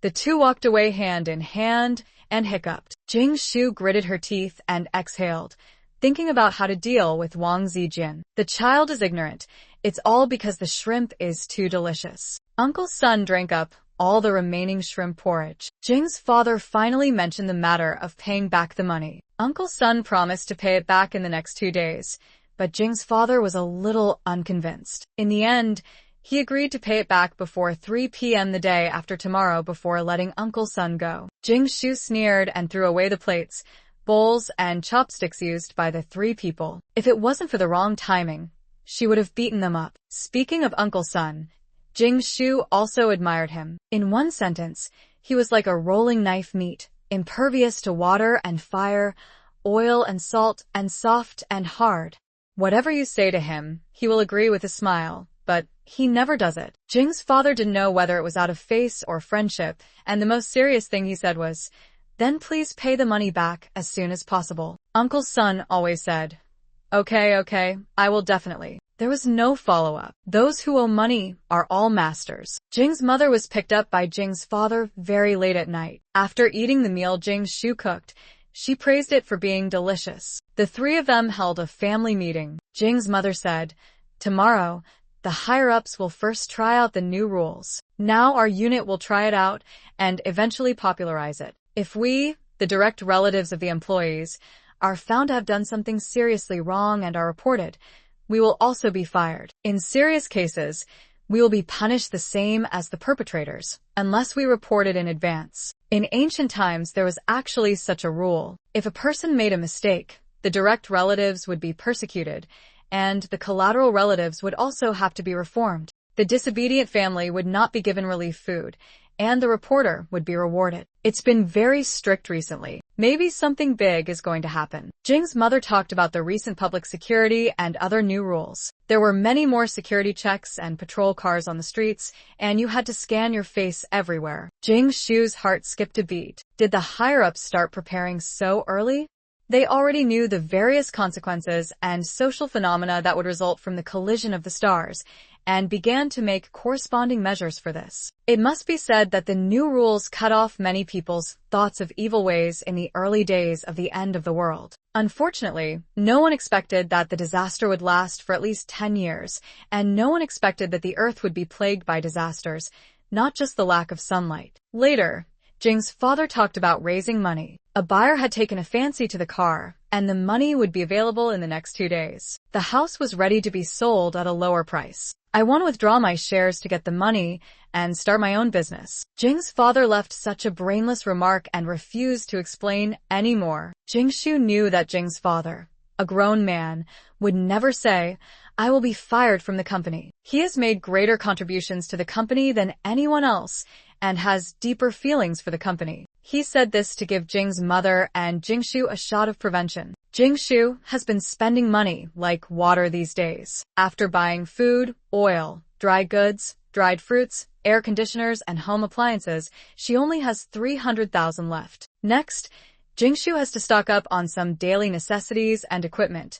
The two walked away hand in hand and hiccuped. Jing Shu gritted her teeth and exhaled, thinking about how to deal with Wang Zijin. The child is ignorant. It's all because the shrimp is too delicious. Uncle Sun drank up all the remaining shrimp porridge. Jing's father finally mentioned the matter of paying back the money. Uncle Sun promised to pay it back in the next 2 days, but Jing's father was a little unconvinced. In the end, he agreed to pay it back before 3 p.m. the day after tomorrow before letting Uncle Sun go. Jing Shu sneered and threw away the plates, bowls, and chopsticks used by the 3 people. If it wasn't for the wrong timing, she would have beaten them up. Speaking of Uncle Sun, Jing Shu also admired him. In one sentence, he was like a rolling knife meat, impervious to water and fire, oil and salt, and soft and hard. Whatever you say to him, he will agree with a smile, but he never does it. Jing's father didn't know whether it was out of face or friendship, and the most serious thing he said was, "Then please pay the money back as soon as possible." Uncle Sun always said, Okay, I will definitely. There was no follow-up. Those who owe money are all masters. Jing's mother was picked up by Jing's father very late at night. After eating the meal Jing Shu cooked, she praised it for being delicious. The 3 of them held a family meeting. Jing's mother said, "Tomorrow, the higher-ups will first try out the new rules. Now our unit will try it out and eventually popularize it. If we, the direct relatives of the employees, are found to have done something seriously wrong and are reported, we will also be fired. In serious cases, we will be punished the same as the perpetrators, unless we report it in advance." In ancient times, there was actually such a rule. If a person made a mistake, the direct relatives would be persecuted, and the collateral relatives would also have to be reformed. The disobedient family would not be given relief food, and the reporter would be rewarded. It's been very strict recently. Maybe something big is going to happen. Jing's mother talked about the recent public security and other new rules. There were many more security checks and patrol cars on the streets, and you had to scan your face everywhere. Jing Shu's heart skipped a beat. Did the higher-ups start preparing so early? They already knew the various consequences and social phenomena that would result from the collision of the stars, and began to make corresponding measures for this. It must be said that the new rules cut off many people's thoughts of evil ways in the early days of the end of the world. Unfortunately, no one expected that the disaster would last for at least 10 years, and no one expected that the Earth would be plagued by disasters, not just the lack of sunlight. Later, Jing's father talked about raising money. A buyer had taken a fancy to the car, and the money would be available in the next 2 days. The house was ready to be sold at a lower price. "I want to withdraw my shares to get the money and start my own business." Jing's father left such a brainless remark and refused to explain any more. Jing Shu knew that Jing's father, a grown man, would never say, "I will be fired from the company." He has made greater contributions to the company than anyone else and has deeper feelings for the company. He said this to give Jing's mother and Jing Shu a shot of prevention. Jing Shu has been spending money like water these days. After buying food, oil, dry goods, dried fruits, air conditioners, and home appliances, she only has 300,000 left. Next, Jing Shu has to stock up on some daily necessities and equipment.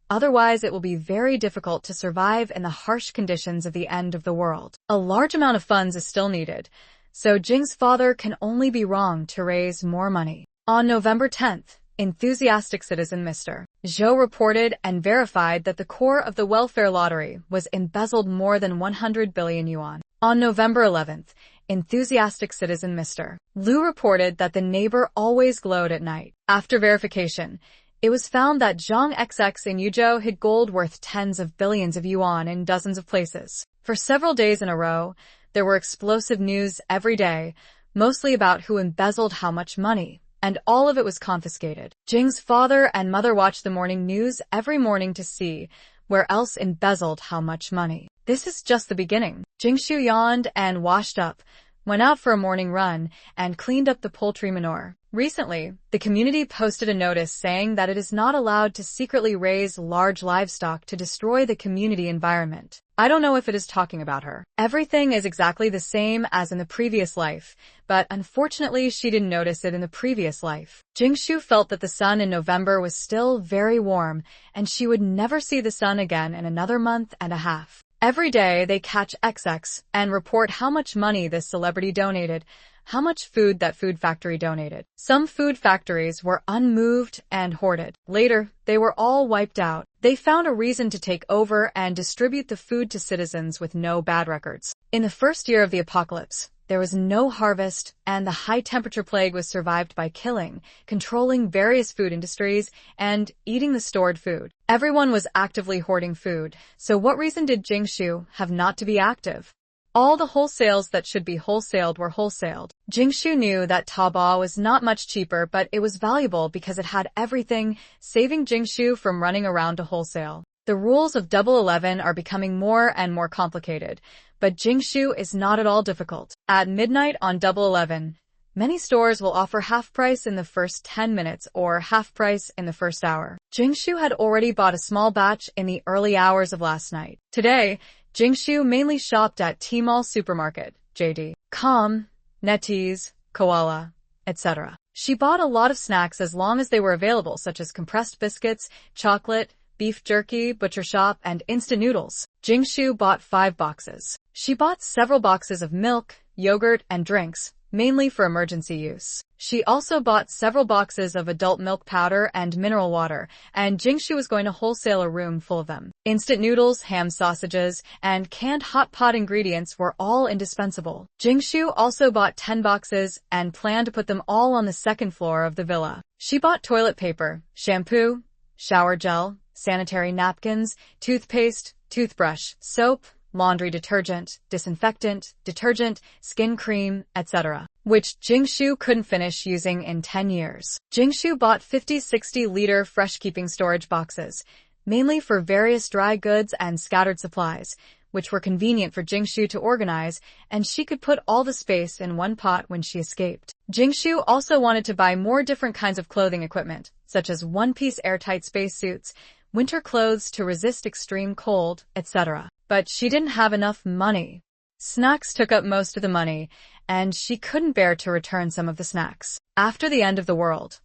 Otherwise, it will be very difficult to survive in the harsh conditions of the end of the world. A large amount of funds is still needed, so Jing's father can only be wrong to raise more money. On November 10th, enthusiastic citizen Mr. Zhou reported and verified that the core of the welfare lottery was embezzled more than 100 billion yuan. On November 11th, enthusiastic citizen Mr. Liu reported that the neighbor always glowed at night. After verification, it was found that Zhang XX in Yuzhou hid gold worth tens of billions of yuan in dozens of places. For several days in a row, there were explosive news every day, mostly about who embezzled how much money, and all of it was confiscated. Jing's father and mother watched the morning news every morning to see where else embezzled how much money. This is just the beginning. Jing Shu yawned and washed up, went out for a morning run, and cleaned up the poultry manure. Recently, the community posted a notice saying that it is not allowed to secretly raise large livestock to destroy the community environment. I don't know if it is talking about her. Everything is exactly the same as in the previous life, but unfortunately she didn't notice it in the previous life. Jing Shu felt that the sun in November was still very warm, and she would never see the sun again in another month and a half. Every day they catch XX and report how much money this celebrity donated, how much food that food factory donated. Some food factories were unmoved and hoarded. Later, they were all wiped out. They found a reason to take over and distribute the food to citizens with no bad records. In the first year of the apocalypse, there was no harvest, and the high-temperature plague was survived by killing, controlling various food industries, and eating the stored food. Everyone was actively hoarding food, so what reason did Jingshu have not to be active? All the wholesales that should be wholesaled were wholesaled. Jingshu knew that Taobao was not much cheaper, but it was valuable because it had everything, saving Jingshu from running around to wholesale. The rules of Double 11 are becoming more and more complicated, but Jingshu is not at all difficult. At midnight on Double 11, many stores will offer half price in the first 10 minutes or half price in the first hour. Jingshu had already bought a small batch in the early hours of last night. Today, Jingshu mainly shopped at Tmall Supermarket, JD.com, NetEase, Koala, etc. She bought a lot of snacks as long as they were available, such as compressed biscuits, chocolate, beef jerky, butcher shop, and instant noodles. Jingshu bought 5 boxes. She bought several boxes of milk, yogurt, and drinks, mainly for emergency use. She also bought several boxes of adult milk powder and mineral water, and Jingshu was going to wholesale a room full of them. Instant noodles, ham sausages, and canned hot pot ingredients were all indispensable. Jingshu also bought 10 boxes and planned to put them all on the second floor of the villa. She bought toilet paper, shampoo, shower gel, sanitary napkins, toothpaste, toothbrush, soap, laundry detergent, disinfectant, detergent, skin cream, etc., which Jingshu couldn't finish using in 10 years. Jingshu bought 50-60-liter fresh-keeping storage boxes, mainly for various dry goods and scattered supplies, which were convenient for Jingshu to organize, and she could put all the space in one pot when she escaped. Jingshu also wanted to buy more different kinds of clothing equipment, such as one-piece airtight spacesuits, winter clothes to resist extreme cold, etc. But she didn't have enough money. Snacks took up most of the money, and she couldn't bear to return some of the snacks. After the end of the world,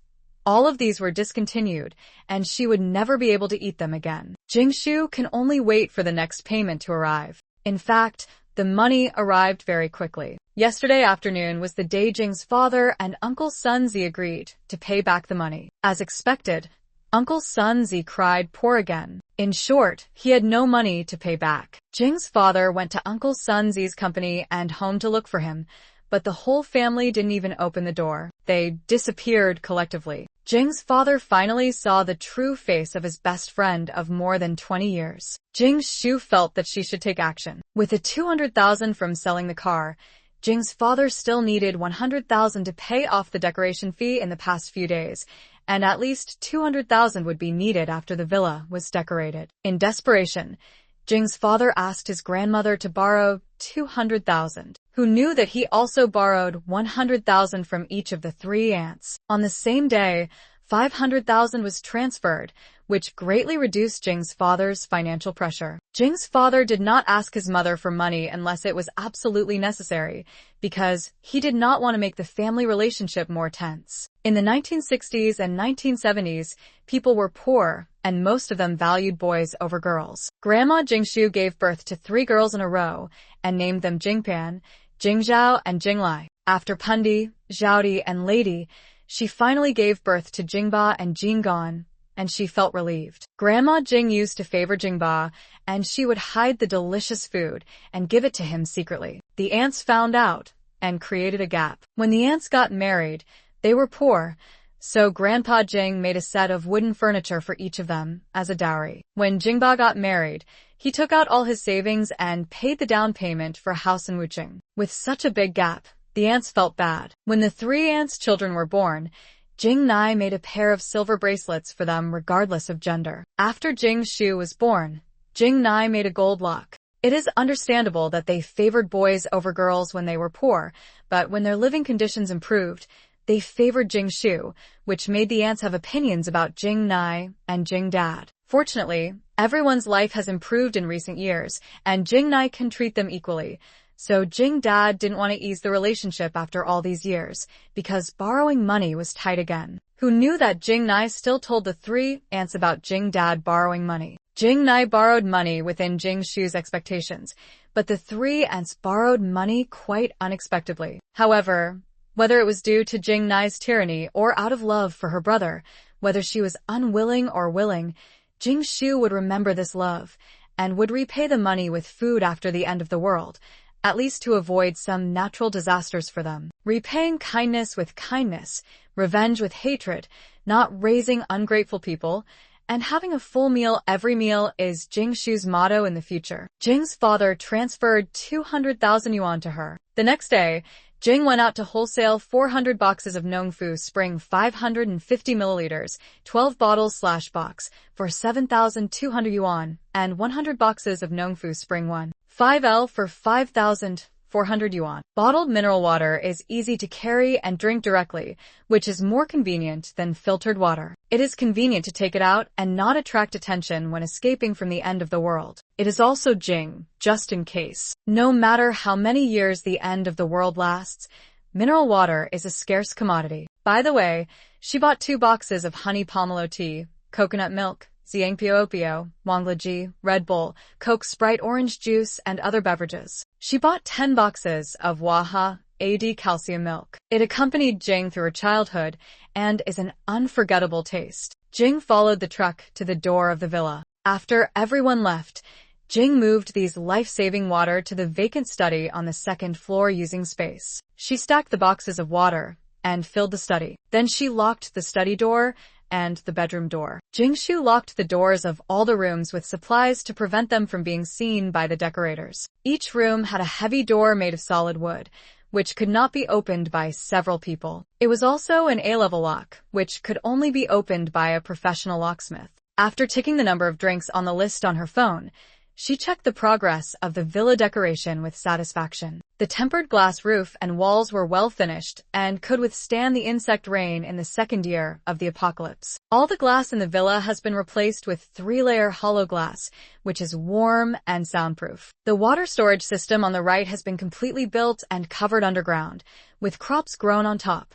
all of these were discontinued, and she would never be able to eat them again. Jingshu can only wait for the next payment to arrive. In fact, the money arrived very quickly. Yesterday afternoon was the day Jing's father and Uncle Sunzi agreed to pay back the money. As expected, Uncle Sunzi cried poor again. In short, he had no money to pay back. Jing's father went to Uncle Sunzi's company and home to look for him, but the whole family didn't even open the door. They disappeared collectively. Jing's father finally saw the true face of his best friend of more than 20 years. Jingshu felt that she should take action. With the 200,000 from selling the car, Jing's father still needed 100,000 to pay off the decoration fee in the past few days, and at least 200,000 would be needed after the villa was decorated. In desperation, Jing's father asked his grandmother to borrow 200,000, who knew that he also borrowed 100,000 from each of the 3 aunts. On the same day, 500,000 was transferred, which greatly reduced Jing's father's financial pressure. Jing's father did not ask his mother for money unless it was absolutely necessary, because he did not want to make the family relationship more tense. In the 1960s and 1970s, people were poor, and most of them valued boys over girls. Grandma Jingshu gave birth to 3 girls in a row, and named them Jingpan, Jingzhao, and Jinglai. After Pundi, Zhaodi, and Lady, she finally gave birth to Jingba and Jinggan, and she felt relieved. Grandma Jing used to favor Jingba, and she would hide the delicious food and give it to him secretly. The aunts found out and created a gap. When the aunts got married, they were poor, so Grandpa Jing made a set of wooden furniture for each of them as a dowry. When Jingba got married, he took out all his savings and paid the down payment for a house in Wuching. With such a big gap, the aunts felt bad. When the 3 aunts' children were born, Jing Nai made a pair of silver bracelets for them regardless of gender. After Jing Shu was born, Jing Nai made a gold lock. It is understandable that they favored boys over girls when they were poor, but when their living conditions improved, they favored Jing Shu, which made the aunts have opinions about Jing Nai and Jing Dad. Fortunately, everyone's life has improved in recent years, and Jing Nai can treat them equally. So Jing Dad didn't want to ease the relationship after all these years, because borrowing money was tight again. Who knew that Jing Nai still told the 3 aunts about Jing Dad borrowing money? Jing Nai borrowed money within Jing Shu's expectations, but the 3 aunts borrowed money quite unexpectedly. However, Whether it was due to Jing Nai's tyranny or out of love for her brother, whether she was unwilling or willing, Jing Shu would remember this love and would repay the money with food after the end of the world, at least to avoid some natural disasters for them. Repaying kindness with kindness, revenge with hatred, not raising ungrateful people, and having a full meal every meal is Jing Shu's motto in the future. Jing's father transferred 200,000 yuan to her. The next day, Jing went out to wholesale 400 boxes of Nongfu Spring 550 milliliters, 12 bottles/box, for 7,200 yuan, and 100 boxes of Nongfu Spring 1, 5L for 5,400 yuan. Bottled mineral water is easy to carry and drink directly, which is more convenient than filtered water. It is convenient to take it out and not attract attention when escaping from the end of the world. It is also Jing, just in case. No matter how many years the end of the world lasts, mineral water is a scarce commodity. By the way, she bought 2 boxes of honey pomelo tea, coconut milk, Ziangpio, Wanglaji, Red Bull, Coke Sprite orange juice, and other beverages. She bought 10 boxes of Waha AD calcium milk. It accompanied Jing through her childhood and is an unforgettable taste. Jing followed the truck to the door of the villa. After everyone left, Jing moved these life-saving water to the vacant study on the 2nd floor using space. She stacked the boxes of water and filled the study. Then she locked the study door and the bedroom door. Jing Shu locked the doors of all the rooms with supplies to prevent them from being seen by the decorators. Each room had a heavy door made of solid wood, which could not be opened by several people. It was also an A-level lock, which could only be opened by a professional locksmith. After ticking the number of drinks on the list on her phone, she checked the progress of the villa decoration with satisfaction. The tempered glass roof and walls were well finished and could withstand the insect rain in the 2nd year of the apocalypse. All the glass in the villa has been replaced with 3-layer hollow glass, which is warm and soundproof. The water storage system on the right has been completely built and covered underground, with crops grown on top.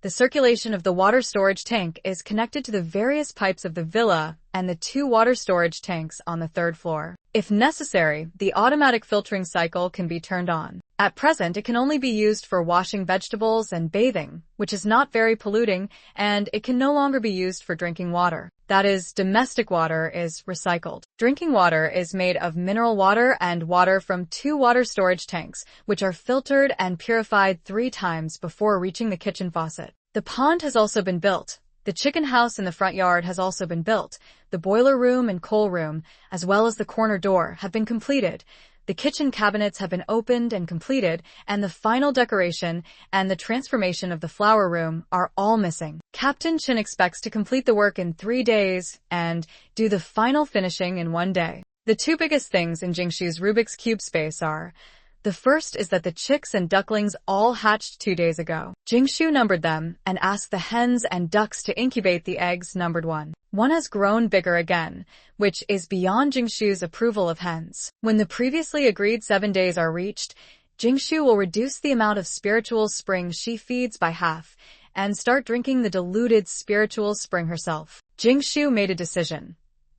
The circulation of the water storage tank is connected to the various pipes of the villa and the 2 water storage tanks on the 3rd floor. If necessary, the automatic filtering cycle can be turned on. At present, it can only be used for washing vegetables and bathing, which is not very polluting, and it can no longer be used for drinking water. That is, domestic water is recycled. Drinking water is made of mineral water and water from 2 water storage tanks, which are filtered and purified 3 times before reaching the kitchen faucet. The pond has also been built. The chicken house in the front yard has also been built. The boiler room and coal room, as well as the corner door, have been completed. The kitchen cabinets have been opened and completed, and the final decoration and the transformation of the flower room are all missing. Captain Chin expects to complete the work in 3 days and do the final finishing in 1 day. The 2 biggest things in Jingshu's Rubik's Cube space are: the first is that the chicks and ducklings all hatched 2 days ago. Jingshu numbered them and asked the hens and ducks to incubate the eggs numbered 1. One has grown bigger again, which is beyond Jingshu's approval of hens. When the previously agreed 7 days are reached, Jingshu will reduce the amount of spiritual spring she feeds by half and start drinking the diluted spiritual spring herself. Jingshu made a decision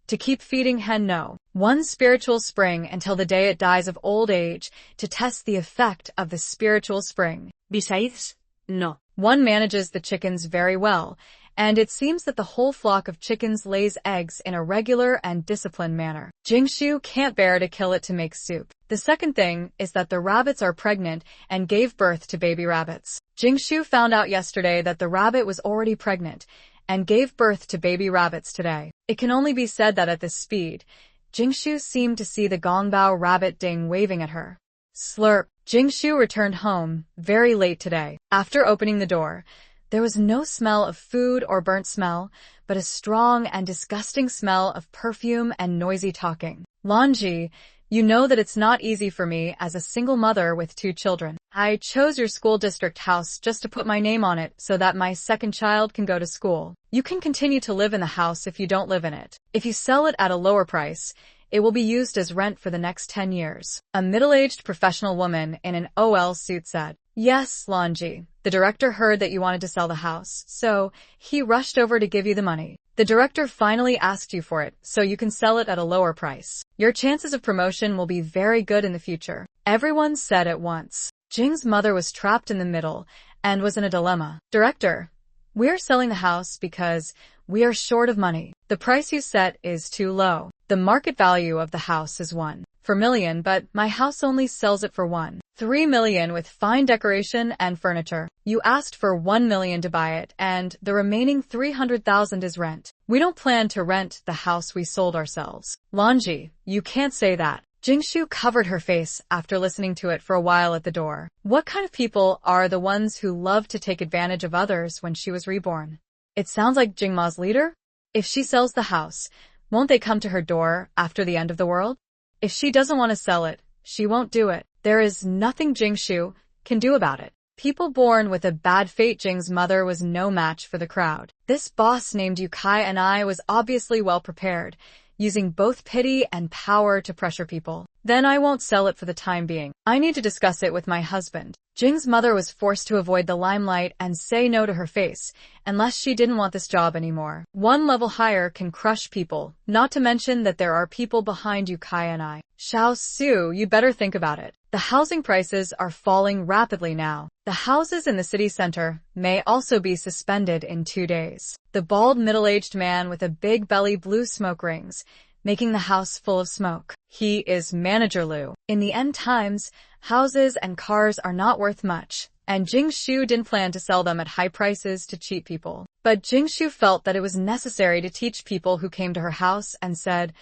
to keep feeding hen no 1 spiritual spring until the day it dies of old age to test the effect of the spiritual spring. Besides, no. One manages the chickens very well, and it seems that the whole flock of chickens lays eggs in a regular and disciplined manner. Jingshu can't bear to kill it to make soup. The second thing is that the rabbits are pregnant and gave birth to baby rabbits. Jingshu found out yesterday that the rabbit was already pregnant and gave birth to baby rabbits today. It can only be said that at this speed, Jingshu seemed to see the gongbao rabbit Ding waving at her. Slurp. Jingshu returned home very late today. After opening the door, there was no smell of food or burnt smell, but a strong and disgusting smell of perfume and noisy talking. Lanji, you know that it's not easy for me as a single mother with 2 children. I chose your school district house just to put my name on it so that my second child can go to school. You can continue to live in the house if you don't live in it. If you sell it at a lower price, it will be used as rent for the next 10 years. A middle-aged professional woman in an OL suit said. Yes, Lanji. The director heard that you wanted to sell the house, so he rushed over to give you the money. The director finally asked you for it, so you can sell it at a lower price. Your chances of promotion will be very good in the future. Everyone said at once. Jing's mother was trapped in the middle and was in a dilemma. Director, we're selling the house because we are short of money. The price you set is too low. The market value of the house is $1.4 million, but my house only sells it for $1.3 million with fine decoration and furniture. You asked for $1 million to buy it, and the remaining $300,000 is rent. We don't plan to rent the house we sold ourselves. Lonji, you can't say that. Jingshu covered her face after listening to it for a while at the door. What kind of people are the ones who love to take advantage of others when she was reborn? It sounds like Jingma's leader? If she sells the house, won't they come to her door after the end of the world? If she doesn't want to sell it, she won't do it. There is nothing Jingshu can do about it. People born with a bad fate. Jing's mother was no match for the crowd. This boss named Yukai and I was obviously well prepared, using both pity and power to pressure people. Then I won't sell it for the time being. I need to discuss it with my husband. Jing's mother was forced to avoid the limelight and say no to her face, unless she didn't want this job anymore. One level higher can crush people, not to mention that there are people behind Yukai and I. Xiao Su, you better think about it. The housing prices are falling rapidly now. The houses in the city center may also be suspended in 2 days. The bald middle-aged man with a big belly blew smoke rings, making the house full of smoke. He is Manager Liu. In the end times, houses and cars are not worth much, and Jingshu didn't plan to sell them at high prices to cheat people. But Jingshu felt that it was necessary to teach people who came to her house and said,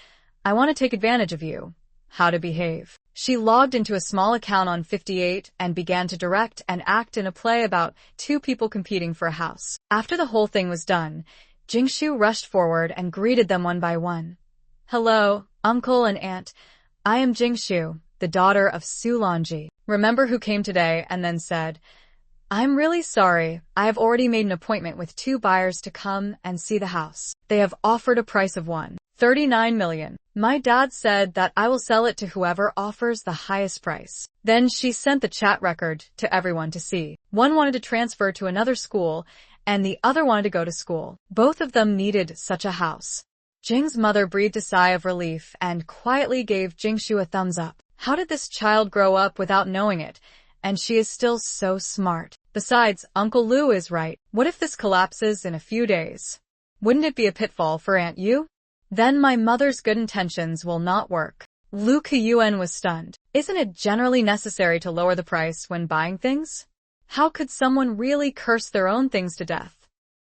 I want to take advantage of you, how to behave. She logged into a small account on 58 and began to direct and act in a play about 2 people competing for a house. After the whole thing was done, Jingshu rushed forward and greeted them one by one. Hello, uncle and aunt. I am Jingshu, the daughter of Su Lonji. Remember who came today and then said, I'm really sorry. I have already made an appointment with 2 buyers to come and see the house. They have offered a price of $1.39 million. My dad said that I will sell it to whoever offers the highest price. Then she sent the chat record to everyone to see. One wanted to transfer to another school, and the other wanted to go to school. Both of them needed such a house. Jing's mother breathed a sigh of relief and quietly gave Jingshu a thumbs up. How did this child grow up without knowing it? And she is still so smart. Besides, Uncle Liu is right. What if this collapses in a few days? Wouldn't it be a pitfall for Aunt Yu? Then my mother's good intentions will not work. Lu Kuyuan was stunned. Isn't it generally necessary to lower the price when buying things? How could someone really curse their own things to death?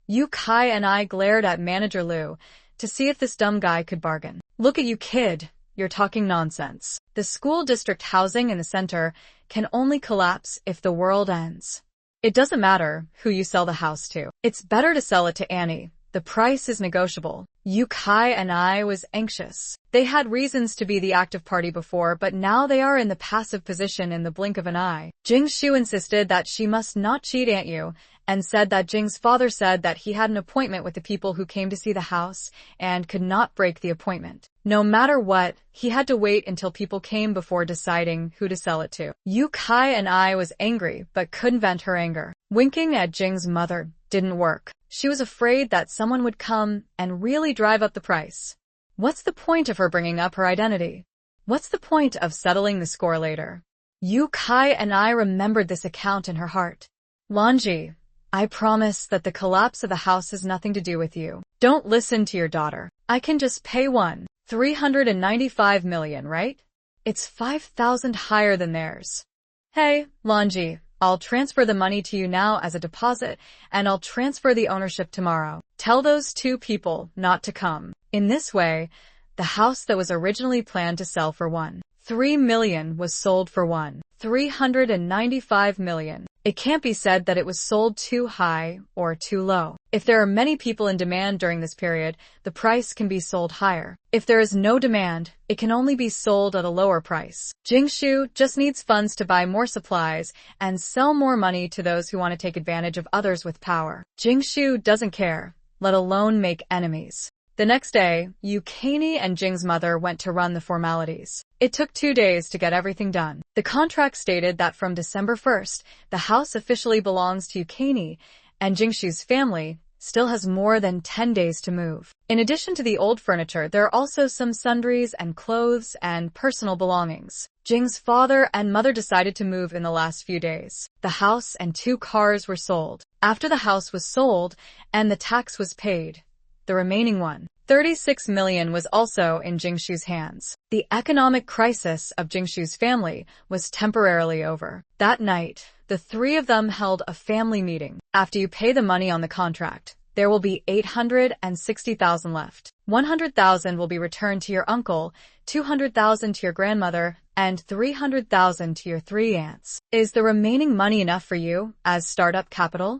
Yu Kai and I glared at Manager Liu to see if this dumb guy could bargain. Look at you, kid. You're talking nonsense. The school district housing in the center can only collapse if the world ends. It doesn't matter who you sell the house to. It's better to sell it to Annie. The price is negotiable. Yu Kai and I was anxious. They had reasons to be the active party before, but now they are in the passive position in the blink of an eye. Jingshu insisted that she must not cheat Aunt Yu, and said that Jing's father said that he had an appointment with the people who came to see the house and could not break the appointment. No matter what, he had to wait until people came before deciding who to sell it to. Yu Kai and I was angry, but couldn't vent her anger. Winking at Jing's mother didn't work. She was afraid that someone would come and really drive up the price. What's the point of her bringing up her identity? What's the point of settling the score later? Yu Kai and I remembered this account in her heart. Lonji, I promise that the collapse of the house has nothing to do with you. Don't listen to your daughter. I can just pay $1.395 million, right? It's 5,000 higher than theirs. Hey, Lonji, I'll transfer the money to you now as a deposit, and I'll transfer the ownership tomorrow. Tell those 2 people not to come. In this way, the house that was originally planned to sell for $1.3 million was sold for $1.395 million. It can't be said that it was sold too high or too low. If there are many people in demand during this period, the price can be sold higher. If there is no demand, it can only be sold at a lower price. Jingshu just needs funds to buy more supplies and sell more money to those who want to take advantage of others with power. Jingshu doesn't care, let alone make enemies. The next day, Yukani and Jing's mother went to run the formalities. It took 2 days to get everything done. The contract stated that from December 1st, the house officially belongs to Yukani and Jingshu's family, still has more than 10 days to move. In addition to the old furniture, there are also some sundries and clothes and personal belongings. Jing's father and mother decided to move in the last few days. The house and 2 cars were sold. After the house was sold and the tax was paid, the remaining 36 million was also in Jingshu's hands. The economic crisis of Jingshu's family was temporarily over. That night, the 3 of them held a family meeting. After you pay the money on the contract, there will be 860,000 left. 100,000 will be returned to your uncle, 200,000 to your grandmother, and 300,000 to your 3 aunts. Is the remaining money enough for you as startup capital?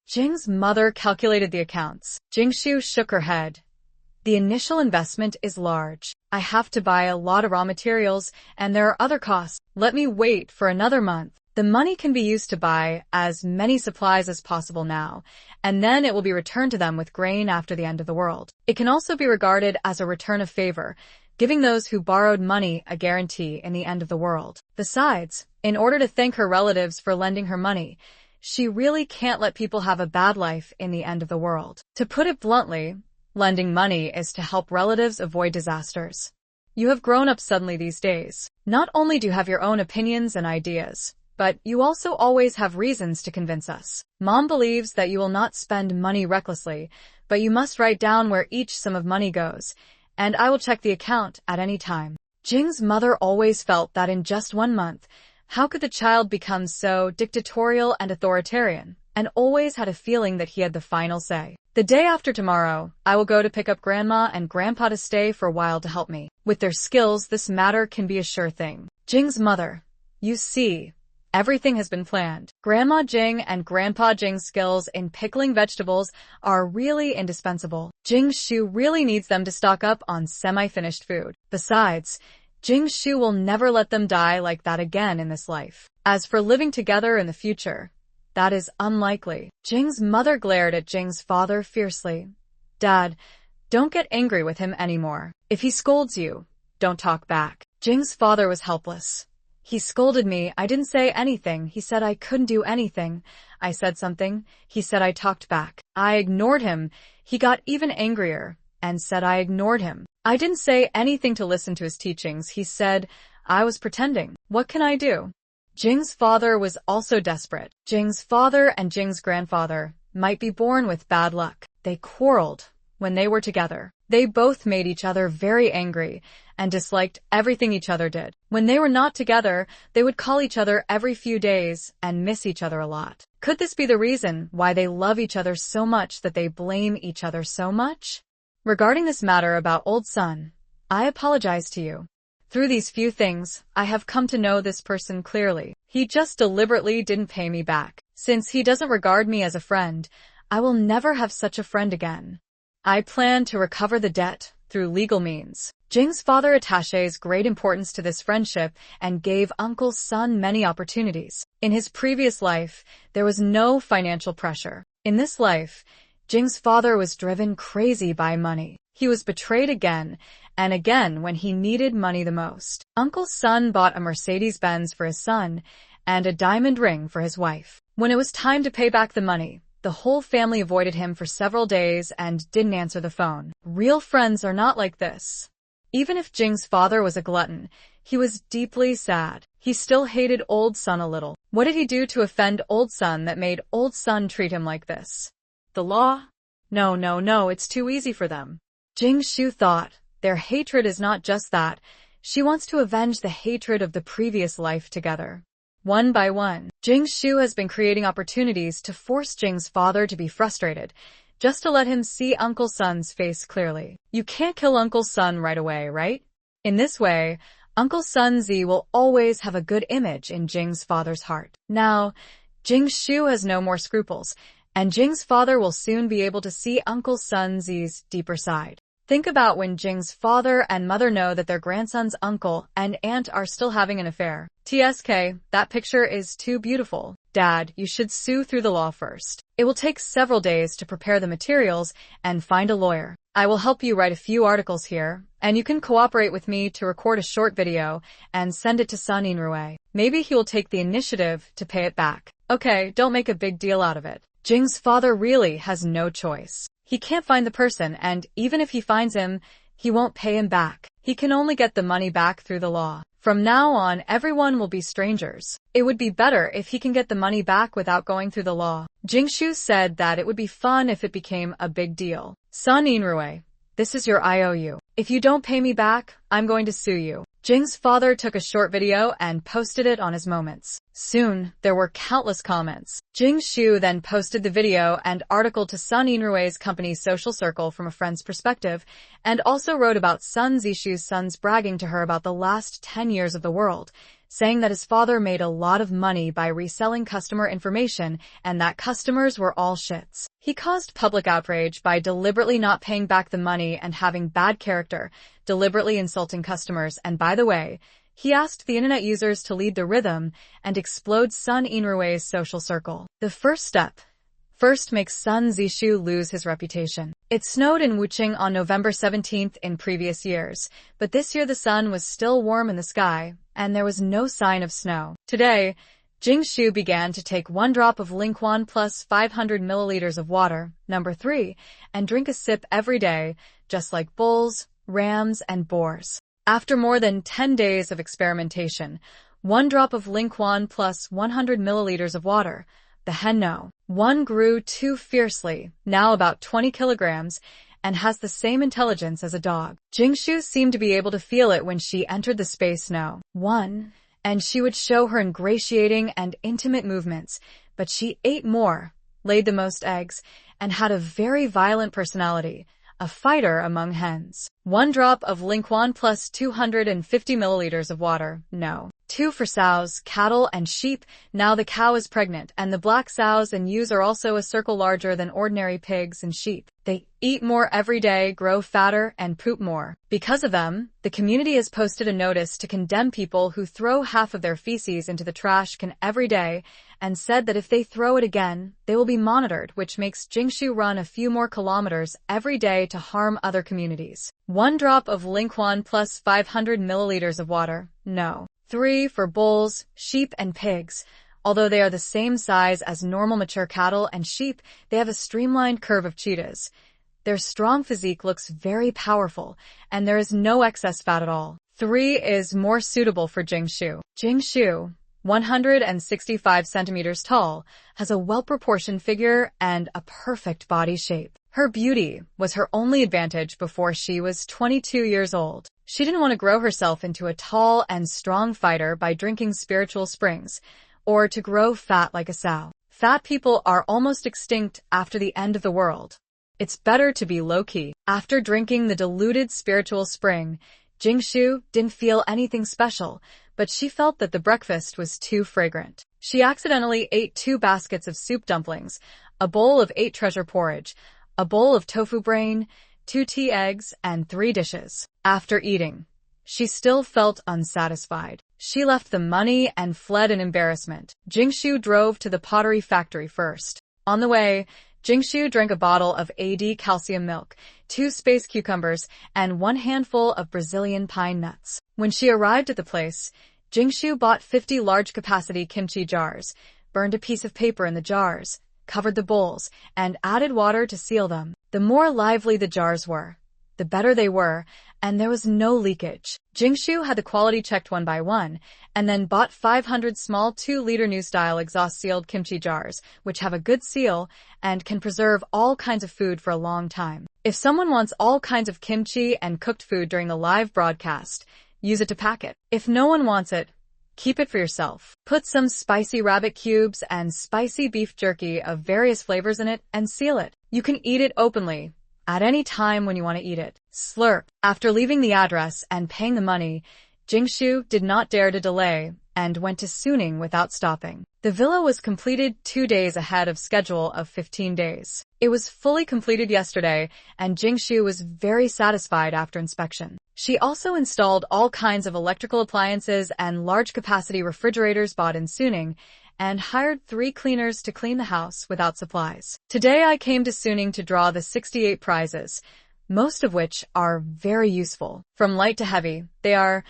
Jing's mother calculated the accounts. Jingshu shook her head. The initial investment is large. I have to buy a lot of raw materials, and there are other costs. Let me wait for another month. The money can be used to buy as many supplies as possible now, and then it will be returned to them with grain after the end of the world. It can also be regarded as a return of favor, giving those who borrowed money a guarantee in the end of the world. Besides, in order to thank her relatives for lending her money, she really can't let people have a bad life in the end of the world. To put it bluntly, lending money is to help relatives avoid disasters. You have grown up suddenly these days. Not only do you have your own opinions and ideas, but you also always have reasons to convince us. Mom believes that you will not spend money recklessly, but you must write down where each sum of money goes, and I will check the account at any time. Jing's mother always felt that in just 1 month, how could the child become so dictatorial and authoritarian, and always had a feeling that he had the final say. The day after tomorrow, I will go to pick up Grandma and Grandpa to stay for a while to help me. With their skills, this matter can be a sure thing. Jing's mother. You see, everything has been planned. Grandma Jing and Grandpa Jing's skills in pickling vegetables are really indispensable. Jingshu really needs them to stock up on semi-finished food. Besides, Jingshu will never let them die like that again in this life. As for living together in the future, that is unlikely. Jing's mother glared at Jing's father fiercely. Dad, don't get angry with him anymore. If he scolds you, don't talk back. Jing's father was helpless. He scolded me. I didn't say anything. He said I couldn't do anything. I said something. He said I talked back. I ignored him. He got even angrier and said I ignored him. I didn't say anything to listen to his teachings. He said I was pretending. What can I do? Jing's father was also desperate. Jing's father and Jing's grandfather might be born with bad luck. They quarreled when they were together. They both made each other very angry and disliked everything each other did. When they were not together, they would call each other every few days and miss each other a lot. Could this be the reason why they love each other so much that they blame each other so much? Regarding this matter about old son, I apologize to you. Through these few things, I have come to know this person clearly. He just deliberately didn't pay me back. Since he doesn't regard me as a friend, I will never have such a friend again. I plan to recover the debt through legal means. Jing's father attaches great importance to this friendship and gave Uncle Sun many opportunities. In his previous life, there was no financial pressure. In this life, Jing's father was driven crazy by money. He was betrayed again and again when he needed money the most. Uncle Sun bought a Mercedes-Benz for his son and a diamond ring for his wife. When it was time to pay back the money, the whole family avoided him for several days and didn't answer the phone. Real friends are not like this. Even if Jing's father was a glutton, he was deeply sad. He still hated old Sun a little. What did he do to offend old Sun that made old Sun treat him like this? The law? No, it's too easy for them. Jingshu thought, their hatred is not just that. She wants to avenge the hatred of the previous life together. One by one, Jingshu has been creating opportunities to force Jing's father to be frustrated, just to let him see Uncle Sun's face clearly. You can't kill Uncle Sun right away, right? In this way, Uncle Sun Z will always have a good image in Jing's father's heart. Now, Jingshu has no more scruples, and Jing's father will soon be able to see Uncle Sun Z's deeper side. Think about when Jing's father and mother know that their grandson's uncle and aunt are still having an affair. TSK, that picture is too beautiful. Dad, you should sue through the law first. It will take several days to prepare the materials and find a lawyer. I will help you write a few articles here, and you can cooperate with me to record a short video and send it to Sun Inrue. Maybe he will take the initiative to pay it back. Okay, don't make a big deal out of it. Jing's father really has no choice. He can't find the person, and even if he finds him, he won't pay him back. He can only get the money back through the law. From now on, everyone will be strangers. It would be better if he can get the money back without going through the law. Jingshu said that it would be fun if it became a big deal. Sun Inrui, this is your IOU. If you don't pay me back, I'm going to sue you. Jing's father took a short video and posted it on his moments. Soon, there were countless comments. Jingshu then posted the video and article to Sun Inrui's company's social circle from a friend's perspective, and also wrote about Sun Zishu's sons bragging to her about the last 10 years of the world, saying that his father made a lot of money by reselling customer information and that customers were all shits. He caused public outrage by deliberately not paying back the money and having bad character, deliberately insulting customers, and by the way, he asked the internet users to lead the rhythm and explode Sun Inrui's social circle. The first step makes Sun Zishu lose his reputation. It snowed in Wuching on November 17th in previous years, but this year the sun was still warm in the sky, and there was no sign of snow. Today, Jingshu began to take 1 drop of Lingquan plus 500 milliliters of water, number 3, and drink a sip every day, just like bulls, rams, and boars. After more than 10 days of experimentation, 1 drop of Lingquan plus 100 milliliters of water, the Henno. One grew too fiercely, now about 20 kilograms, and has the same intelligence as a dog. Jingshu seemed to be able to feel it when she entered the space no. 1, and she would show her ingratiating and intimate movements, but she ate more, laid the most eggs, and had a very violent personality, a fighter among hens. 1 drop of Lingquan plus 250 milliliters of water, no. 2 for sows, cattle, and sheep. Now the cow is pregnant, and the black sows and ewes are also a circle larger than ordinary pigs and sheep. They eat more every day, grow fatter, and poop more. Because of them, the community has posted a notice to condemn people who throw half of their feces into the trash can every day, and said that if they throw it again, they will be monitored, which makes Jingshu run a few more kilometers every day to harm other communities. 1 drop of Lingquan plus 500 milliliters of water, no. 3 for bulls, sheep, and pigs. Although they are the same size as normal mature cattle and sheep, they have a streamlined curve of cheetahs. Their strong physique looks very powerful, and there is no excess fat at all. 3 is more suitable for Jingshu. Jingshu, 165 centimeters tall, has a well-proportioned figure and a perfect body shape. Her beauty was her only advantage before she was 22 years old. She didn't want to grow herself into a tall and strong fighter by drinking spiritual springs, or to grow fat like a sow. Fat people are almost extinct after the end of the world. It's better to be low-key. After drinking the diluted spiritual spring, Jingshu didn't feel anything special, but she felt that the breakfast was too fragrant. She accidentally ate 2 baskets of soup dumplings, a bowl of 8 treasure porridge, a bowl of tofu brain, 2 tea eggs, and 3 dishes. After eating, she still felt unsatisfied. She left the money and fled in embarrassment. Jingshu drove to the pottery factory first. On the way, Jingshu drank a bottle of AD calcium milk, 2 space cucumbers, and 1 handful of Brazilian pine nuts. When she arrived at the place, Jingshu bought 50 large-capacity kimchi jars, burned a piece of paper in the jars, covered the bowls, and added water to seal them. The more lively the jars were, the better they were, and there was no leakage. Jingshu had the quality checked one by one, and then bought 500 small 2-liter new-style exhaust-sealed kimchi jars, which have a good seal and can preserve all kinds of food for a long time. If someone wants all kinds of kimchi and cooked food during the live broadcast, use it to pack it. If no one wants it, keep it for yourself. Put some spicy rabbit cubes and spicy beef jerky of various flavors in it and seal it. You can eat it openly, at any time when you want to eat it. Slurp. After leaving the address and paying the money, Jingshu did not dare to delay and went to Suning without stopping. The villa was completed 2 days ahead of schedule of 15 days. It was fully completed yesterday, and Jingshu was very satisfied after inspection. She also installed all kinds of electrical appliances and large-capacity refrigerators bought in Suning, and hired 3 cleaners to clean the house without supplies. Today I came to Suning to draw the 68 prizes, most of which are very useful. From light to heavy, they are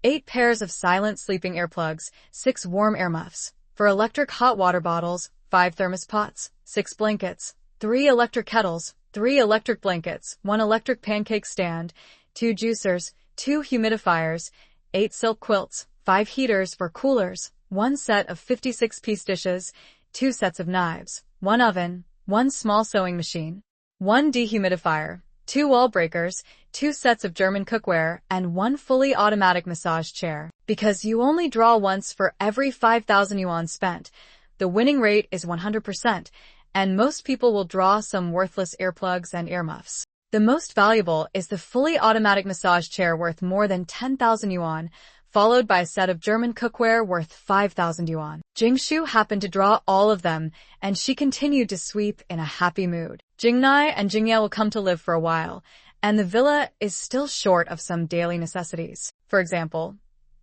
8 pairs of silent sleeping earplugs, 6 warm air muffs, for electric hot water bottles, 5 thermos pots, 6 blankets, 3 electric kettles, 3 electric blankets, 1 electric pancake stand, 2 juicers, 2 humidifiers, 8 silk quilts, 5 heaters for coolers, 1 set of 56-piece dishes, 2 sets of knives, 1 oven, 1 small sewing machine, 1 dehumidifier, 2 wall breakers, 2 sets of German cookware, and 1 fully automatic massage chair. Because you only draw once for every 5,000 yuan spent, the winning rate is 100%, and most people will draw some worthless earplugs and earmuffs. The most valuable is the fully automatic massage chair worth more than 10,000 yuan, followed by a set of German cookware worth 5,000 yuan. Jingshu happened to draw all of them, and she continued to sweep in a happy mood. Jingnai and Jingye will come to live for a while, and the villa is still short of some daily necessities. For example,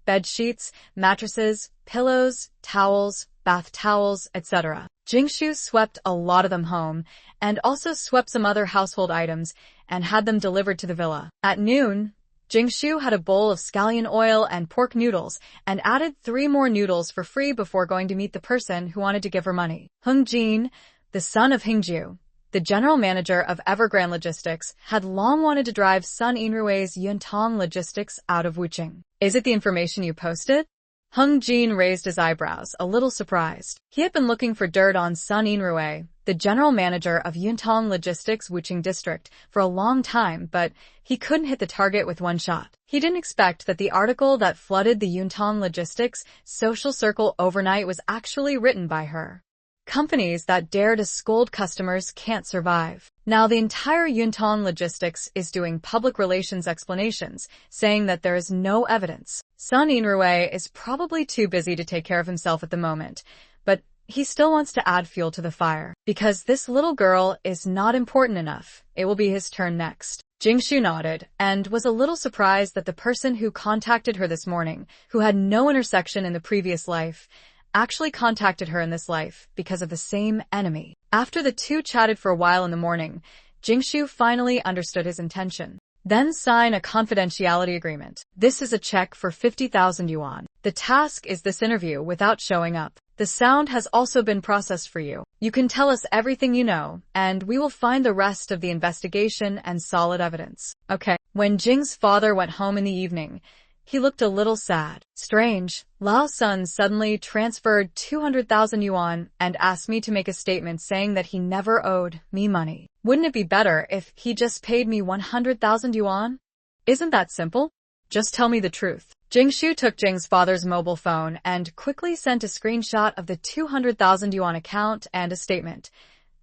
bed sheets, mattresses, pillows, towels, bath towels, etc. Jingshu swept a lot of them home, and also swept some other household items and had them delivered to the villa. At noon, Jingshu had a bowl of scallion oil and pork noodles and added 3 more noodles for free before going to meet the person who wanted to give her money. Hung Jin, the son of Hingju, the general manager of Evergrande Logistics, had long wanted to drive Sun Yinrui's Yuntong Logistics out of Wuqing. Is it the information you posted? Hung Jin raised his eyebrows, a little surprised. He had been looking for dirt on Sun Yinrui, the general manager of Yuntong Logistics Wuqing district, for a long time, but he couldn't hit the target with one shot. He didn't expect that the article that flooded the Yuntong Logistics social circle overnight was actually written by her. Companies that dare to scold customers can't survive. Now the entire Yuntong Logistics is doing public relations explanations, saying that there is no evidence. Sun Yinrui is probably too busy to take care of himself at the moment, but he still wants to add fuel to the fire. Because this little girl is not important enough, it will be his turn next. Jingshu nodded and was a little surprised that the person who contacted her this morning, who had no intersection in the previous life, actually contacted her in this life because of the same enemy. After the two chatted for a while in the morning, Jingshu finally understood his intention. Then sign a confidentiality agreement. This is a check for 50,000 yuan. The task is this interview without showing up. The sound has also been processed for you. You can tell us everything you know, and we will find the rest of the investigation and solid evidence. Okay. When Jing's father went home in the evening, he looked a little sad. Strange. Lao's son suddenly transferred 200,000 yuan and asked me to make a statement saying that he never owed me money. Wouldn't it be better if he just paid me 100,000 yuan? Isn't that simple? Just tell me the truth. Jingshu took Jing's father's mobile phone and quickly sent a screenshot of the 200,000 yuan account and a statement.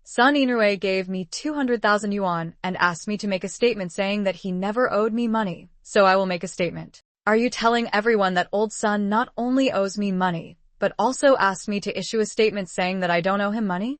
Sun Yinrui gave me 200,000 yuan and asked me to make a statement saying that he never owed me money, so I will make a statement. Are you telling everyone that old Sun not only owes me money, but also asked me to issue a statement saying that I don't owe him money?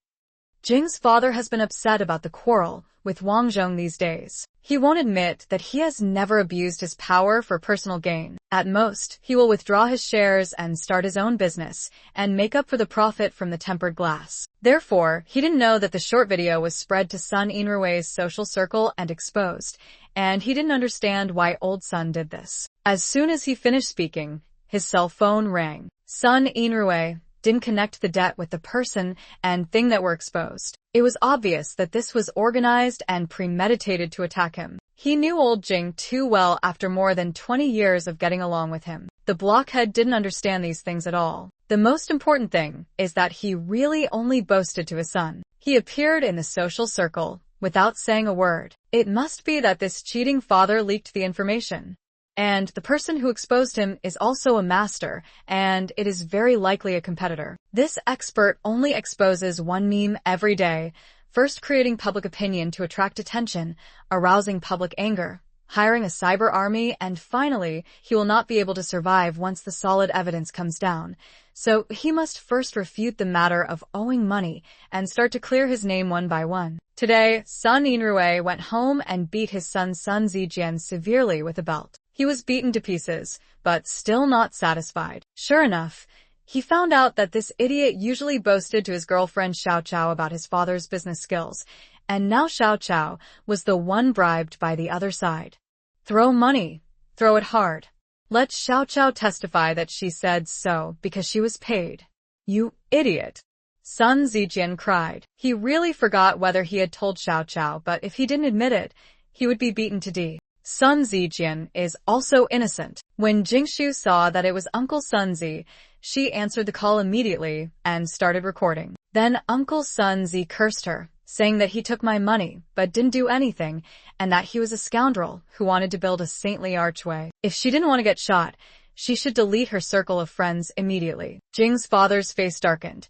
Jing's father has been upset about the quarrel with Wang Zhong these days. He won't admit that he has never abused his power for personal gain. At most, he will withdraw his shares and start his own business and make up for the profit from the tempered glass. Therefore, he didn't know that the short video was spread to Sun Yinrui's social circle and exposed, and he didn't understand why old Sun did this. As soon as he finished speaking, his cell phone rang. Sun Yinrui didn't connect the debt with the person and thing that were exposed. It was obvious that this was organized and premeditated to attack him. He knew old Jing too well after more than 20 years of getting along with him. The blockhead didn't understand these things at all. The most important thing is that he really only boasted to his son. He appeared in the social circle without saying a word. It must be that this cheating father leaked the information. And the person who exposed him is also a master, and it is very likely a competitor. This expert only exposes one meme every day, first creating public opinion to attract attention, arousing public anger, hiring a cyber army, and finally, he will not be able to survive once the solid evidence comes down. So he must first refute the matter of owing money and start to clear his name one by one. Today, Sun Yinrui went home and beat his son Sun Zijian severely with a belt. He was beaten to pieces, but still not satisfied. Sure enough, he found out that this idiot usually boasted to his girlfriend Xiao Chao about his father's business skills, and now Xiao Chao was the one bribed by the other side. Throw money. Throw it hard. Let Xiao Chao testify that she said so because she was paid. You idiot. Sun Zijian cried. He really forgot whether he had told Xiao Qiao, but if he didn't admit it, he would be beaten to death. Sun Zijian is also innocent. When Jingshu saw that it was Uncle Sunzi, she answered the call immediately and started recording. Then Uncle Sunzi cursed her, saying that he took my money but didn't do anything, and that he was a scoundrel who wanted to build a saintly archway. If she didn't want to get shot, she should delete her circle of friends immediately. Jing's father's face darkened.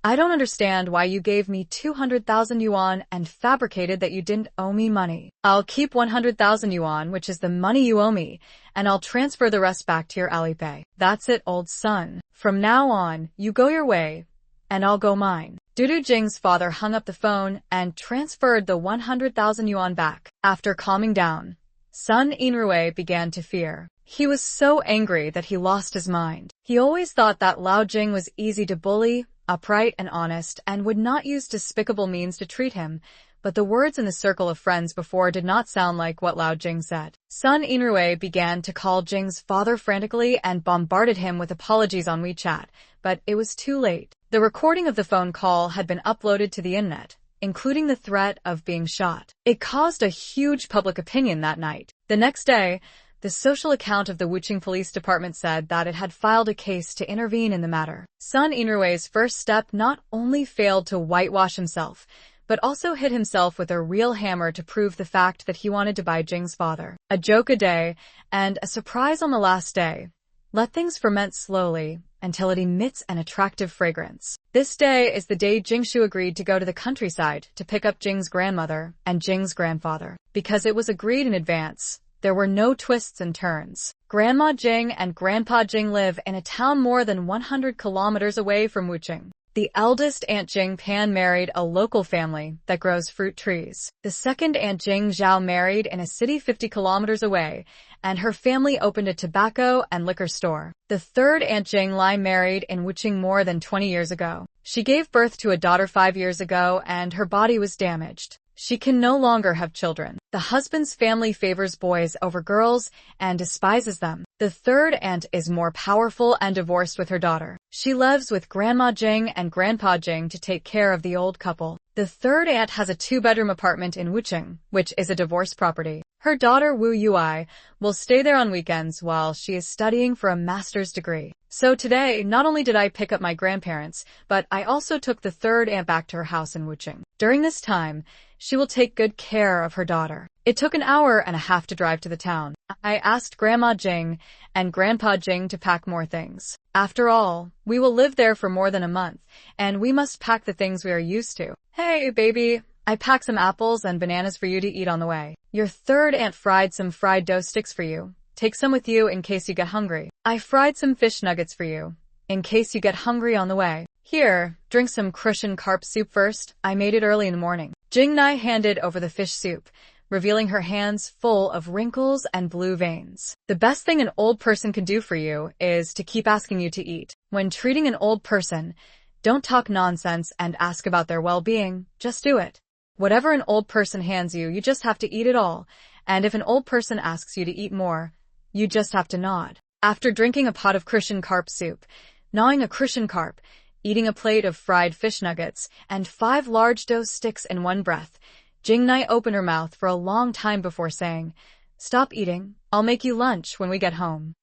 I don't understand why you gave me 200,000 yuan and fabricated that you didn't owe me money. I'll keep 100,000 yuan, which is the money you owe me, and I'll transfer the rest back to your Alipay. That's it, old son. From now on, you go your way, and I'll go mine. Dudu Jing's father hung up the phone and transferred the 100,000 yuan back. After calming down, Sun Yinrui began to fear. He was so angry that he lost his mind. He always thought that Lao Jing was easy to bully, upright and honest, and would not use despicable means to treat him, but the words in the circle of friends before did not sound like what Lao Jing said. Sun Yinrui began to call Jing's father frantically and bombarded him with apologies on WeChat, but it was too late. The recording of the phone call had been uploaded to the internet, including the threat of being shot. It caused a huge public opinion that night. The next day, the social account of the Wuqing Police Department said that it had filed a case to intervene in the matter. Sun Yinrui's first step not only failed to whitewash himself, but also hit himself with a real hammer to prove the fact that he wanted to buy Jing's father. A joke a day, and a surprise on the last day. Let things ferment slowly until it emits an attractive fragrance. This day is the day Jingshu agreed to go to the countryside to pick up Jing's grandmother and Jing's grandfather. Because it was agreed in advance, there were no twists and turns. Grandma Jing and Grandpa Jing live in a town more than 100 kilometers away from Wuqing. The eldest Aunt Jing Pan married a local family that grows fruit trees. The second Aunt Jing Zhao married in a city 50 kilometers away, and her family opened a tobacco and liquor store. The third Aunt Jing Lai married in Wuqing more than 20 years ago. She gave birth to a daughter 5 years ago, and her body was damaged. She can no longer have children. The husband's family favors boys over girls and despises them. The third aunt is more powerful and divorced with her daughter. She lives with Grandma Jing and Grandpa Jing to take care of the old couple. The third aunt has a 2-bedroom apartment in Wuqing, which is a divorce property. Her daughter Wu Yui will stay there on weekends while she is studying for a master's degree. So today, not only did I pick up my grandparents, but I also took the third aunt back to her house in Wuqing. During this time, she will take good care of her daughter. It took an hour and a half to drive to the town. I asked Grandma Jing and Grandpa Jing to pack more things. After all, we will live there for more than a month, and we must pack the things we are used to. Hey, baby, I packed some apples and bananas for you to eat on the way. Your third aunt fried some fried dough sticks for you. Take some with you in case you get hungry. I fried some fish nuggets for you, in case you get hungry on the way. Here, drink some crucian carp soup first. I made it early in the morning. Jing Nai handed over the fish soup, revealing her hands full of wrinkles and blue veins. The best thing an old person can do for you is to keep asking you to eat. When treating an old person, don't talk nonsense and ask about their well-being. Just do it. Whatever an old person hands you, you just have to eat it all. And if an old person asks you to eat more, you just have to nod. After drinking a pot of crucian carp soup, gnawing a crucian carp, eating a plate of fried fish nuggets, and 5 large dough sticks in one breath, Jing Nai opened her mouth for a long time before saying, "Stop eating. I'll make you lunch when we get home."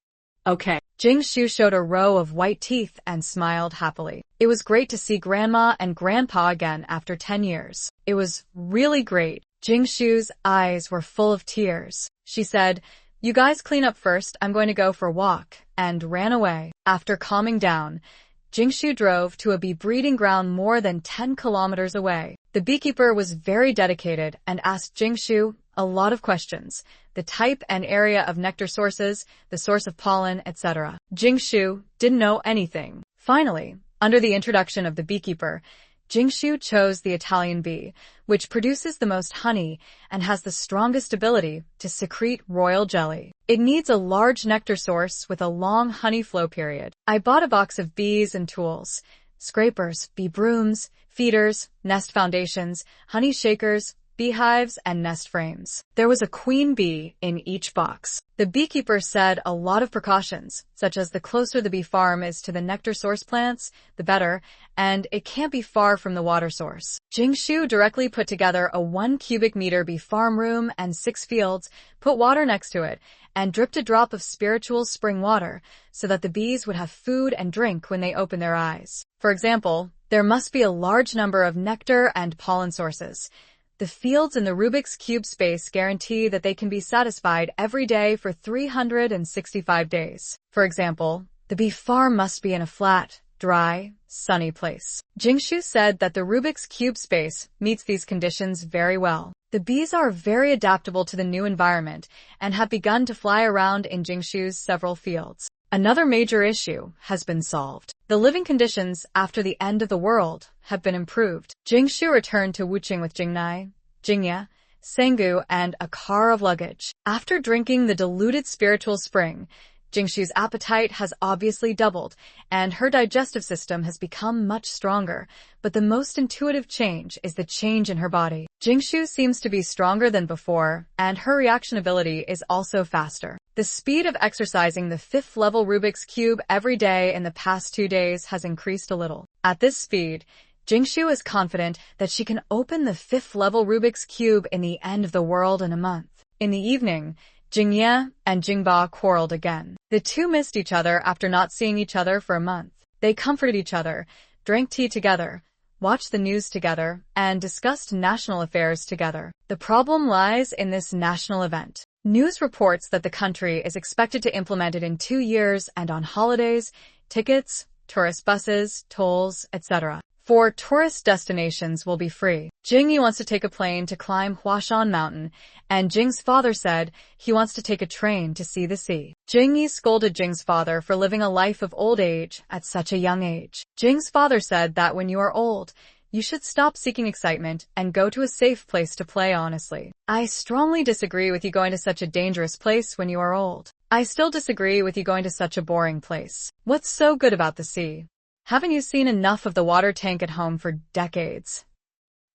Okay. Jing Shu showed a row of white teeth and smiled happily. It was great to see Grandma and Grandpa again after 10 years. It was really great. Jing Shu's eyes were full of tears. She said, "You guys clean up first, I'm going to go for a walk," and ran away. After calming down, Jingshu drove to a bee breeding ground more than 10 kilometers away. The beekeeper was very dedicated and asked Jingshu a lot of questions: the type and area of nectar sources, the source of pollen, etc. Jingshu didn't know anything. Finally, under the introduction of the beekeeper, Jingshu chose the Italian bee, which produces the most honey and has the strongest ability to secrete royal jelly. It needs a large nectar source with a long honey flow period. I bought a box of bees and tools: scrapers, bee brooms, feeders, nest foundations, honey shakers, beehives, and nest frames. There was a queen bee in each box. The beekeeper said a lot of precautions, such as the closer the bee farm is to the nectar source plants, the better, and it can't be far from the water source. Jingshu directly put together a 1 cubic meter bee farm room and 6 fields, put water next to it, and dripped a drop of spiritual spring water so that the bees would have food and drink when they open their eyes. For example, there must be a large number of nectar and pollen sources. The fields in the Rubik's Cube space guarantee that they can be satisfied every day for 365 days. For example, the bee farm must be in a flat, dry, sunny place. Jingshu said that the Rubik's Cube space meets these conditions very well. The bees are very adaptable to the new environment and have begun to fly around in Jingshu's several fields. Another major issue has been solved. The living conditions after the end of the world have been improved. Jingshu returned to Wuqing with Jingnai, Jingye, Sengu, and a car of luggage. After drinking the diluted spiritual spring, Jingshu's appetite has obviously doubled, and her digestive system has become much stronger, but the most intuitive change is the change in her body. Jingshu seems to be stronger than before, and her reaction ability is also faster. The speed of exercising the 5th level Rubik's Cube every day in the past 2 days has increased a little. At this speed, Jingshu is confident that she can open the 5th level Rubik's Cube in the end of the world in a month. In the evening, Jingye and Jingba quarreled again. The two missed each other after not seeing each other for a month. They comforted each other, drank tea together, watched the news together, and discussed national affairs together. The problem lies in this national event. News reports that the country is expected to implement it in 2 years and on holidays, tickets, tourist buses, tolls, etc. For tourist destinations will be free. Jingyi wants to take a plane to climb Huashan Mountain, and Jing's father said he wants to take a train to see the sea. Jingyi scolded Jing's father for living a life of old age at such a young age. Jing's father said that when you are old, you should stop seeking excitement and go to a safe place to play honestly. I strongly disagree with you going to such a dangerous place when you are old. I still disagree with you going to such a boring place. What's so good about the sea? Haven't you seen enough of the water tank at home for decades?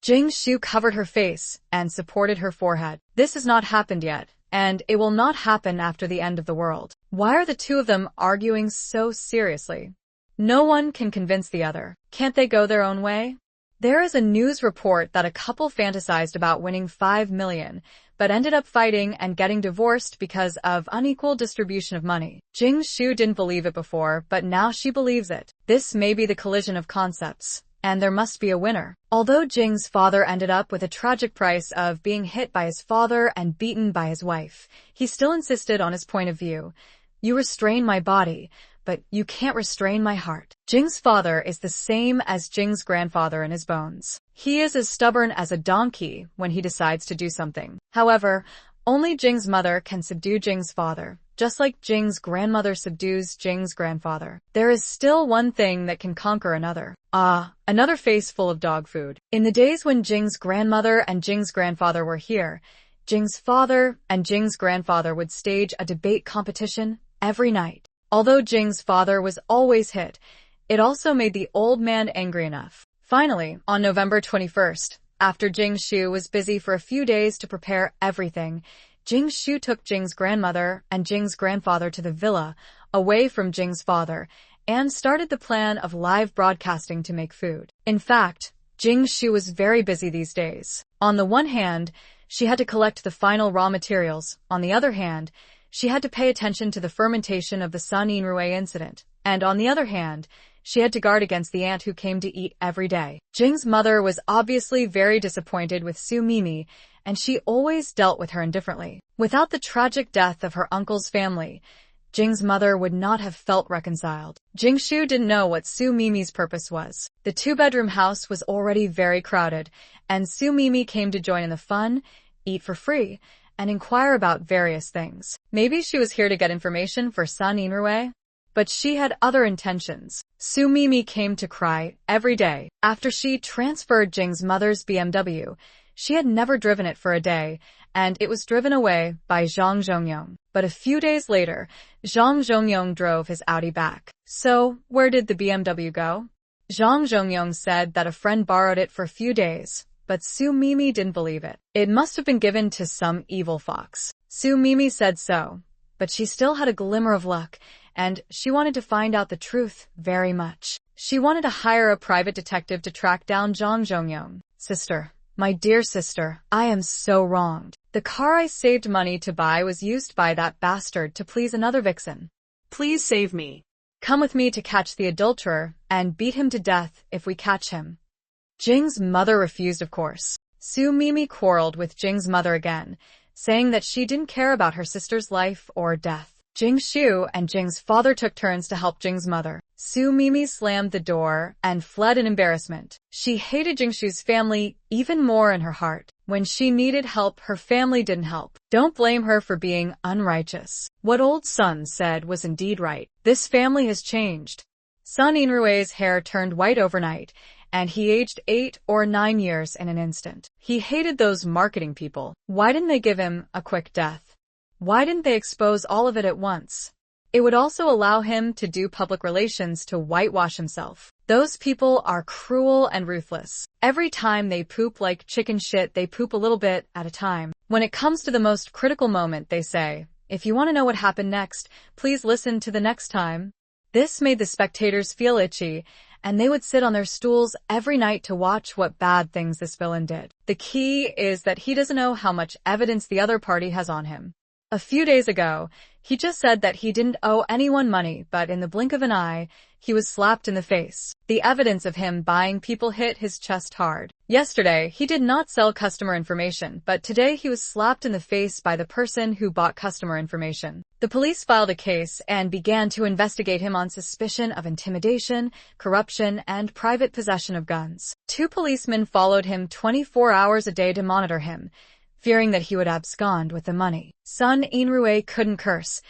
Jingshu covered her face and supported her forehead. This has not happened yet, and it will not happen after the end of the world. Why are the two of them arguing so seriously? No one can convince the other. Can't they go their own way? There is a news report that a couple fantasized about winning 5 million, but ended up fighting and getting divorced because of unequal distribution of money. Jingshu didn't believe it before, but now she believes it. This may be the collision of concepts, and there must be a winner. Although Jing's father ended up with a tragic price of being hit by his father and beaten by his wife, he still insisted on his point of view. You restrain my body, but you can't restrain my heart. Jing's father is the same as Jing's grandfather in his bones. He is as stubborn as a donkey when he decides to do something. However, only Jing's mother can subdue Jing's father, just like Jing's grandmother subdues Jing's grandfather. There is still one thing that can conquer another. Another face full of dog food. In the days when Jing's grandmother and Jing's grandfather were here, Jing's father and Jing's grandfather would stage a debate competition every night. Although Jing's father was always hit, it also made the old man angry enough. Finally, on November 21st, after Jingshu was busy for a few days to prepare everything, Jingshu took Jing's grandmother and Jing's grandfather to the villa, away from Jing's father, and started the plan of live broadcasting to make food. In fact, Jingshu was very busy these days. On the one hand, she had to collect the final raw materials. On the other hand, she had to pay attention to the fermentation of the Sun Inrue incident, and on the other hand, she had to guard against the ant who came to eat every day. Jing's mother was obviously very disappointed with Su Mimi, and she always dealt with her indifferently. Without the tragic death of her uncle's family, Jing's mother would not have felt reconciled. Jingshu didn't know what Su Mimi's purpose was. The 2-bedroom house was already very crowded, and Su Mimi came to join in the fun, eat for free, and inquire about various things. Maybe she was here to get information for Sun Inrue, but she had other intentions. Su Mimi came to cry every day. After she transferred Jing's mother's BMW, she had never driven it for a day, and it was driven away by Zhang Zhongyong. But a few days later, Zhang Zhongyong drove his Audi back. So, where did the BMW go? Zhang Zhongyong said that a friend borrowed it for a few days, but Su Mimi didn't believe it. It must have been given to some evil fox. Su Mimi said so, but she still had a glimmer of luck, and she wanted to find out the truth very much. She wanted to hire a private detective to track down Zhang Zhongyong. Sister, my dear sister, I am so wronged. The car I saved money to buy was used by that bastard to please another vixen. Please save me. Come with me to catch the adulterer and beat him to death if we catch him. Jing's mother refused, of course. Su Mimi quarreled with Jing's mother again, saying that she didn't care about her sister's life or death. Jing Shu and Jing's father took turns to help Jing's mother. Su Mimi slammed the door and fled in embarrassment. She hated Jing Shu's family even more in her heart. When she needed help, her family didn't help. Don't blame her for being unrighteous. What old Sun said was indeed right. This family has changed. Sun Yinrui's hair turned white overnight, and he aged 8 or 9 years in an instant. He hated those marketing people. Why didn't they give him a quick death? Why didn't they expose all of it at once? It would also allow him to do public relations to whitewash himself. Those people are cruel and ruthless. Every time they poop like chicken shit, they poop a little bit at a time. When it comes to the most critical moment, they say, if you want to know what happened next, please listen to the next time. This made the spectators feel itchy, and they would sit on their stools every night to watch what bad things this villain did. The key is that he doesn't know how much evidence the other party has on him. A few days ago, he just said that he didn't owe anyone money, but in the blink of an eye, he was slapped in the face. The evidence of him buying people hit his chest hard. Yesterday, he did not sell customer information, but today he was slapped in the face by the person who bought customer information. The police filed a case and began to investigate him on suspicion of intimidation, corruption, and private possession of guns. 2 policemen followed him 24 hours a day to monitor him, fearing that he would abscond with the money. Sun Yinrui couldn't curse,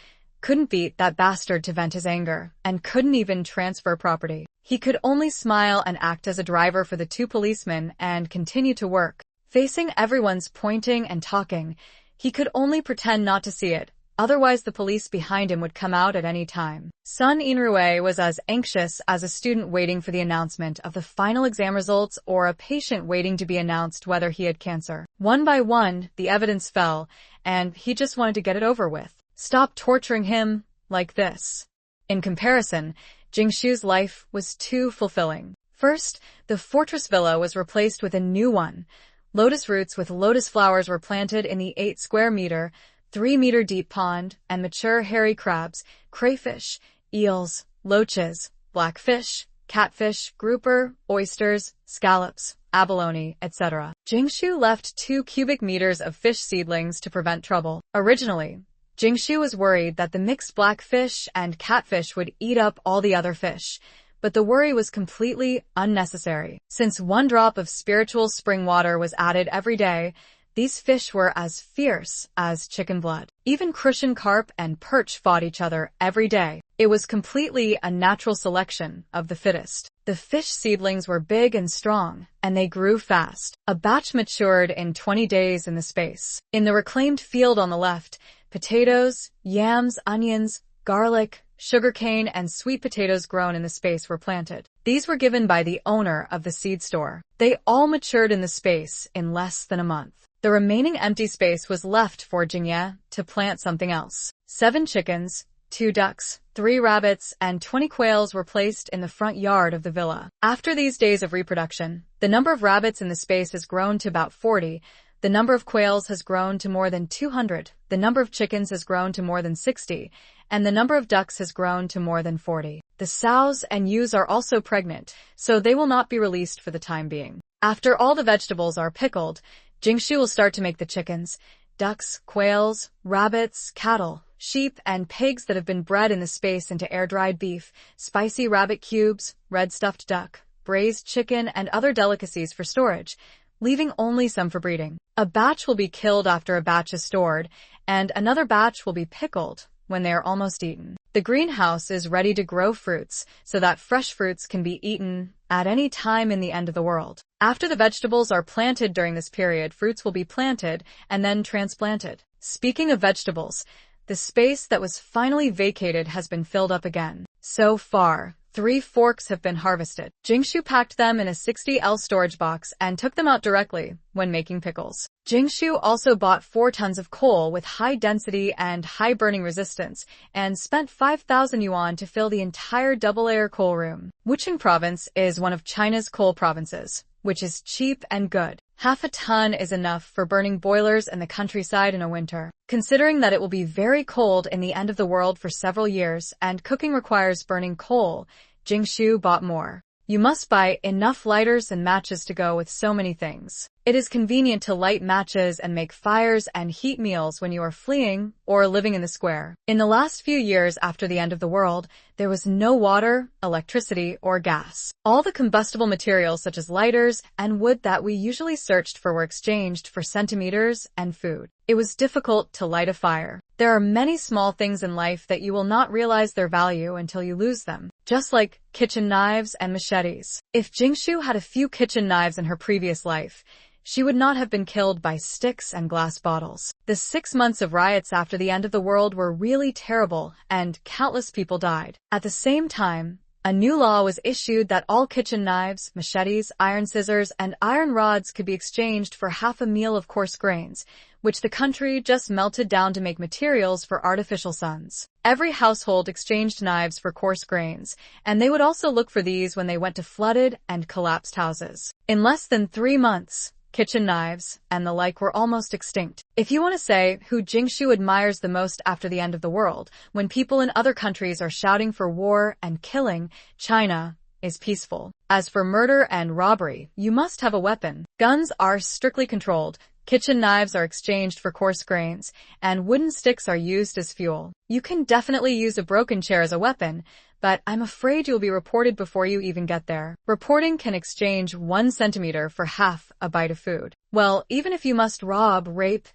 couldn't beat that bastard to vent his anger, and couldn't even transfer property. He could only smile and act as a driver for the 2 policemen and continue to work. Facing everyone's pointing and talking, he could only pretend not to see it, otherwise the police behind him would come out at any time. Sun Yinrui was as anxious as a student waiting for the announcement of the final exam results or a patient waiting to be announced whether he had cancer. One by one, the evidence fell, and he just wanted to get it over with. Stop torturing him like this. In comparison, Jing Shu's life was too fulfilling. First, the fortress villa was replaced with a new one. Lotus roots with lotus flowers were planted in the 8 square meter, 3-meter deep pond, and mature hairy crabs, crayfish, eels, loaches, blackfish, catfish, grouper, oysters, scallops, abalone, etc. Jing Shu left 2 cubic meters of fish seedlings to prevent trouble. Originally, Jing Shu was worried that the mixed blackfish and catfish would eat up all the other fish, but the worry was completely unnecessary. Since 1 drop of spiritual spring water was added every day, these fish were as fierce as chicken blood. Even crucian carp and perch fought each other every day. It was completely a natural selection of the fittest. The fish seedlings were big and strong, and they grew fast. A batch matured in 20 days in the space. In the reclaimed field on the left, potatoes, yams, onions, garlic, sugarcane, and sweet potatoes grown in the space were planted. These were given by the owner of the seed store. They all matured in the space in less than a month. The remaining empty space was left for Jingye to plant something else. 7 chickens, 2 ducks, 3 rabbits, and 20 quails were placed in the front yard of the villa. After these days of reproduction, the number of rabbits in the space has grown to about 40, the number of quails has grown to more than 200, the number of chickens has grown to more than 60, and the number of ducks has grown to more than 40. The sows and ewes are also pregnant, so they will not be released for the time being. After all the vegetables are pickled, Jing Shu will start to make the chickens, ducks, quails, rabbits, cattle, sheep, and pigs that have been bred in the space into air-dried beef, spicy rabbit cubes, red stuffed duck, braised chicken, and other delicacies for storage, leaving only some for breeding. A batch will be killed after a batch is stored, and another batch will be pickled when they are almost eaten. The greenhouse is ready to grow fruits so that fresh fruits can be eaten at any time in the end of the world. After the vegetables are planted during this period, fruits will be planted and then transplanted. Speaking of vegetables, the space that was finally vacated has been filled up again. So far, 3 forks have been harvested. Jingshu packed them in a 60L storage box and took them out directly when making pickles. Jingshu also bought 4 tons of coal with high density and high burning resistance and spent 5,000 yuan to fill the entire double-layer coal room. Wuchang province is one of China's coal provinces, which is cheap and good. Half a ton is enough for burning boilers in the countryside in a winter. Considering that it will be very cold in the end of the world for several years and cooking requires burning coal, Jingshu bought more. You must buy enough lighters and matches to go with so many things. It is convenient to light matches and make fires and heat meals when you are fleeing or living in the square. In the last few years after the end of the world, there was no water, electricity, or gas. All the combustible materials such as lighters and wood that we usually searched for were exchanged for centimeters and food. It was difficult to light a fire. There are many small things in life that you will not realize their value until you lose them, just like kitchen knives and machetes. If Jingshu had a few kitchen knives in her previous life, she would not have been killed by sticks and glass bottles. The 6 months of riots after the end of the world were really terrible, and countless people died. At the same time, a new law was issued that all kitchen knives, machetes, iron scissors, and iron rods could be exchanged for half a meal of coarse grains, which the country just melted down to make materials for artificial suns. Every household exchanged knives for coarse grains, and they would also look for these when they went to flooded and collapsed houses. In less than 3 months, kitchen knives and the like were almost extinct. If you want to say who Jingshu admires the most after the end of the world, when people in other countries are shouting for war and killing, China is peaceful. As for murder and robbery, you must have a weapon. Guns are strictly controlled. Kitchen knives are exchanged for coarse grains, and wooden sticks are used as fuel. You can definitely use a broken chair as a weapon, but I'm afraid you'll be reported before you even get there. Reporting can exchange 1 centimeter for half a bite of food. Well, even if you must rob, rape,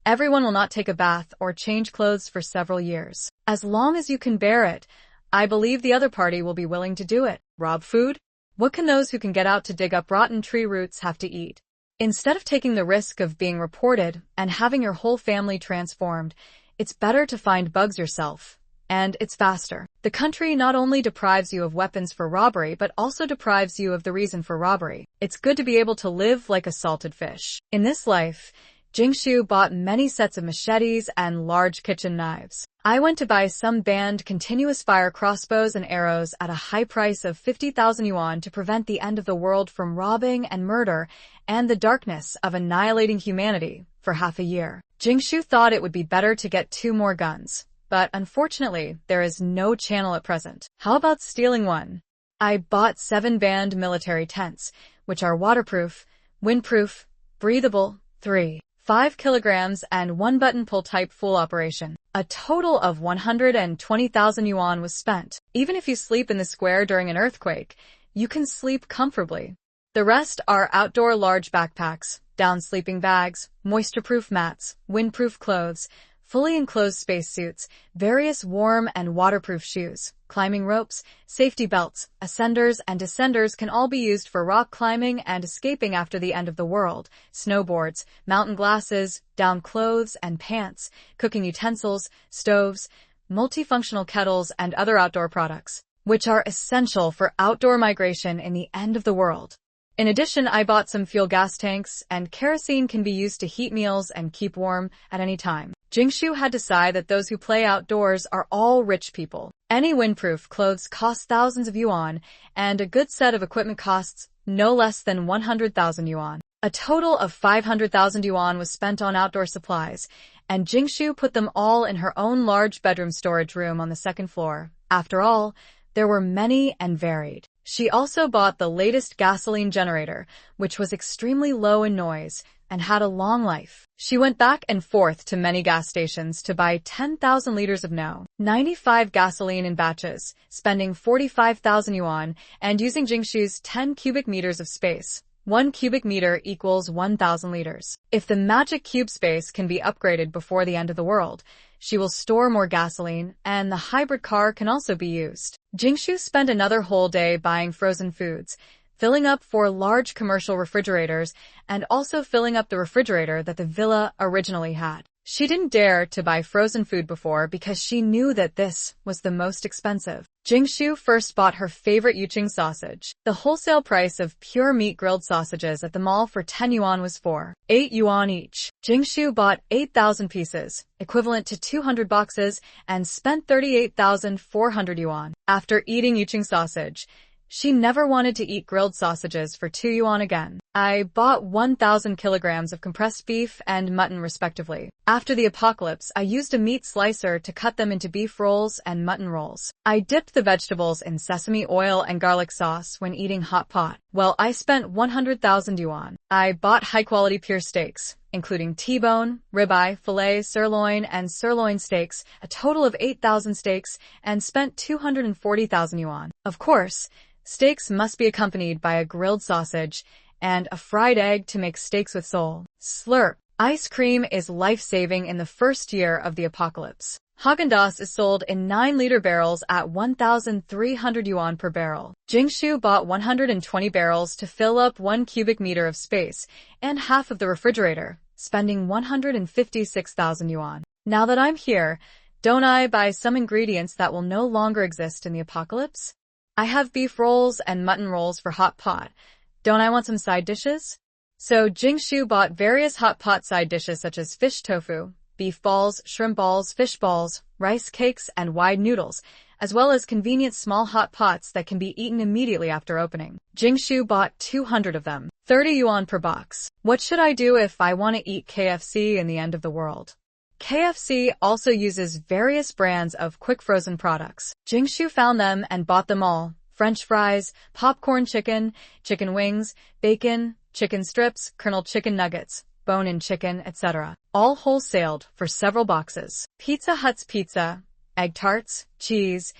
everyone will not take a bath or change clothes for several years. As long as you can bear it, I believe the other party will be willing to do it. Rob food? What can those who can get out to dig up rotten tree roots have to eat? Instead of taking the risk of being reported and having your whole family transformed, it's better to find bugs yourself. And it's faster. The country not only deprives you of weapons for robbery, but also deprives you of the reason for robbery. It's good to be able to live like a salted fish. In this life, Jingshu bought many sets of machetes and large kitchen knives. I went to buy some banned continuous fire crossbows and arrows at a high price of 50,000 yuan to prevent the end of the world from robbing and murder and the darkness of annihilating humanity for half a year. Jingshu thought it would be better to get 2 more guns. But unfortunately, there is no channel at present. How about stealing one? I bought 7 banned military tents, which are waterproof, windproof, breathable, 5 kilograms and 1 button pull type full operation. A total of 120,000 yuan was spent. Even if you sleep in the square during an earthquake, you can sleep comfortably. The rest are outdoor large backpacks, down sleeping bags, moisture-proof mats, windproof clothes, fully enclosed spacesuits, various warm and waterproof shoes, climbing ropes, safety belts, ascenders and descenders can all be used for rock climbing and escaping after the end of the world, snowboards, mountain glasses, down clothes and pants, cooking utensils, stoves, multifunctional kettles and other outdoor products, which are essential for outdoor migration in the end of the world. In addition, I bought some fuel gas tanks, and kerosene can be used to heat meals and keep warm at any time. Jingshu had decided that those who play outdoors are all rich people. Any windproof clothes cost thousands of yuan, and a good set of equipment costs no less than 100,000 yuan. A total of 500,000 yuan was spent on outdoor supplies, and Jingshu put them all in her own large bedroom storage room on the 2nd floor. After all, there were many and varied. She also bought the latest gasoline generator, which was extremely low in noise and had a long life. She went back and forth to many gas stations to buy 10,000 liters of No. 95 gasoline in batches, spending 45,000 yuan and using Jingshu's 10 cubic meters of space. 1 cubic meter equals 1,000 liters. If the magic cube space can be upgraded before the end of the world, she will store more gasoline, and the hybrid car can also be used. Jingshu spent another whole day buying frozen foods, filling up 4 large commercial refrigerators, and also filling up the refrigerator that the villa originally had. She didn't dare to buy frozen food before because she knew that this was the most expensive. Jingshu first bought her favorite Yuching sausage. The wholesale price of pure meat grilled sausages at the mall for 10 yuan was 8 yuan each. Jingshu bought 8,000 pieces, equivalent to 200 boxes, and spent 38,400 yuan. After eating Yuching sausage, she never wanted to eat grilled sausages for 2 yuan again. I bought 1,000 kilograms of compressed beef and mutton respectively. After the apocalypse, I used a meat slicer to cut them into beef rolls and mutton rolls. I dipped the vegetables in sesame oil and garlic sauce when eating hot pot. Well, I spent 100,000 yuan. I bought high-quality pure steaks, including T-bone, ribeye, filet, sirloin, and sirloin steaks, a total of 8,000 steaks, and spent 240,000 yuan. Of course, steaks must be accompanied by a grilled sausage and a fried egg to make steaks with soul. Slurp. Ice cream is life-saving in the first year of the apocalypse. Häagen-Dazs is sold in 9-liter barrels at 1,300 yuan per barrel. Jingshu bought 120 barrels to fill up 1 cubic meter of space and half of the refrigerator, spending 156,000 yuan. Now that I'm here, don't I buy some ingredients that will no longer exist in the apocalypse? I have beef rolls and mutton rolls for hot pot. Don't I want some side dishes? So Jingshu bought various hot pot side dishes such as fish tofu, beef balls, shrimp balls, fish balls, rice cakes, and wide noodles, as well as convenient small hot pots that can be eaten immediately after opening. Jingshu bought 200 of them, 30 yuan per box. What should I do if I want to eat KFC in the end of the world? KFC also uses various brands of quick frozen products. Jingshu found them and bought them all. French fries, popcorn chicken, chicken wings, bacon, chicken strips, Colonel chicken nuggets, bone-in chicken, etc. All wholesaled for several boxes. Pizza Hut's pizza, egg tarts, cheese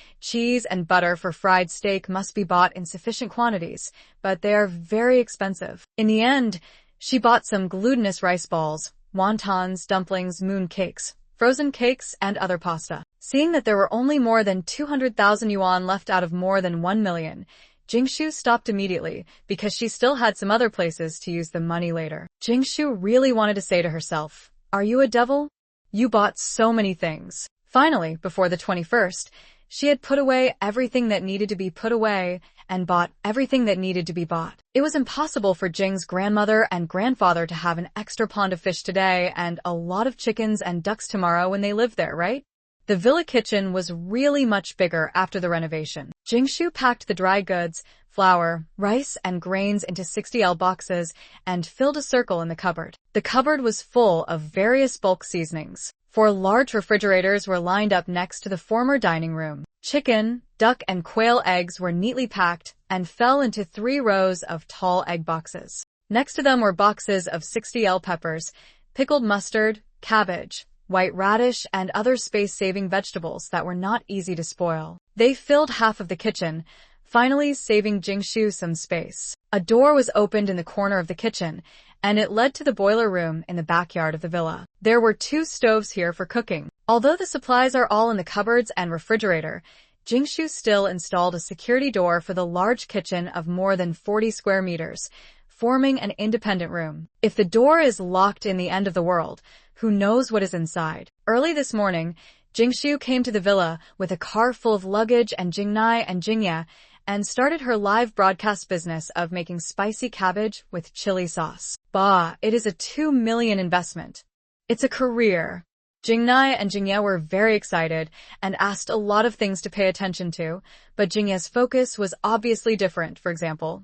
and butter for fried steak must be bought in sufficient quantities, but they are very expensive. In the end, she bought some glutinous rice balls, wontons, dumplings, moon cakes, frozen cakes, and other pasta. Seeing that there were only more than 200,000 yuan left out of more than 1 million, Jingshu stopped immediately because she still had some other places to use the money later. Jingshu really wanted to say to herself, "Are you a devil? You bought so many things." Finally, before the 21st, she had put away everything that needed to be put away and bought everything that needed to be bought. It was impossible for Jing's grandmother and grandfather to have an extra pond of fish today and a lot of chickens and ducks tomorrow when they lived there, right? The villa kitchen was really much bigger after the renovation. Jingshu packed the dry goods, flour, rice, and grains into 60L boxes and filled a circle in the cupboard. The cupboard was full of various bulk seasonings. 4 large refrigerators were lined up next to the former dining room. Chicken, duck, and quail eggs were neatly packed and fell into 3 rows of tall egg boxes. Next to them were boxes of 60L peppers, pickled mustard, cabbage, white radish, and other space-saving vegetables that were not easy to spoil. They filled half of the kitchen, finally saving Jingshu some space. A door was opened in the corner of the kitchen, and it led to the boiler room in the backyard of the villa. There were 2 stoves here for cooking. Although the supplies are all in the cupboards and refrigerator, Jingshu still installed a security door for the large kitchen of more than 40 square meters, forming an independent room. If the door is locked in the end of the world, who knows what is inside? Early this morning, Jingshu came to the villa with a car full of luggage and Jingnai and Jingya and started her live broadcast business of making spicy cabbage with chili sauce. Bah, it is a 2 million investment. It's a career. Jingnai and Jingya were very excited and asked a lot of things to pay attention to, but Jingya's focus was obviously different. For example,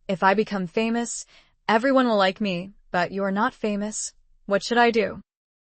if I become famous, everyone will like me, but you're not famous. What should I do?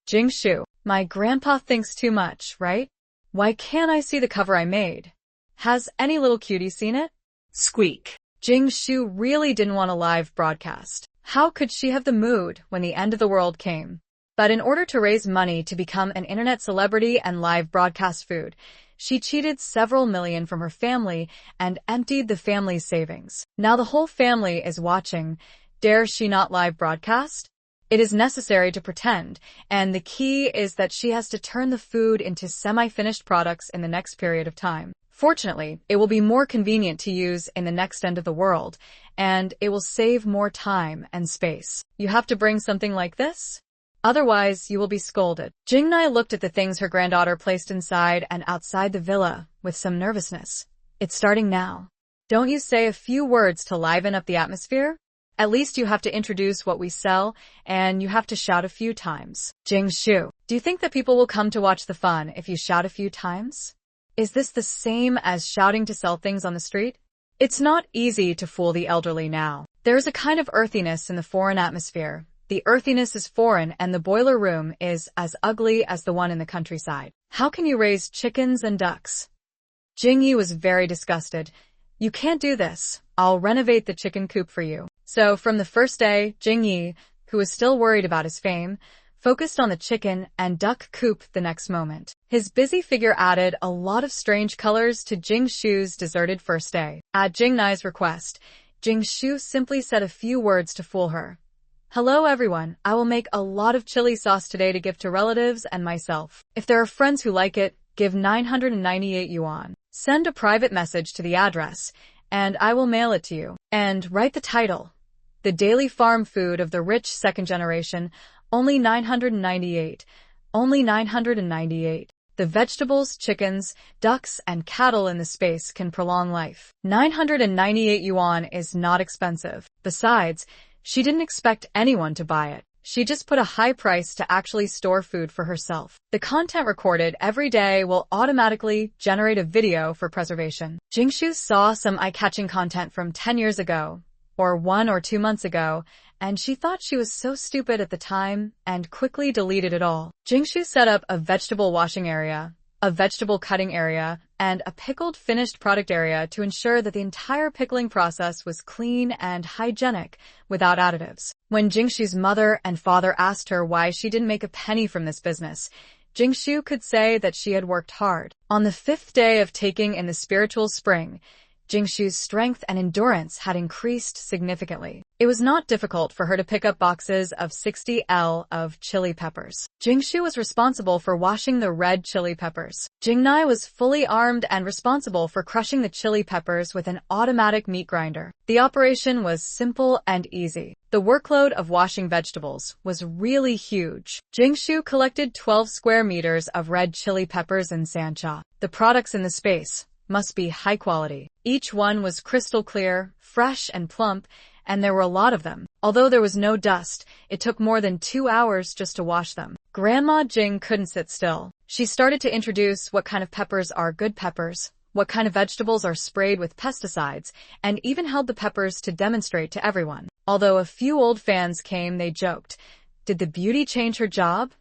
Jingshu, my grandpa thinks too much, right? Why can't I see the cover I made? Has any little cutie seen it? Squeak. Jingshu really didn't want a live broadcast. How could she have the mood when the end of the world came? But in order to raise money to become an internet celebrity and live broadcast food, she cheated several million from her family and emptied the family's savings. Now the whole family is watching. Dare she not live broadcast? It is necessary to pretend, and the key is that she has to turn the food into semi-finished products in the next period of time. Fortunately, it will be more convenient to use in the next end of the world, and it will save more time and space. You have to bring something like this? Otherwise, you will be scolded. Jingnai looked at the things her granddaughter placed inside and outside the villa with some nervousness. It's starting now. Don't you say a few words to liven up the atmosphere? At least you have to introduce what we sell, and you have to shout a few times. Jingshu, do you think that people will come to watch the fun if you shout a few times? Is this the same as shouting to sell things on the street? It's not easy to fool the elderly now. There's a kind of earthiness in the foreign atmosphere. The earthiness is foreign and the boiler room is as ugly as the one in the countryside. How can you raise chickens and ducks? Jingyi was very disgusted. You can't do this. I'll renovate the chicken coop for you. So from the first day, Jingyi, who was still worried about his fame, focused on the chicken and duck coop the next moment. His busy figure added a lot of strange colors to Jingshu's deserted first day. At Jingnai's request, Jingshu simply said a few words to fool her. Hello everyone, I will make a lot of chili sauce today to give to relatives and myself. If there are friends who like it, give 998 yuan. Send a private message to the address, and I will mail it to you. And write the title. The daily farm food of the rich second generation, only 998. Only 998. The vegetables, chickens, ducks, and cattle in the space can prolong life. 998 yuan is not expensive. Besides, she didn't expect anyone to buy it. She just put a high price to actually store food for herself. The content recorded every day will automatically generate a video for preservation. Jingshu saw some eye-catching content from 10 years ago, or 1 or 2 months ago, and she thought she was so stupid at the time and quickly deleted it all. Jingshu set up a vegetable washing area, a vegetable cutting area, and a pickled finished product area to ensure that the entire pickling process was clean and hygienic without additives. When Jingshu's mother and father asked her why she didn't make a penny from this business, Jingshu could say that she had worked hard. On the 5th day of taking in the spiritual spring, Jingshu's strength and endurance had increased significantly. It was not difficult for her to pick up boxes of 60 L of chili peppers. Jingshu was responsible for washing the red chili peppers. Jingnai was fully armed and responsible for crushing the chili peppers with an automatic meat grinder. The operation was simple and easy. The workload of washing vegetables was really huge. Jingshu collected 12 square meters of red chili peppers in Sancha. The products in the space must be high quality. Each one was crystal clear, fresh and plump, and there were a lot of them. Although there was no dust, it took more than 2 hours just to wash them. Grandma Jing couldn't sit still. She started to introduce what kind of peppers are good peppers, what kind of vegetables are sprayed with pesticides, and even held the peppers to demonstrate to everyone. Although a few old fans came, they joked, "Did the beauty change her job?"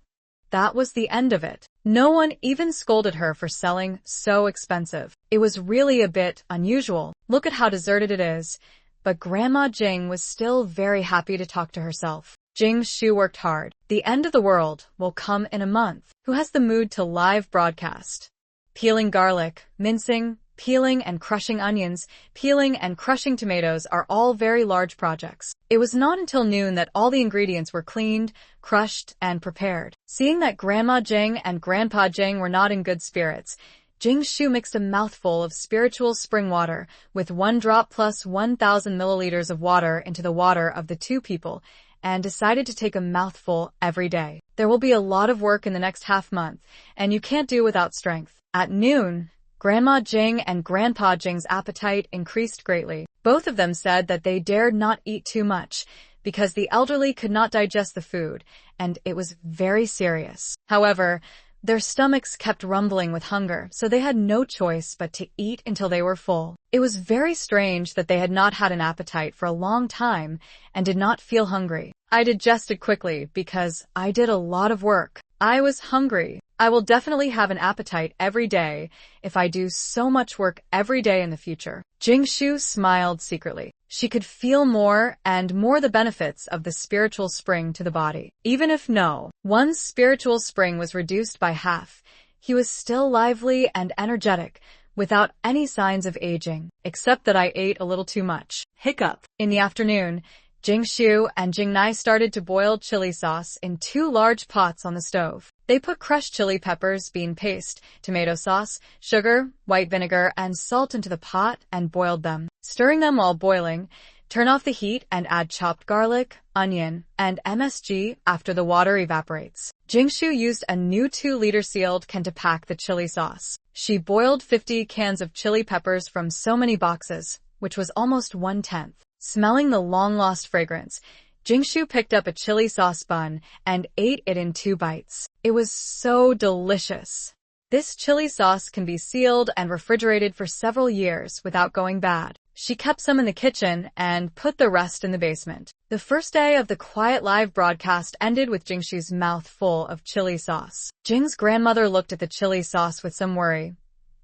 That was the end of it. No one even scolded her for selling so expensive. It was really a bit unusual. Look at how deserted it is. But Grandma Jing was still very happy to talk to herself. Jingshu worked hard. The end of the world will come in a month. Who has the mood to live broadcast? Peeling garlic, mincing, peeling and crushing onions, peeling and crushing tomatoes are all very large projects. It was not until noon that all the ingredients were cleaned, crushed, and prepared. Seeing that Grandma Jing and Grandpa Jing were not in good spirits, Jingshu mixed a mouthful of spiritual spring water with 1 drop plus 1,000 milliliters of water into the water of the two people and decided to take a mouthful every day. There will be a lot of work in the next half month, and you can't do without strength. At noon, Grandma Jing and Grandpa Jing's appetite increased greatly. Both of them said that they dared not eat too much because the elderly could not digest the food, and it was very serious. However, their stomachs kept rumbling with hunger, so they had no choice but to eat until they were full. It was very strange that they had not had an appetite for a long time and did not feel hungry. I digested quickly because I did a lot of work. I was hungry. I will definitely have an appetite every day if I do so much work every day in the future. Jingshu smiled secretly. She could feel more and more the benefits of the spiritual spring to the body. Even if one's spiritual spring was reduced by half, he was still lively and energetic, without any signs of aging, except that I ate a little too much. Hiccup. In the afternoon, Jingshu and Jingnai started to boil chili sauce in 2 large pots on the stove. They put crushed chili peppers, bean paste, tomato sauce, sugar, white vinegar, and salt into the pot and boiled them. Stirring them while boiling, Turn off the heat and add chopped garlic, onion, and MSG after the water evaporates. Jingshu used a new 2-liter sealed can to pack the chili sauce. She boiled 50 cans of chili peppers from so many boxes, which was almost 1/10. Smelling the long-lost fragrance, Jingshu picked up a chili sauce bun and ate it in 2 bites. It was so delicious. This chili sauce can be sealed and refrigerated for several years without going bad. She kept some in the kitchen and put the rest in the basement. The first day of the quiet live broadcast ended with Jingshu's mouth full of chili sauce. Jing's grandmother looked at the chili sauce with some worry.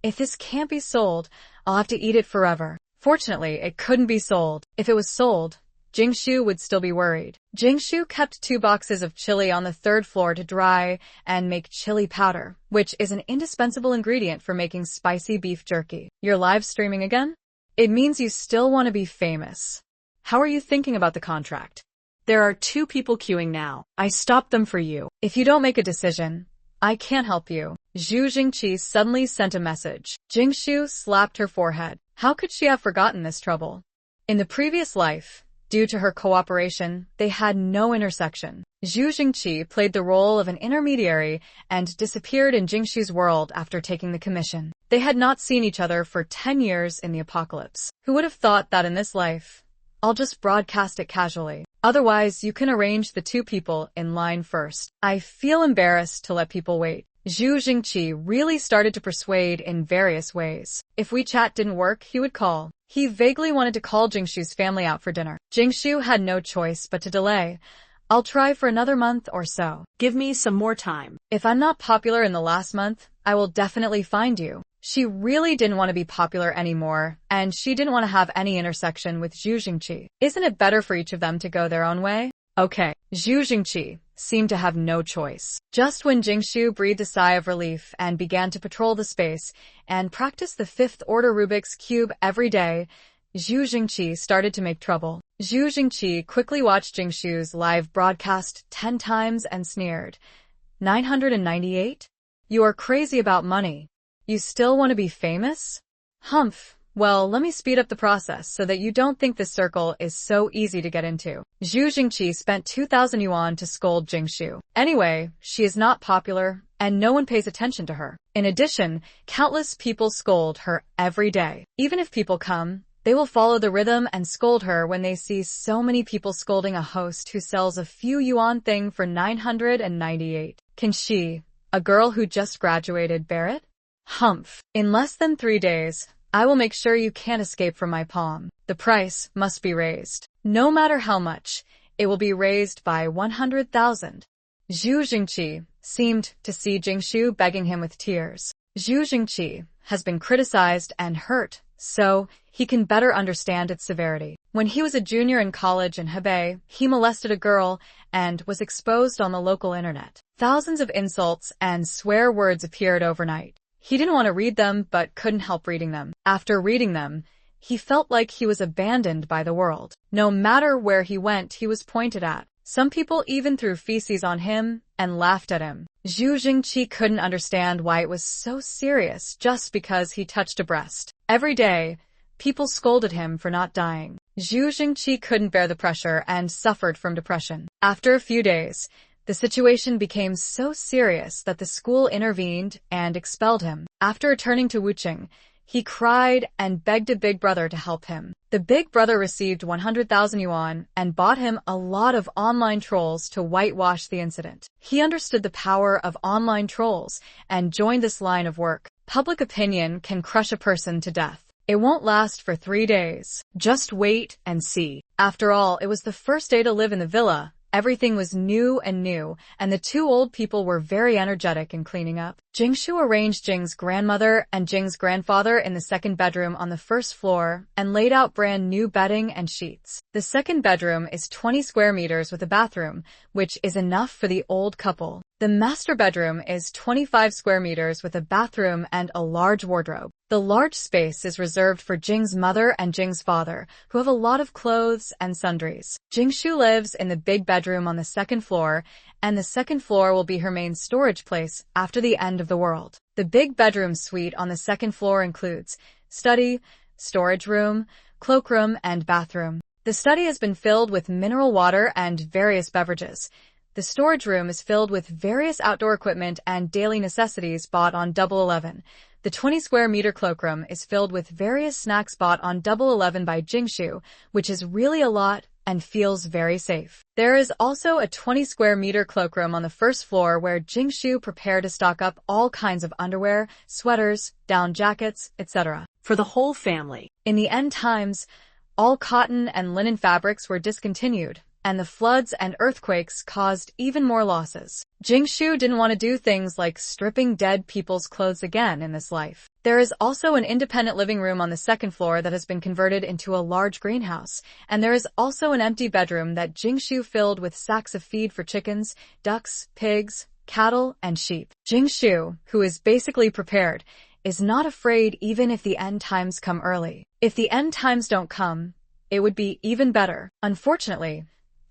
If this can't be sold, I'll have to eat it forever. Fortunately, it couldn't be sold. If it was sold, Jingshu would still be worried. Jingshu kept 2 boxes of chili on the 3rd floor to dry and make chili powder, which is an indispensable ingredient for making spicy beef jerky. You're live streaming again? It means you still want to be famous. How are you thinking about the contract? There are 2 people queuing now. I stopped them for you. If you don't make a decision, I can't help you. Zhu Jingqi suddenly sent a message. Jingshu slapped her forehead. How could she have forgotten this trouble? In the previous life, due to her cooperation, they had no intersection. Zhu Jingqi played the role of an intermediary and disappeared in Jingshu's world after taking the commission. They had not seen each other for 10 years in the apocalypse. Who would have thought that in this life? I'll just broadcast it casually. Otherwise, you can arrange the 2 people in line first. I feel embarrassed to let people wait. Zhu Jingqi really started to persuade in various ways. If WeChat didn't work, he would call. He vaguely wanted to call Jingshu's family out for dinner. Jingshu had no choice but to delay. I'll try for another month or so. Give me some more time. If I'm not popular in the last month, I will definitely find you. She really didn't want to be popular anymore, and she didn't want to have any intersection with Zhu Jingqi. Isn't it better for each of them to go their own way? Okay. Zhu Jingqi seemed to have no choice. Just when Jingshu breathed a sigh of relief and began to patrol the space and practice the 5th order Rubik's Cube every day, Zhu Jingqi started to make trouble. Zhu Jingqi quickly watched Jingshu's live broadcast 10 times and sneered. 998? You are crazy about money. You still want to be famous? Humph. Well, let me speed up the process so that you don't think this circle is so easy to get into. Zhu Jingqi spent 2,000 yuan to scold Jingshu. Anyway, she is not popular, and no one pays attention to her. In addition, countless people scold her every day. Even if people come, they will follow the rhythm and scold her when they see so many people scolding a host who sells a few yuan thing for 998. Can she, a girl who just graduated, bear it? Humph. In less than 3 days, I will make sure you can't escape from my palm. The price must be raised. No matter how much, it will be raised by 100,000. Zhu Jingqi seemed to see Jingshu begging him with tears. Zhu Jingqi has been criticized and hurt, so he can better understand its severity. When he was a junior in college in Hebei, he molested a girl and was exposed on the local internet. Thousands of insults and swear words appeared overnight. He didn't want to read them, but couldn't help reading them. After reading them, he felt like he was abandoned by the world. No matter where he went, he was pointed at. Some people even threw feces on him and laughed at him. Zhu Jingqi couldn't understand why it was so serious just because he touched a breast. Every day, people scolded him for not dying. Zhu Jingqi couldn't bear the pressure and suffered from depression. After a few days, the situation became so serious that the school intervened and expelled him. After returning to Wucheng, he cried and begged a big brother to help him. The big brother received 100,000 yuan and bought him a lot of online trolls to whitewash the incident. He understood the power of online trolls and joined this line of work. Public opinion can crush a person to death. It won't last for 3 days. Just wait and see. After all, it was the first day to live in the villa. Everything was new, and the 2 old people were very energetic in cleaning up. Jingshu arranged Jing's grandmother and Jing's grandfather in the 2nd bedroom on the 1st floor and laid out brand new bedding and sheets. The 2nd bedroom is 20 square meters with a bathroom, which is enough for the old couple. The master bedroom is 25 square meters with a bathroom and a large wardrobe. The large space is reserved for Jing's mother and Jing's father, who have a lot of clothes and sundries. Jingshu lives in the big bedroom on the 2nd floor, and the 2nd floor will be her main storage place after the end of the world. The big bedroom suite on the 2nd floor includes study, storage room, cloakroom, and bathroom. The The study has been filled with mineral water and various beverages. The storage room is filled with various outdoor equipment and daily necessities bought on Double 11. The 20 square meter cloakroom is filled with various snacks bought on Double 11 by Jingshu, which is really a lot and feels very safe. There is also a 20 square meter cloakroom on the first floor where Jingshu prepared to stock up all kinds of underwear, sweaters, down jackets, etc. For the whole family. In the end times, all cotton and linen fabrics were discontinued, and the floods and earthquakes caused even more losses. Jingshu didn't want to do things like stripping dead people's clothes again in this life. There is also an independent living room on the second floor that has been converted into a large greenhouse, and there is also an empty bedroom that Jingshu filled with sacks of feed for chickens, ducks, pigs, cattle, and sheep. Jingshu, who is basically prepared, is not afraid even if the end times come early. If the end times don't come, it would be even better. Unfortunately,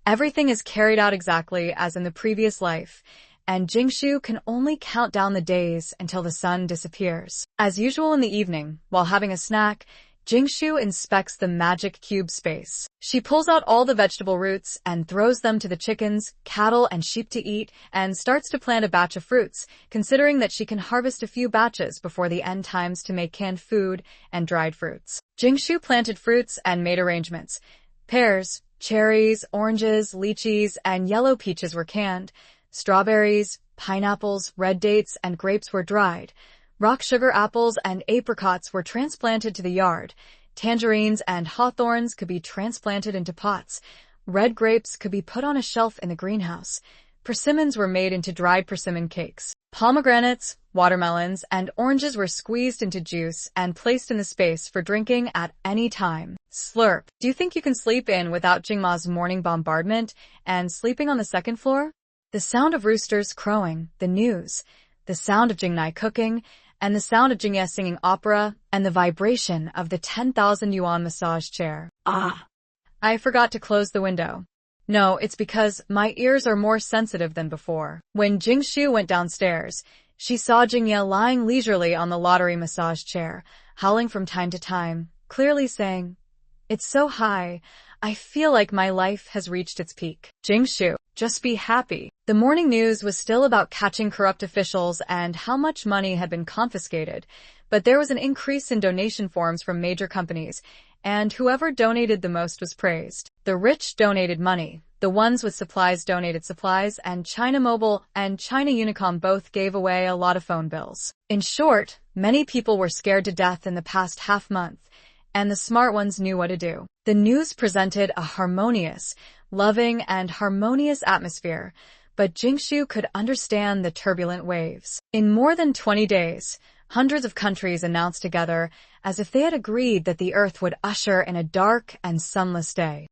everything is carried out exactly as in the previous life, and Jingshu can only count down the days until the sun disappears. As usual in the evening, while having a snack, Jingshu inspects the magic cube space. She pulls out all the vegetable roots and throws them to the chickens, cattle, and sheep to eat, and starts to plant a batch of fruits, considering that she can harvest a few batches before the end times to make canned food and dried fruits. Jingshu planted fruits and made arrangements. Pears, cherries, oranges, lychees, and yellow peaches were canned. Strawberries, pineapples, red dates, and grapes were dried. Rock sugar apples and apricots were transplanted to the yard. Tangerines and hawthorns could be transplanted into pots. Red grapes could be put on a shelf in the greenhouse. Persimmons were made into dried persimmon cakes. Pomegranates, watermelons, and oranges were squeezed into juice and placed in the space for drinking at any time. Slurp. Do you think you can sleep in without Jingma's morning bombardment and sleeping on the second floor? The sound of roosters crowing, the news, the sound of Jingnai cooking, and the sound of Jingye singing opera, and the vibration of the 10,000 yuan massage chair. Ah! I forgot to close the window. No, it's because my ears are more sensitive than before. When Jingshu went downstairs, she saw Jingye lying leisurely on the lottery massage chair, howling from time to time, clearly saying, "It's so high, I feel like my life has reached its peak." Jingshu, just be happy. The morning news was still about catching corrupt officials and how much money had been confiscated, but there was an increase in donation forms from major companies, and whoever donated the most was praised. The rich donated money, the ones with supplies donated supplies, and China Mobile and China Unicom both gave away a lot of phone bills. In short, many people were scared to death in the past half month, and the smart ones knew what to do. The news presented a harmonious, loving, and harmonious atmosphere, but Jingshu could understand the turbulent waves. In more than 20 days, hundreds of countries announced together as if they had agreed that the earth would usher in a dark and sunless day.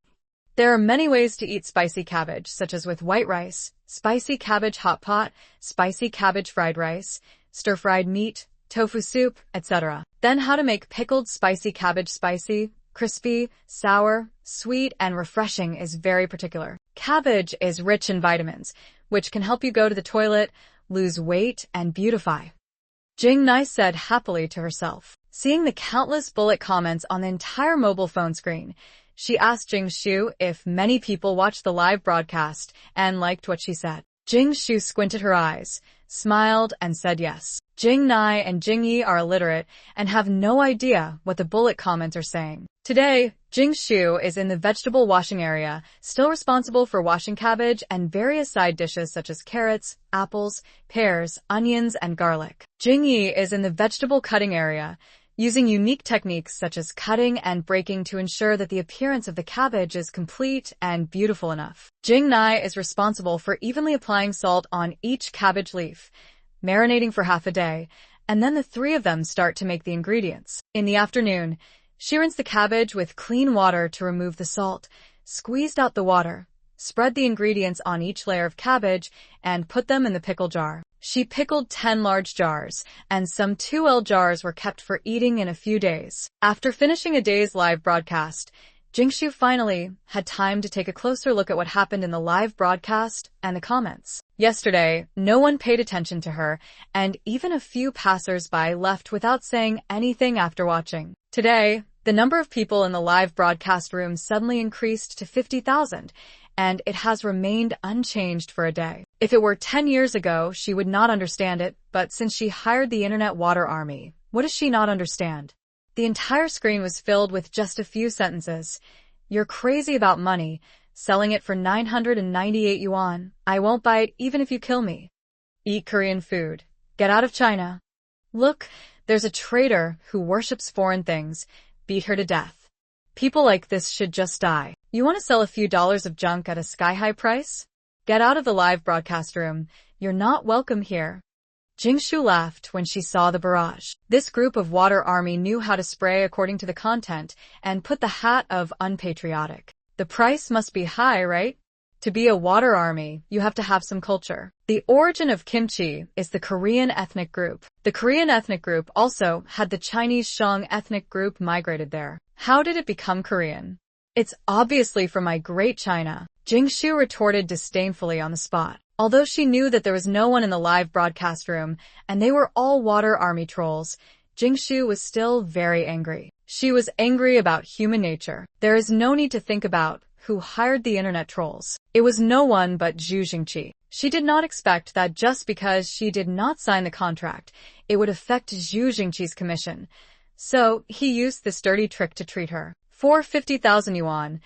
There are many ways to eat spicy cabbage, such as with white rice, spicy cabbage hot pot, spicy cabbage fried rice, stir-fried meat, tofu soup, etc. Then how to make pickled spicy cabbage spicy, crispy, sour, sweet, and refreshing is very particular. Cabbage is rich in vitamins, which can help you go to the toilet, lose weight, and beautify. Jingnai said happily to herself. Seeing the countless bullet comments on the entire mobile phone screen, she asked Jingshu if many people watched the live broadcast and liked what she said. Jingshu squinted her eyes, smiled, and said yes. Jingnai and Jingyi are illiterate and have no idea what the bullet comments are saying. Today, Jingshu is in the vegetable washing area, still responsible for washing cabbage and various side dishes such as carrots, apples, pears, onions, and garlic. Jingyi is in the vegetable cutting area, using unique techniques such as cutting and breaking to ensure that the appearance of the cabbage is complete and beautiful enough. Jingnai is responsible for evenly applying salt on each cabbage leaf, marinating for half a day, and then the three of them start to make the ingredients. In the afternoon, she rinsed the cabbage with clean water to remove the salt, squeezed out the water, spread the ingredients on each layer of cabbage, and put them in the pickle jar. She pickled 10 large jars, and some 2L jars were kept for eating in a few days. After finishing a day's live broadcast, Jingshu finally had time to take a closer look at what happened in the live broadcast and the comments. Yesterday, no one paid attention to her, and even a few passers-by left without saying anything after watching. Today, The number of people in the live broadcast room suddenly increased to 50,000, and it has remained unchanged for a day. If it were 10 years ago, she would not understand it, but since she hired the internet water army, what does she not understand? The entire screen was filled with just a few sentences. You're crazy about money, selling it for 998 yuan. I won't buy it even if you kill me. Eat Korean food. Get out of China. Look, there's a traitor who worships foreign things. Beat her to death. People like this should just die. You want to sell a few dollars of junk at a sky-high price? Get out of the live broadcast room. You're not welcome here. Jingshu laughed when she saw the barrage. This group of water army knew how to spray according to the content and put the hat of unpatriotic. The price must be high, right? To be a water army, you have to have some culture. The origin of kimchi is the Korean ethnic group. The Korean ethnic group also had the Chinese Shang ethnic group migrated there. How did it become Korean? It's obviously from my great China, Jingshu retorted disdainfully on the spot. Although she knew that there was no one in the live broadcast room, and they were all water army trolls, Jingshu was still very angry. She was angry about human nature. There is no need to think about who hired the internet trolls. It was no one but Zhu Jingqi. She did not expect that just because she did not sign the contract, it would affect Zhu Jingqi's commission. So he used this dirty trick to treat her. For 50,000 yuan,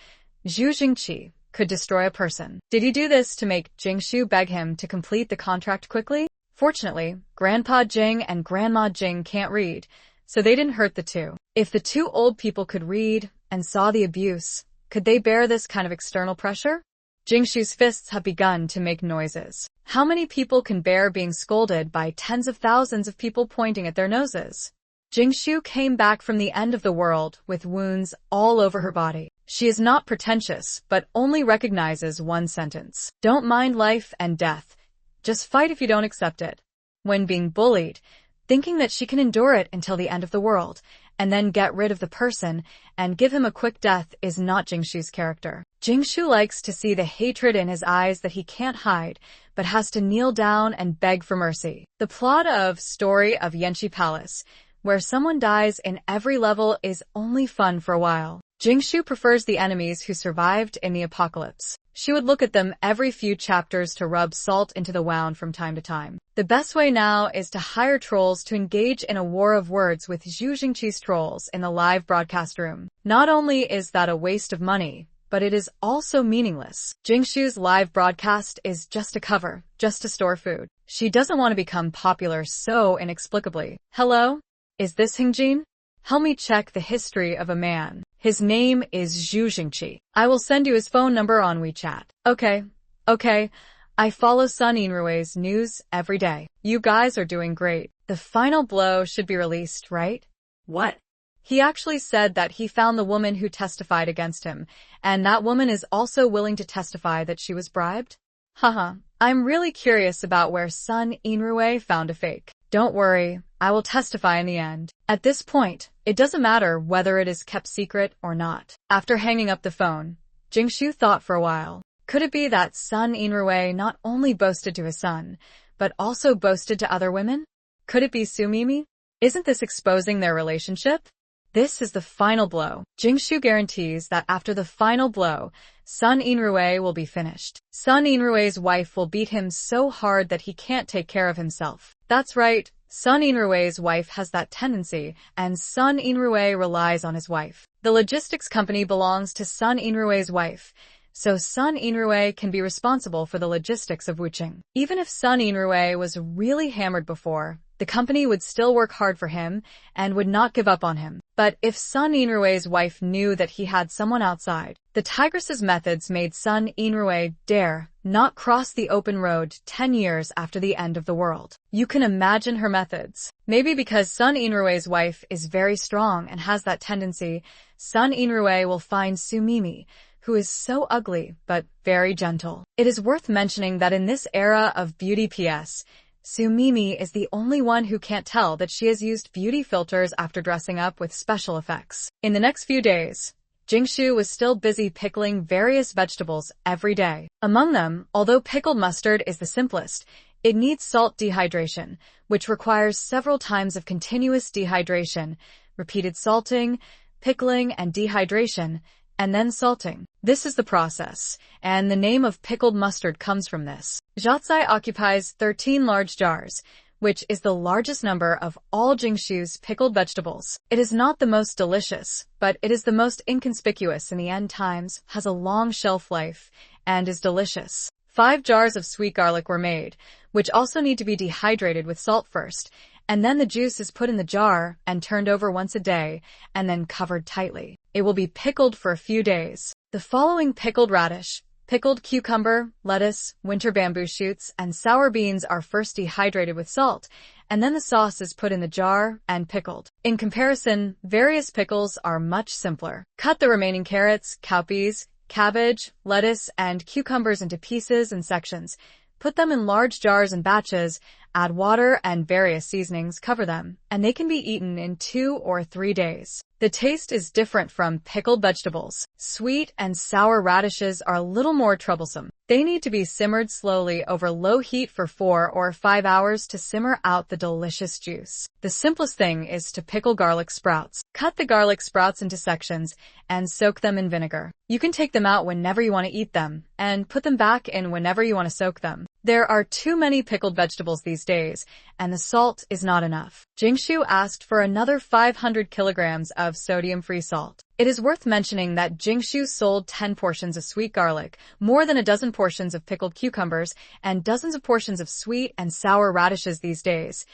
Zhu Jingqi could destroy a person. Did he do this to make Jingshu beg him to complete the contract quickly? Fortunately, Grandpa Jing and Grandma Jing can't read, so they didn't hurt the two. If the two old people could read and saw the abuse, could they bear this kind of external pressure? Jingshu's fists have begun to make noises. How many people can bear being scolded by tens of thousands of people pointing at their noses? Jingshu came back from the end of the world with wounds all over her body. She is not pretentious, but only recognizes one sentence. Don't mind life and death. Just fight if you don't accept it. When being bullied, thinking that she can endure it until the end of the world, and then get rid of the person and give him a quick death is not Jingshu's character. Jingshu likes to see the hatred in his eyes that he can't hide, but has to kneel down and beg for mercy. The plot of Story of Yanqi Palace, where someone dies in every level, is only fun for a while. Jingshu prefers the enemies who survived in the apocalypse. She would look at them every few chapters to rub salt into the wound from time to time. The best way now is to hire trolls to engage in a war of words with Zhu Jingqi's trolls in the live broadcast room. Not only is that a waste of money, but it is also meaningless. Jingshu's live broadcast is just a cover, just to store food. She doesn't want to become popular so inexplicably. Hello? Is this Hingjin? Help me check the history of a man. His name is Zhu Jingqi. I will send you his phone number on WeChat. Okay. I follow Sun Yinrui's news every day. You guys are doing great. The final blow should be released, right? What? He actually said that he found the woman who testified against him, and that woman is also willing to testify that she was bribed? Haha, I'm really curious about where Sun Yinrui found a fake. Don't worry, I will testify in the end. At this point, it doesn't matter whether it is kept secret or not. After hanging up the phone, Jingshu thought for a while. Could it be that Sun Yinrui not only boasted to his son, but also boasted to other women? Could it be Sumimi? Isn't this exposing their relationship? This is the final blow. Jingshu guarantees that after the final blow, Sun Yinrui will be finished. Sun Yinrui's wife will beat him so hard that he can't take care of himself. That's right, Sun Yinrui's wife has that tendency, and Sun Yinrui relies on his wife. The logistics company belongs to Sun Yinrui's wife, so Sun Yinrui can be responsible for the logistics of Wuqing. Even if Sun Yinrui was really hammered before, the company would still work hard for him and would not give up on him. But if Sun Yinrui's wife knew that he had someone outside, the tigress's methods made Sun Yinrui dare not cross the open road 10 years after the end of the world. You can imagine her methods. Maybe because Sun Yinrui's wife is very strong and has that tendency, Sun Yinrui will find Sumimi, who is so ugly but very gentle. It is worth mentioning that in this era of beauty PS, Sumimi is the only one who can't tell that she has used beauty filters after dressing up with special effects. In the next few days, Jingshu was still busy pickling various vegetables every day. Among them, although pickled mustard is the simplest, it needs salt dehydration, which requires several times of continuous dehydration, repeated salting, pickling and dehydration, and then salting. This is the process, and the name of pickled mustard comes from this. Zhaotsai occupies 13 large jars, which is the largest number of all Jingshu's pickled vegetables. It is not the most delicious, but it is the most inconspicuous in the end times, has a long shelf life, and is delicious. 5 jars of sweet garlic were made, which also need to be dehydrated with salt first, and then the juice is put in the jar and turned over once a day, and then covered tightly. It will be pickled for a few days. The following pickled radish, pickled cucumber, lettuce, winter bamboo shoots, and sour beans are first dehydrated with salt, and then the sauce is put in the jar and pickled. In comparison, various pickles are much simpler. Cut the remaining carrots, cowpeas, cabbage, lettuce, and cucumbers into pieces and sections. Put them in large jars and batches, add water and various seasonings, cover them, and they can be eaten in 2 or 3 days. The taste is different from pickled vegetables. Sweet and sour radishes are a little more troublesome. They need to be simmered slowly over low heat for 4 or 5 hours to simmer out the delicious juice. The simplest thing is to pickle garlic sprouts. Cut the garlic sprouts into sections and soak them in vinegar. You can take them out whenever you want to eat them and put them back in whenever you want to soak them. There are too many pickled vegetables these days, and the salt is not enough. Jingshu asked for another 500 kilograms of sodium-free salt. It is worth mentioning that Jingshu sold 10 portions of sweet garlic, more than a dozen portions of pickled cucumbers, and dozens of portions of sweet and sour radishes these days,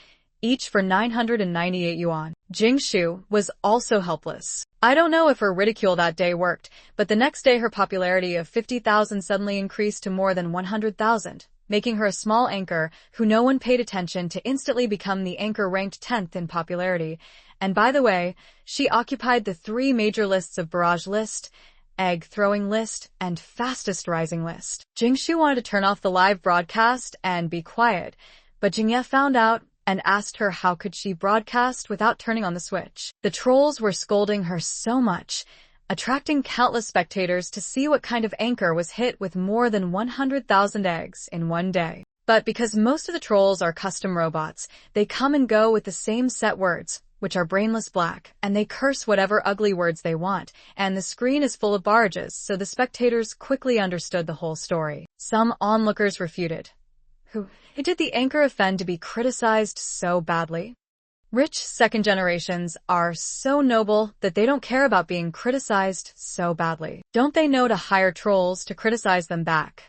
each for 998 yuan. Jingshu was also helpless. I don't know if her ridicule that day worked, but the next day her popularity of 50,000 suddenly increased to more than 100,000. Making her a small anchor who no one paid attention to instantly become the anchor ranked 10th in popularity. And by the way, she occupied the 3 major lists of barrage list, egg throwing list, and fastest rising list. Jingshu wanted to turn off the live broadcast and be quiet, but Jingye found out and asked her how could she broadcast without turning on the switch. The trolls were scolding her so much, attracting countless spectators to see what kind of anchor was hit with more than 100,000 eggs in one day. But because most of the trolls are custom robots, they come and go with the same set words, which are brainless black, and they curse whatever ugly words they want, and the screen is full of barges, so the spectators quickly understood the whole story. Some onlookers refuted. Who did the anchor offend to be criticized so badly? Rich second generations are so noble that they don't care about being criticized so badly. Don't they know to hire trolls to criticize them back?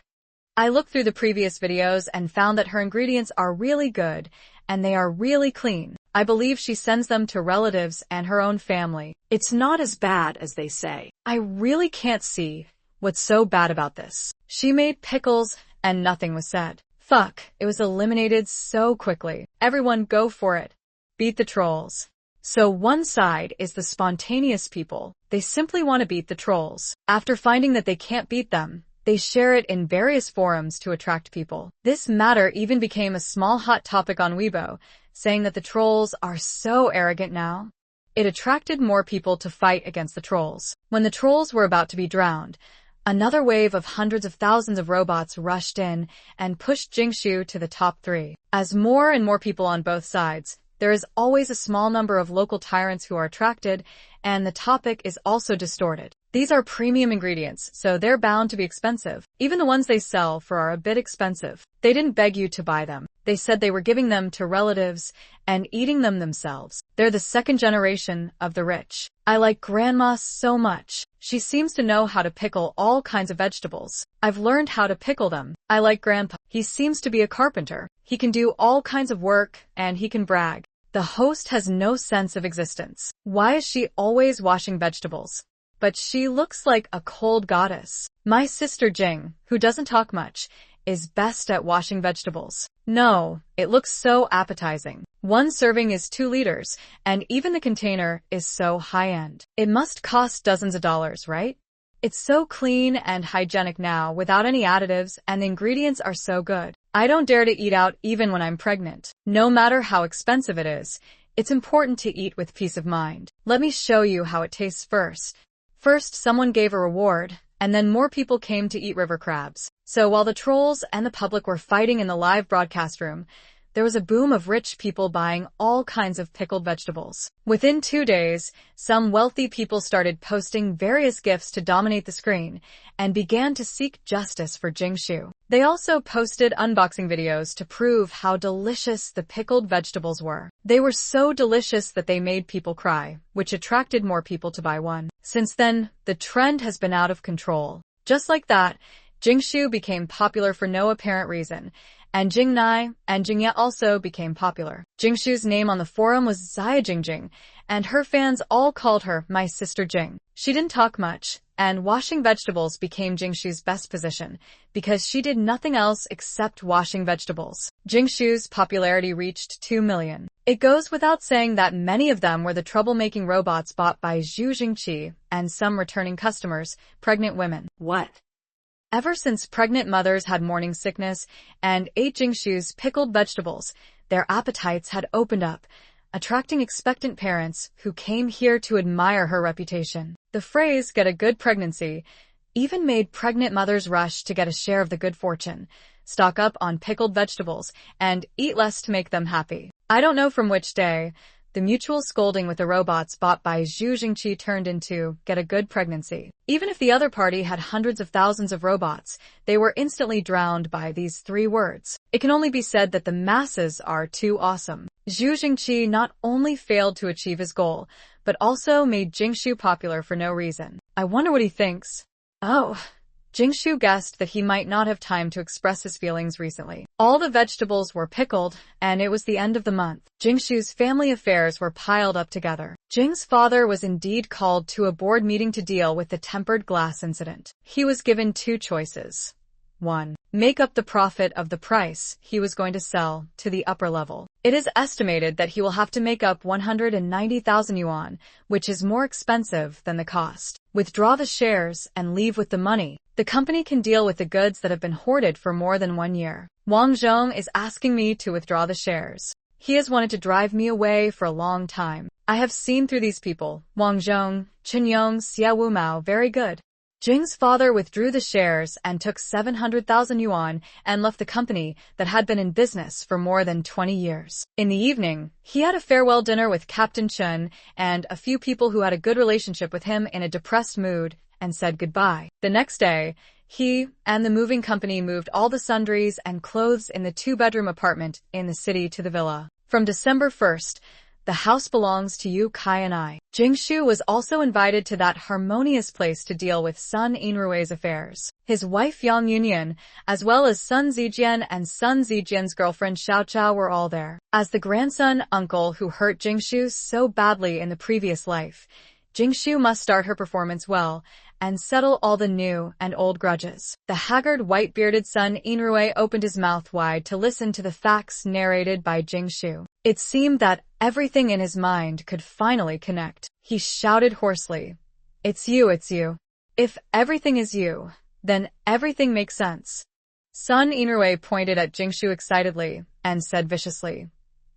I looked through the previous videos and found that her ingredients are really good, and they are really clean. I believe she sends them to relatives and her own family. It's not as bad as they say. I really can't see what's so bad about this. She made pickles and nothing was said. Fuck, it was eliminated so quickly. Everyone go for it. Beat the trolls. So one side is the spontaneous people. They simply want to beat the trolls. After finding that they can't beat them, they share it in various forums to attract people. This matter even became a small hot topic on Weibo, saying that the trolls are so arrogant now. It attracted more people to fight against the trolls. When the trolls were about to be drowned, another wave of hundreds of thousands of robots rushed in and pushed Jingshu to the top 3. As more and more people on both sides, there is always a small number of local tyrants who are attracted, and the topic is also distorted. These are premium ingredients, so they're bound to be expensive. Even the ones they sell for are a bit expensive. They didn't beg you to buy them. They said they were giving them to relatives and eating them themselves. They're the second generation of the rich. I like Grandma so much. She seems to know how to pickle all kinds of vegetables. I've learned how to pickle them. I like Grandpa. He seems to be a carpenter. He can do all kinds of work, and he can brag. The host has no sense of existence. Why is she always washing vegetables? But she looks like a cold goddess. My sister Jing, who doesn't talk much, is best at washing vegetables. No, it looks so appetizing. One serving is 2 liters, and even the container is so high-end. It must cost dozens of dollars, right? It's so clean and hygienic now without any additives, and the ingredients are so good. I don't dare to eat out even when I'm pregnant. No matter how expensive it is, it's important to eat with peace of mind. Let me show you how it tastes first. First, someone gave a reward, and then more people came to eat river crabs. So while the trolls and the public were fighting in the live broadcast room, there was a boom of rich people buying all kinds of pickled vegetables. Within 2 days, some wealthy people started posting various gifts to dominate the screen and began to seek justice for Jingshu. They also posted unboxing videos to prove how delicious the pickled vegetables were. They were so delicious that they made people cry, which attracted more people to buy one. Since then, the trend has been out of control. Just like that, Jingshu became popular for no apparent reason, and Jingnai and Jingye also became popular. Jingshu's name on the forum was Xia Jingjing, and her fans all called her my sister Jing. She didn't talk much, and washing vegetables became Jingshu's best position, because she did nothing else except washing vegetables. Jingshu's popularity reached 2 million. It goes without saying that many of them were the troublemaking robots bought by Zhu Jingqi and some returning customers, pregnant women. What? Ever since pregnant mothers had morning sickness and ate Jingshu's pickled vegetables, their appetites had opened up, attracting expectant parents who came here to admire her reputation. The phrase, "get a good pregnancy," even made pregnant mothers rush to get a share of the good fortune, stock up on pickled vegetables, and eat less to make them happy. I don't know from which day, the mutual scolding with the robots bought by Zhu Jingqi turned into "get a good pregnancy." Even if the other party had hundreds of thousands of robots, they were instantly drowned by these 3 words. It can only be said that the masses are too awesome. Zhu Jingqi not only failed to achieve his goal, but also made Jingshu popular for no reason. I wonder what he thinks. Oh, Jingshu guessed that he might not have time to express his feelings recently. All the vegetables were pickled, and it was the end of the month. Jingshu's family affairs were piled up together. Jing's father was indeed called to a board meeting to deal with the tempered glass incident. He was given 2 choices. 1. Make up the profit of the price he was going to sell to the upper level. It is estimated that he will have to make up 190,000 yuan, which is more expensive than the cost. Withdraw the shares and leave with the money. The company can deal with the goods that have been hoarded for more than 1 year. Wang Zhong is asking me to withdraw the shares. He has wanted to drive me away for a long time. I have seen through these people, Wang Zhong, Chen Yong, Xia Wu Mao, very good. Jing's father withdrew the shares and took 700,000 yuan and left the company that had been in business for more than 20 years. In the evening, he had a farewell dinner with Captain Chen and a few people who had a good relationship with him in a depressed mood and said goodbye. The next day, he and the moving company moved all the sundries and clothes in the 2-bedroom apartment in the city to the villa. From December 1st, the house belongs to you, Kai and I. Jingshu was also invited to that harmonious place to deal with Sun Yinrui's affairs. His wife Yang Yunyan, as well as Sun Zijian and Sun Zijian's girlfriend Xiaochao were all there. As the grandson uncle who hurt Jingshu so badly in the previous life, Jingshu must start her performance well and settle all the new and old grudges. The haggard, white-bearded Sun Yinrui opened his mouth wide to listen to the facts narrated by Jingshu. It seemed that everything in his mind could finally connect. He shouted hoarsely, it's you. If everything is you, then everything makes sense." Sun Yinrui pointed at Jingshu excitedly and said viciously,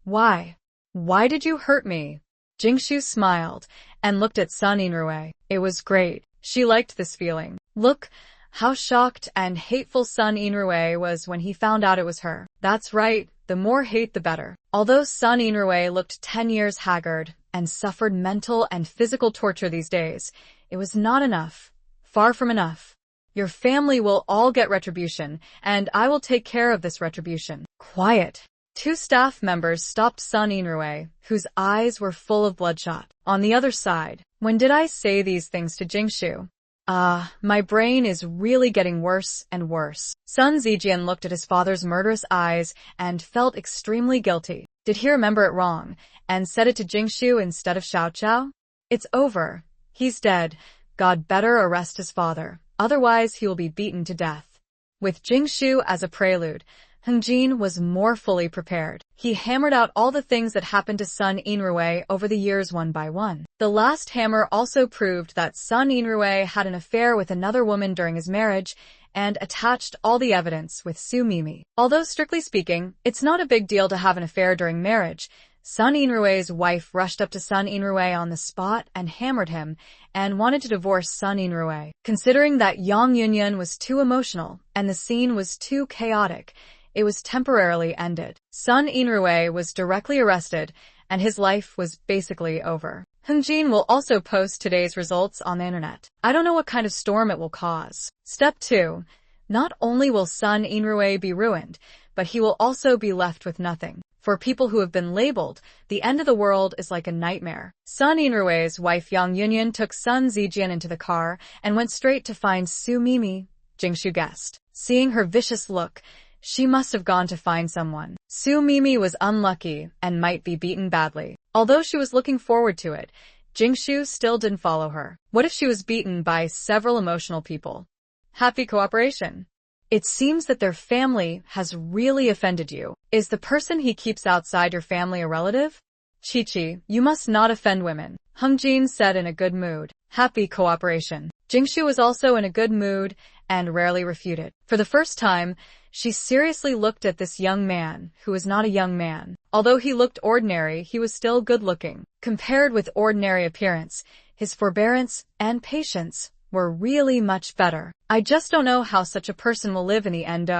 Why? Why did you hurt me?" Jingshu smiled and looked at Sun Yinrui. It was great. She liked this feeling. Look how shocked and hateful Sun Yinrui was when he found out it was her. That's right, the more hate the better. Although Sun Yinrui looked 10 years haggard and suffered mental and physical torture these days, it was not enough. Far from enough. Your family will all get retribution, and I will take care of this retribution. Quiet. 2 staff members stopped Sun Yinrui, whose eyes were full of bloodshot. On the other side, when did I say these things to Jingshu? My brain is really getting worse and worse. Sun Zijian looked at his father's murderous eyes and felt extremely guilty. Did he remember it wrong and said it to Jingshu instead of Xiaochao? It's over. He's dead. God better arrest his father. Otherwise he will be beaten to death. With Jingshu as a prelude, Hengjin was more fully prepared. He hammered out all the things that happened to Sun Yinrui over the years one by one. The last hammer also proved that Sun Yinrui had an affair with another woman during his marriage and attached all the evidence with Su Mimi. Although strictly speaking, it's not a big deal to have an affair during marriage, Sun Yinrui's wife rushed up to Sun Yinrui on the spot and hammered him and wanted to divorce Sun Yinrui. Considering that Yang Yunyan was too emotional and the scene was too chaotic, it was temporarily ended. Sun Inrue was directly arrested, and his life was basically over. Hungjin will also post today's results on the internet. I don't know what kind of storm it will cause. Step 2. Not only will Sun Inrue be ruined, but he will also be left with nothing. For people who have been labeled, the end of the world is like a nightmare. Sun Inrue's wife Yang Yunyan took Sun Zijian into the car and went straight to find Su Mimi, Jingshu guessed. Seeing her vicious look, she must have gone to find someone. Su Mimi was unlucky and might be beaten badly. Although she was looking forward to it, Jingshu still didn't follow her. What if she was beaten by several emotional people? Happy cooperation. It seems that their family has really offended you. Is the person he keeps outside your family a relative? Chi-Chi, you must not offend women, Hungjin said in a good mood. Happy cooperation. Jingshu was also in a good mood and rarely refuted. For the first time, she seriously looked at this young man, who was not a young man. Although he looked ordinary, he was still good-looking. Compared with ordinary appearance, his forbearance and patience were really much better. I just don't know how such a person will live in the end.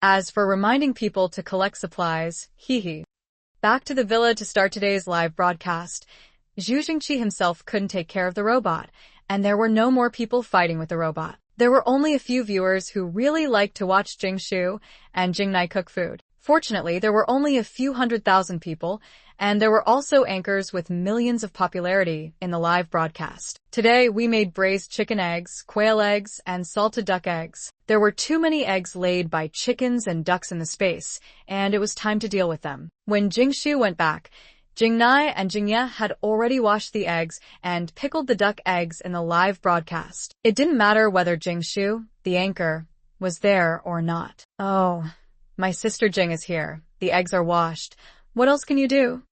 As for reminding people to collect supplies, hee. Back to the villa to start today's live broadcast. Zhu Jingqi himself couldn't take care of the robot, and there were no more people fighting with the robot. There were only a few viewers who really liked to watch Jingshu and Jingnai cook food. Fortunately, there were only a few 100,000 people, and there were also anchors with millions of popularity in the live broadcast. Today, we made braised chicken eggs, quail eggs, and salted duck eggs. There were too many eggs laid by chickens and ducks in the space, and it was time to deal with them. When Jingshu went back, Jingnai and Jingye had already washed the eggs and pickled the duck eggs in the live broadcast. It didn't matter whether Jingshu, the anchor, was there or not. Oh, my sister Jing is here. The eggs are washed. What else can you do?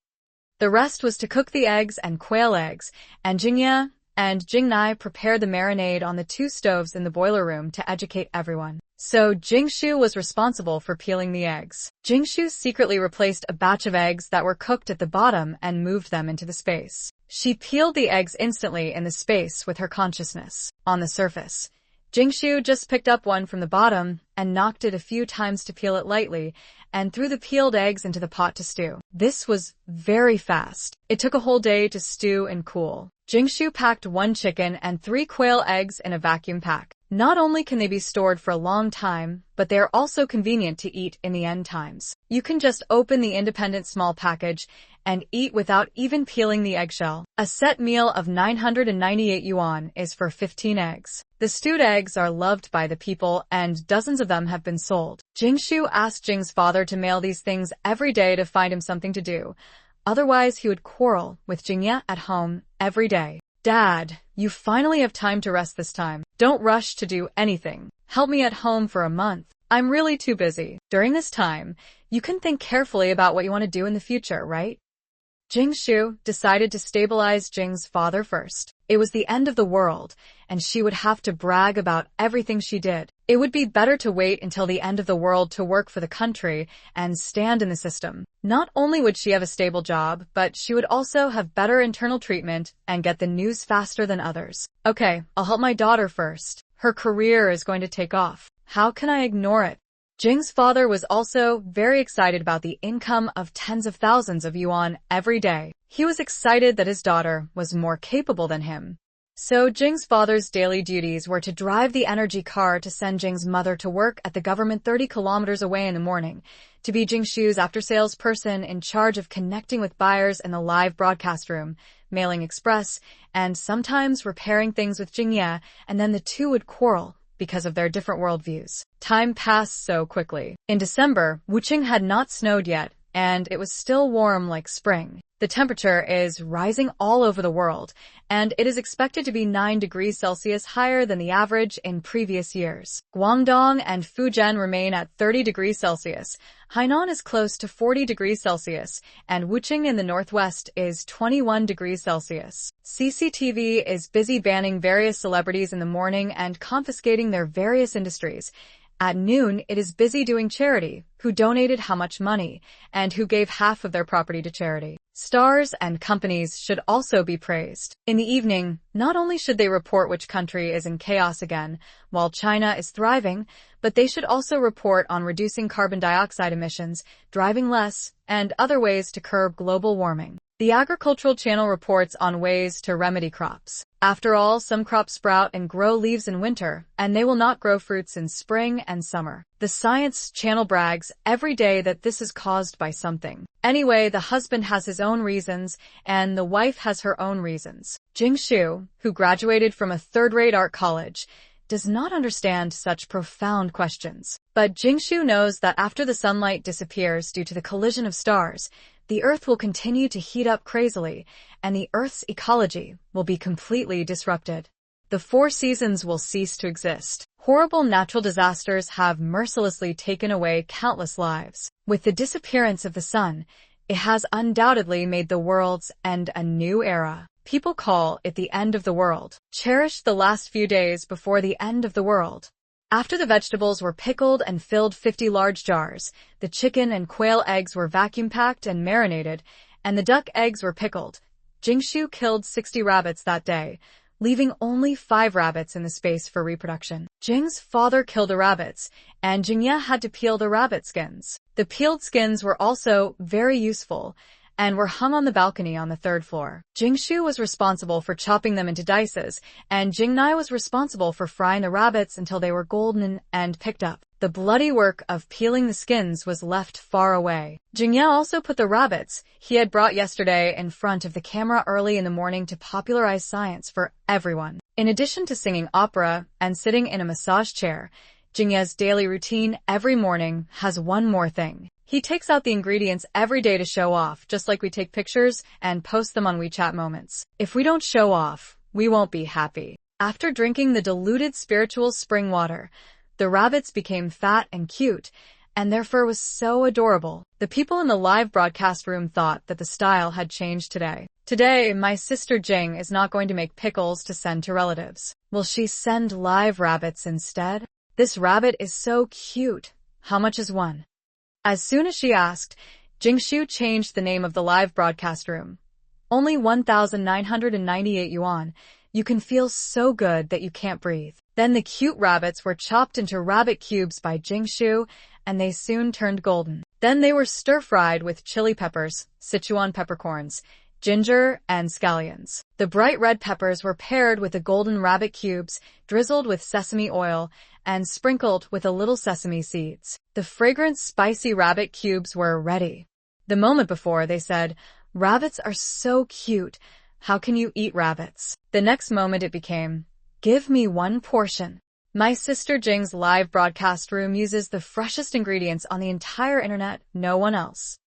The rest was to cook the eggs and quail eggs, and Jingye and Jingnai prepared the marinade on the 2 stoves in the boiler room to educate everyone. So Jingshu was responsible for peeling the eggs. Jingshu secretly replaced a batch of eggs that were cooked at the bottom and moved them into the space. She peeled the eggs instantly in the space with her consciousness. On the surface, Jingshu just picked up one from the bottom and knocked it a few times to peel it lightly and threw the peeled eggs into the pot to stew. This was very fast. It took a whole day to stew and cool. Jingshu packed 1 chicken and 3 quail eggs in a vacuum pack. Not only can they be stored for a long time, but they are also convenient to eat in the end times. You can just open the independent small package and eat without even peeling the eggshell. A set meal of 998 yuan is for 15 eggs. The stewed eggs are loved by the people and dozens of them have been sold. Jingshu asked Jing's father to mail these things every day to find him something to do. Otherwise, he would quarrel with Jingye at home every day. Dad, you finally have time to rest this time. Don't rush to do anything. Help me at home for a month. I'm really too busy. During this time, you can think carefully about what you want to do in the future, right? Jingshu decided to stabilize Jing's father first. It was the end of the world, and she would have to brag about everything she did. It would be better to wait until the end of the world to work for the country and stand in the system. Not only would she have a stable job, but she would also have better internal treatment and get the news faster than others. Okay, I'll help my daughter first. Her career is going to take off. How can I ignore it? Jing's father was also very excited about the income of tens of thousands of yuan every day. He was excited that his daughter was more capable than him. So Jing's father's daily duties were to drive the energy car to send Jing's mother to work at the government 30 kilometers away in the morning, to be Jingshu's after-sales person in charge of connecting with buyers in the live broadcast room, mailing express, and sometimes repairing things with Jingye, and then the two would quarrel because of their different worldviews. Time passed so quickly. In December, Wuqing had not snowed yet, and it was still warm like spring. The temperature is rising all over the world, and it is expected to be 9 degrees Celsius higher than the average in previous years. Guangdong and Fujian remain at 30 degrees Celsius. Hainan is close to 40 degrees Celsius, and Wuqing in the northwest is 21 degrees Celsius. CCTV is busy banning various celebrities in the morning and confiscating their various industries. At noon, it is busy doing charity, who donated how much money, and who gave half of their property to charity. Stars and companies should also be praised. In the evening, not only should they report which country is in chaos again, while China is thriving, but they should also report on reducing carbon dioxide emissions, driving less, and other ways to curb global warming. The Agricultural Channel reports on ways to remedy crops. After all, some crops sprout and grow leaves in winter, and they will not grow fruits in spring and summer. The Science Channel brags every day that this is caused by something. Anyway, the husband has his own reasons, and the wife has her own reasons. Jingshu, who graduated from a third-rate art college, does not understand such profound questions. But Jingshu knows that after the sunlight disappears due to the collision of stars, the Earth will continue to heat up crazily, and the Earth's ecology will be completely disrupted. The four seasons will cease to exist. Horrible natural disasters have mercilessly taken away countless lives. With the disappearance of the sun, it has undoubtedly made the world's end a new era. People call it the end of the world. Cherish the last few days before the end of the world. After the vegetables were pickled and filled 50 large jars, the chicken and quail eggs were vacuum-packed and marinated, and the duck eggs were pickled. Jingshu killed 60 rabbits that day, leaving only 5 rabbits in the space for reproduction. Jing's father killed the rabbits, and Jingye had to peel the rabbit skins. The peeled skins were also very useful, and were hung on the balcony on the 3rd floor. Jingshu was responsible for chopping them into dices, and Jingnai was responsible for frying the rabbits until they were golden and picked up. The bloody work of peeling the skins was left far away. Jingye also put the rabbits he had brought yesterday in front of the camera early in the morning to popularize science for everyone. In addition to singing opera and sitting in a massage chair, Jingye's daily routine every morning has one more thing. He takes out the ingredients every day to show off, just like we take pictures and post them on WeChat moments. If we don't show off, we won't be happy. After drinking the diluted spiritual spring water, the rabbits became fat and cute, and their fur was so adorable. The people in the live broadcast room thought that the style had changed today. Today, my sister Jing is not going to make pickles to send to relatives. Will she send live rabbits instead? This rabbit is so cute. How much is one? As soon as she asked, Jingshu changed the name of the live broadcast room. Only 1,998 yuan. You can feel so good that you can't breathe. Then the cute rabbits were chopped into rabbit cubes by Jingshu, and they soon turned golden. Then they were stir-fried with chili peppers, Sichuan peppercorns, ginger, and scallions. The bright red peppers were paired with the golden rabbit cubes, drizzled with sesame oil, and sprinkled with a little sesame seeds. The fragrant, spicy rabbit cubes were ready. The moment before, they said, "Rabbits are so cute. How can you eat rabbits?" The next moment it became, "Give me one portion." My sister Jing's live broadcast room uses the freshest ingredients on the entire internet, no one else.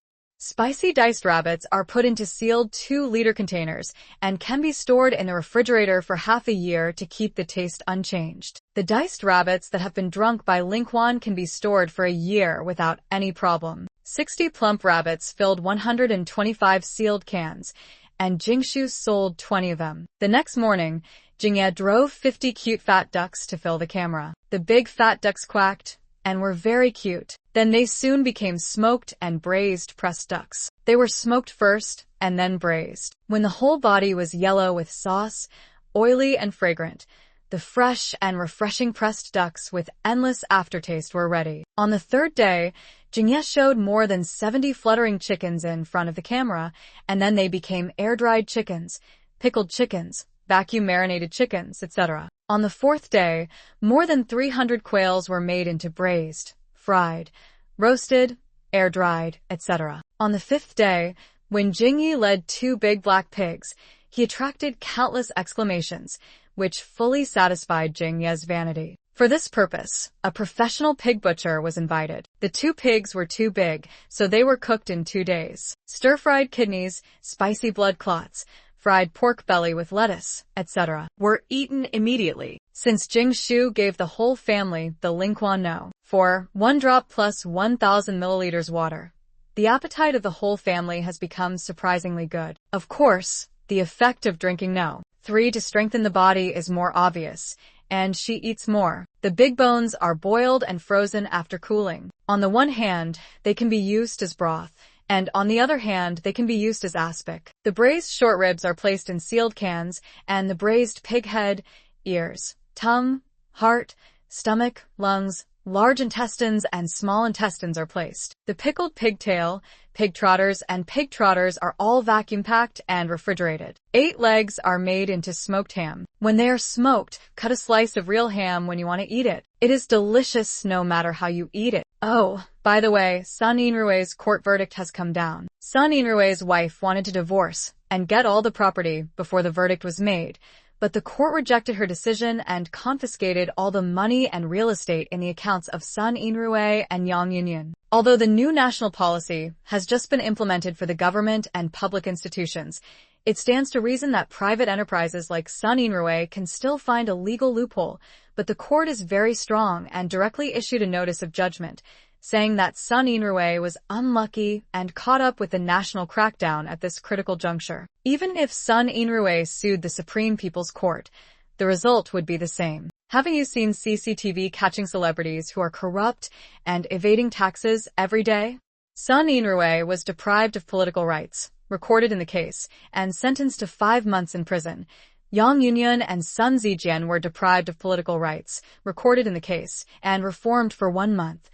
Spicy diced rabbits are put into sealed 2-liter containers and can be stored in the refrigerator for half a year to keep the taste unchanged. The diced rabbits that have been drunk by Lingquan can be stored for a year without any problem. 60 plump rabbits filled 125 sealed cans, and Jingshu sold 20 of them. The next morning, Jingye drove 50 cute fat ducks to fill the camera. The big fat ducks quacked and were very cute. Then they soon became smoked and braised pressed ducks. They were smoked first and then braised. When the whole body was yellow with sauce, oily and fragrant, the fresh and refreshing pressed ducks with endless aftertaste were ready. On the 3rd day, Jingye showed more than 70 fluttering chickens in front of the camera, and then they became air-dried chickens, pickled chickens, vacuum-marinated chickens, etc. On the 4th day, more than 300 quails were made into braised, fried, roasted, air-dried, etc. On the 5th day, when Jingyi led 2 big black pigs, he attracted countless exclamations, which fully satisfied Jingye's vanity. For this purpose, a professional pig butcher was invited. The 2 pigs were too big, so they were cooked in 2 days. Stir-fried kidneys, spicy blood clots, fried pork belly with lettuce, etc. were eaten immediately. Since Jingshu gave the whole family the Lingquan no for 1 drop plus 1,000 milliliters water, the appetite of the whole family has become surprisingly good. Of course, the effect of drinking no 3 to strengthen the body is more obvious, and she eats more. The big bones are boiled and frozen after cooling. On the one hand, they can be used as broth, and on the other hand, they can be used as aspic. The braised short ribs are placed in sealed cans, and the braised pig head, ears, tongue, heart, stomach, lungs, large intestines, and small intestines are placed. The pickled pigtail, pig trotters, and pig trotters are all vacuum-packed and refrigerated. 8 legs are made into smoked ham. When they are smoked, cut a slice of real ham when you want to eat it. It is delicious no matter how you eat it. Oh, by the way, Sun Inrue's court verdict has come down. Sun Inrue's wife wanted to divorce and get all the property before the verdict was made, but the court rejected her decision and confiscated all the money and real estate in the accounts of Sun Inrue and Yang Yunyan. Although the new national policy has just been implemented for the government and public institutions, it stands to reason that private enterprises like Sun Inrue can still find a legal loophole, but the court is very strong and directly issued a notice of judgment, saying that Sun Inrue was unlucky and caught up with the national crackdown at this critical juncture. Even if Sun Inrue sued the Supreme People's Court, the result would be the same. Haven't you seen CCTV catching celebrities who are corrupt and evading taxes every day? Sun Inrue was deprived of political rights, recorded in the case, and sentenced to 5 months in prison. Yang Yunyan and Sun Zijian were deprived of political rights, recorded in the case, and reformed for 1 month.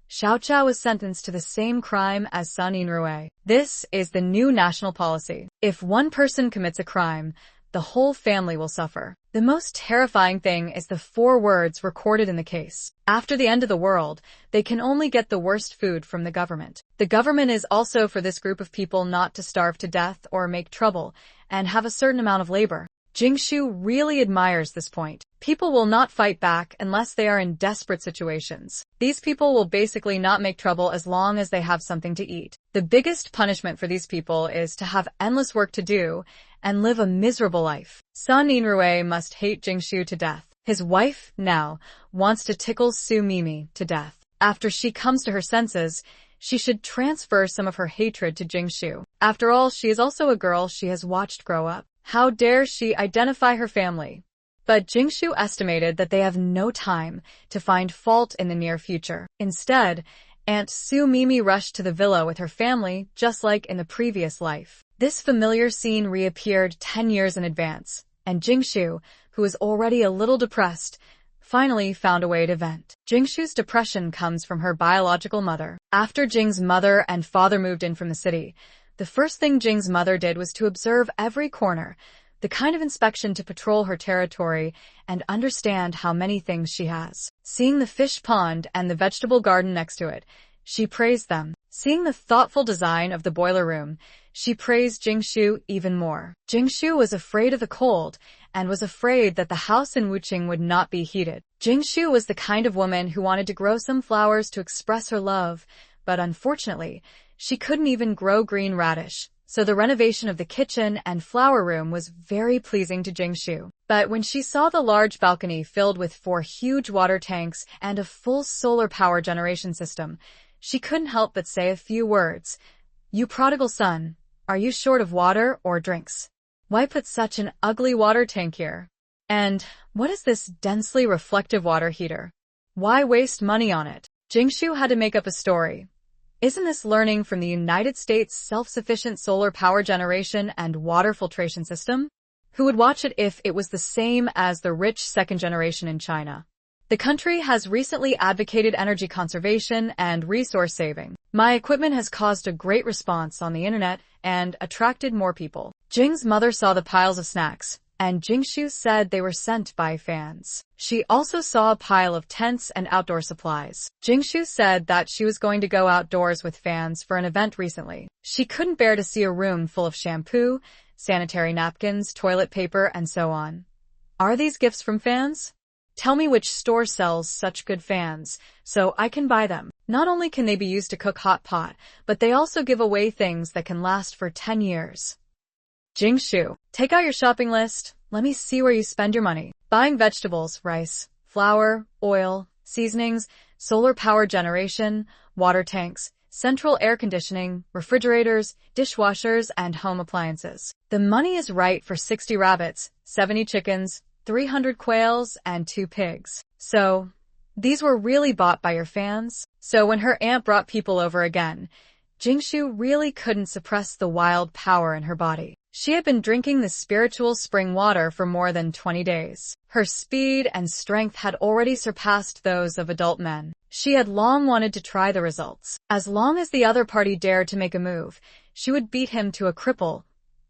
Xiaoqiao was sentenced to the same crime as Sun Inrue. This is the new national policy. If one person commits a crime, the whole family will suffer. The most terrifying thing is the 4 words recorded in the case. After the end of the world, they can only get the worst food from the government. The government is also for this group of people not to starve to death or make trouble, and have a certain amount of labor. Jingshu really admires this point. People will not fight back unless they are in desperate situations. These people will basically not make trouble as long as they have something to eat. The biggest punishment for these people is to have endless work to do and live a miserable life. Sun Inrue must hate Jingshu to death. His wife, now, wants to tickle Su Mimi to death. After she comes to her senses, she should transfer some of her hatred to Jingshu. After all, she is also a girl she has watched grow up. How dare she identify her family? But Jingshu estimated that they have no time to find fault in the near future. Instead, Aunt Su Mimi rushed to the villa with her family, just like in the previous life. This familiar scene reappeared 10 years in advance, and Jingshu, who was already a little depressed, finally found a way to vent. Jingshu's depression comes from her biological mother. After Jing's mother and father moved in from the city, the first thing Jing's mother did was to observe every corner, the kind of inspection to patrol her territory and understand how many things she has. Seeing the fish pond and the vegetable garden next to it, she praised them. Seeing the thoughtful design of the boiler room, she praised Jingshu even more. Jingshu was afraid of the cold and was afraid that the house in Wuqing would not be heated. Jingshu was the kind of woman who wanted to grow some flowers to express her love, but unfortunately, she couldn't even grow green radish, so the renovation of the kitchen and flower room was very pleasing to Jingshu. But when she saw the large balcony filled with 4 huge water tanks and a full solar power generation system, she couldn't help but say a few words. "You prodigal son, are you short of water or drinks? Why put such an ugly water tank here? And what is this densely reflective water heater? Why waste money on it?" Jingshu had to make up a story. Isn't this learning from the United States' self-sufficient solar power generation and water filtration system? Who would watch it if it was the same as the rich second generation in China? The country has recently advocated energy conservation and resource saving. My equipment has caused a great response on the internet and attracted more people. Jing's mother saw the piles of snacks, and Jingshu said they were sent by fans. She also saw a pile of tents and outdoor supplies. Jingshu said that she was going to go outdoors with fans for an event recently. She couldn't bear to see a room full of shampoo, sanitary napkins, toilet paper, and so on. Are these gifts from fans? Tell me which store sells such good fans, so I can buy them. Not only can they be used to cook hot pot, but they also give away things that can last for 10 years. Jingshu, take out your shopping list. Let me see where you spend your money. Buying vegetables, rice, flour, oil, seasonings, solar power generation, water tanks, central air conditioning, refrigerators, dishwashers, and home appliances. The money is right for 60 rabbits, 70 chickens, 300 quails, and 2 pigs. So, these were really bought by your fans? So when her aunt brought people over again, Jingshu really couldn't suppress the wild power in her body. She had been drinking the spiritual spring water for more than 20 days. Her speed and strength had already surpassed those of adult men. She had long wanted to try the results. As long as the other party dared to make a move, she would beat him to a cripple.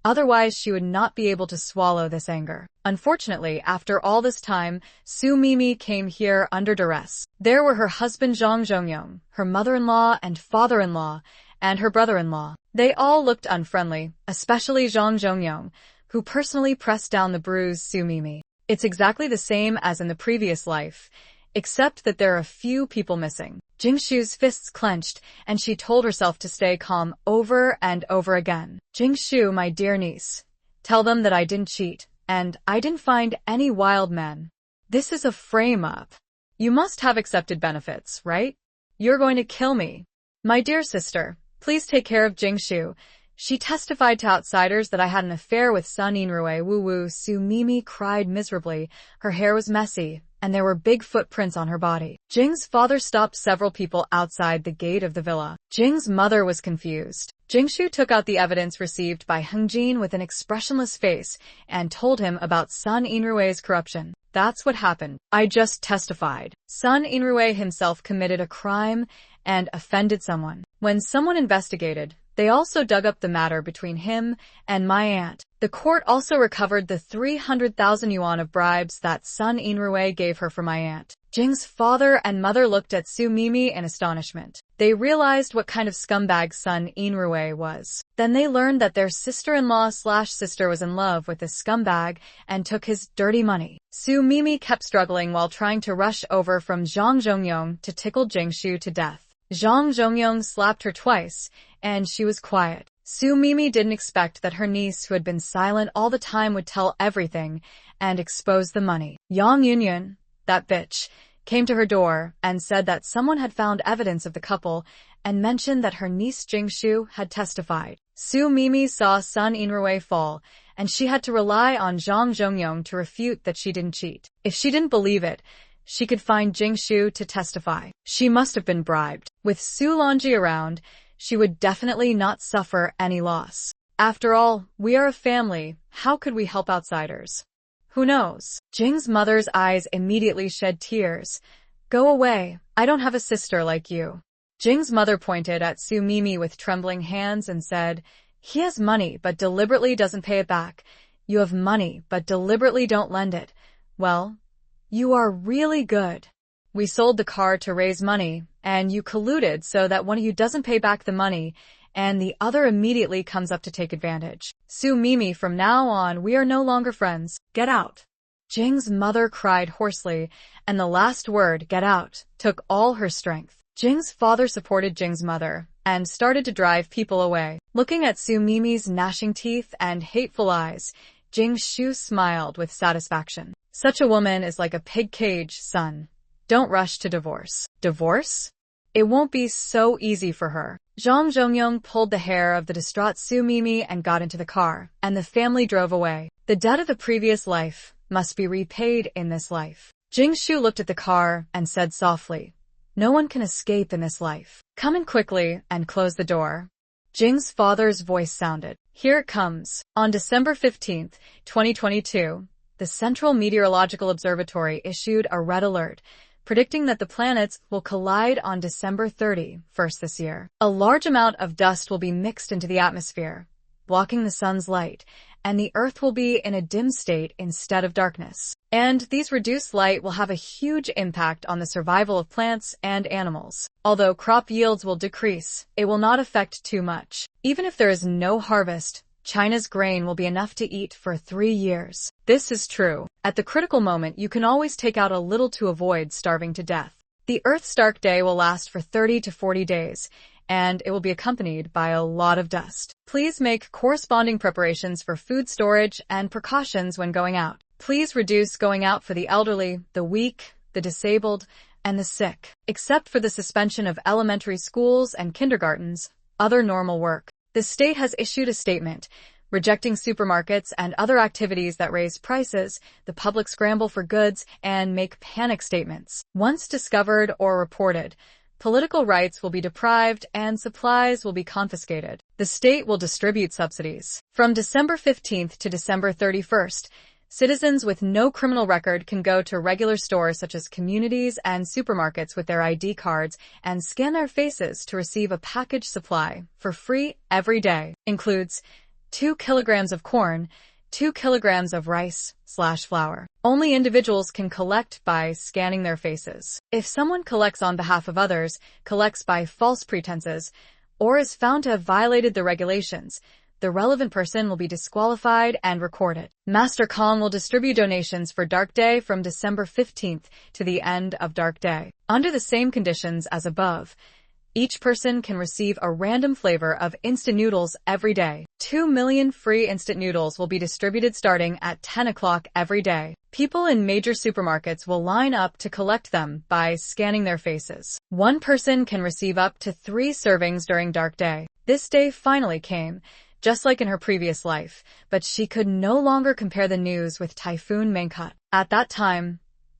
Otherwise, she would not be able to swallow this anger. Unfortunately, after all this time, Su Mimi came here under duress. There were her husband Zhang Zhongyong, her mother-in-law and father-in-law, and her brother-in-law. They all looked unfriendly, especially Zhang Zhongyong, who personally pressed down the bruised Su Mimi. It's exactly the same as in the previous life, except that there are a few people missing. Jingshu's fists clenched, and she told herself to stay calm over and over again. Jingshu, my dear niece, tell them that I didn't cheat, and I didn't find any wild men. This is a frame-up. You must have accepted benefits, right? You're going to kill me. My dear sister, please take care of Jingshu. She testified to outsiders that I had an affair with Sun Inrui. Woo-woo, Su Mimi cried miserably. Her hair was messy, and there were big footprints on her body. Jing's father stopped several people outside the gate of the villa. Jing's mother was confused. Jingshu took out the evidence received by Hengjin with an expressionless face and told him about Sun Inrui's corruption. That's what happened. I just testified. Sun Inrui himself committed a crime and offended someone. When someone investigated, they also dug up the matter between him and my aunt. The court also recovered the 300,000 yuan of bribes that Sun Inrui gave her for my aunt. Jing's father and mother looked at Su Mimi in astonishment. They realized what kind of scumbag Sun Inrui was. Then they learned that their sister-in-law/sister was in love with this scumbag and took his dirty money. Su Mimi kept struggling while trying to rush over from Zhang Zhongyong to tickle Jingshu to death. Zhang Zhongyong slapped her twice, and she was quiet. Su Mimi didn't expect that her niece, who had been silent all the time, would tell everything and expose the money. Yang Yunyun, that bitch, came to her door and said that someone had found evidence of the couple and mentioned that her niece Jingshu had testified. Su Mimi saw Sun Inrui fall, and she had to rely on Zhang Zhongyong to refute that she didn't cheat. If she didn't believe it, she could find Jingshu to testify. She must have been bribed. With Su Longji around, she would definitely not suffer any loss. After all, we are a family. How could we help outsiders? Who knows? Jing's mother's eyes immediately shed tears. Go away. I don't have a sister like you. Jing's mother pointed at Su Mimi with trembling hands and said, he has money but deliberately doesn't pay it back. You have money but deliberately don't lend it. Well, you are really good. We sold the car to raise money, and you colluded so that one of you doesn't pay back the money, and the other immediately comes up to take advantage. Su Mimi, from now on, we are no longer friends. Get out. Jing's mother cried hoarsely, and the last word, get out, took all her strength. Jing's father supported Jing's mother and started to drive people away. Looking at Su Mimi's gnashing teeth and hateful eyes, Jingshu smiled with satisfaction. Such a woman is like a pig cage, son. Don't rush to divorce. Divorce? It won't be so easy for her. Zhang Zhongyong pulled the hair of the distraught Su Mimi and got into the car, and the family drove away. The debt of the previous life must be repaid in this life. Jingshu looked at the car and said softly, no one can escape in this life. Come in quickly and close the door. Jing's father's voice sounded. Here it comes. On December 15th, 2022, the Central Meteorological Observatory issued a red alert, predicting that the planets will collide on December 31st this year. A large amount of dust will be mixed into the atmosphere, blocking the sun's light, and the Earth will be in a dim state instead of darkness. And these reduced light will have a huge impact on the survival of plants and animals. Although crop yields will decrease, it will not affect too much. Even if there is no harvest, China's grain will be enough to eat for 3 years. This is true. At the critical moment, you can always take out a little to avoid starving to death. The Earth's dark day will last for 30 to 40 days, and it will be accompanied by a lot of dust. Please make corresponding preparations for food storage and precautions when going out. Please reduce going out for the elderly, the weak, the disabled, and the sick. Except for the suspension of elementary schools and kindergartens, other normal work. The state has issued a statement, rejecting supermarkets and other activities that raise prices, the public scramble for goods, and make panic statements. Once discovered or reported, political rights will be deprived and supplies will be confiscated. The state will distribute subsidies. From December 15th to December 31st, citizens with no criminal record can go to regular stores such as communities and supermarkets with their ID cards and scan their faces to receive a package supply for free every day. Includes 2 kilograms of corn, 2 kilograms of rice/flour. Only individuals can collect by scanning their faces. If someone collects on behalf of others, collects by false pretenses, or is found to have violated the regulations, the relevant person will be disqualified and recorded. Master Kong will distribute donations for Dark Day from December 15th to the end of Dark Day. Under the same conditions as above, each person can receive a random flavor of instant noodles every day. 2 million free instant noodles will be distributed starting at 10 o'clock every day. People in major supermarkets will line up to collect them by scanning their faces. One person can receive up to 3 servings during Dark Day. This day finally came, just like in her previous life, but she could no longer compare the news with Typhoon Mangkhut. At that time,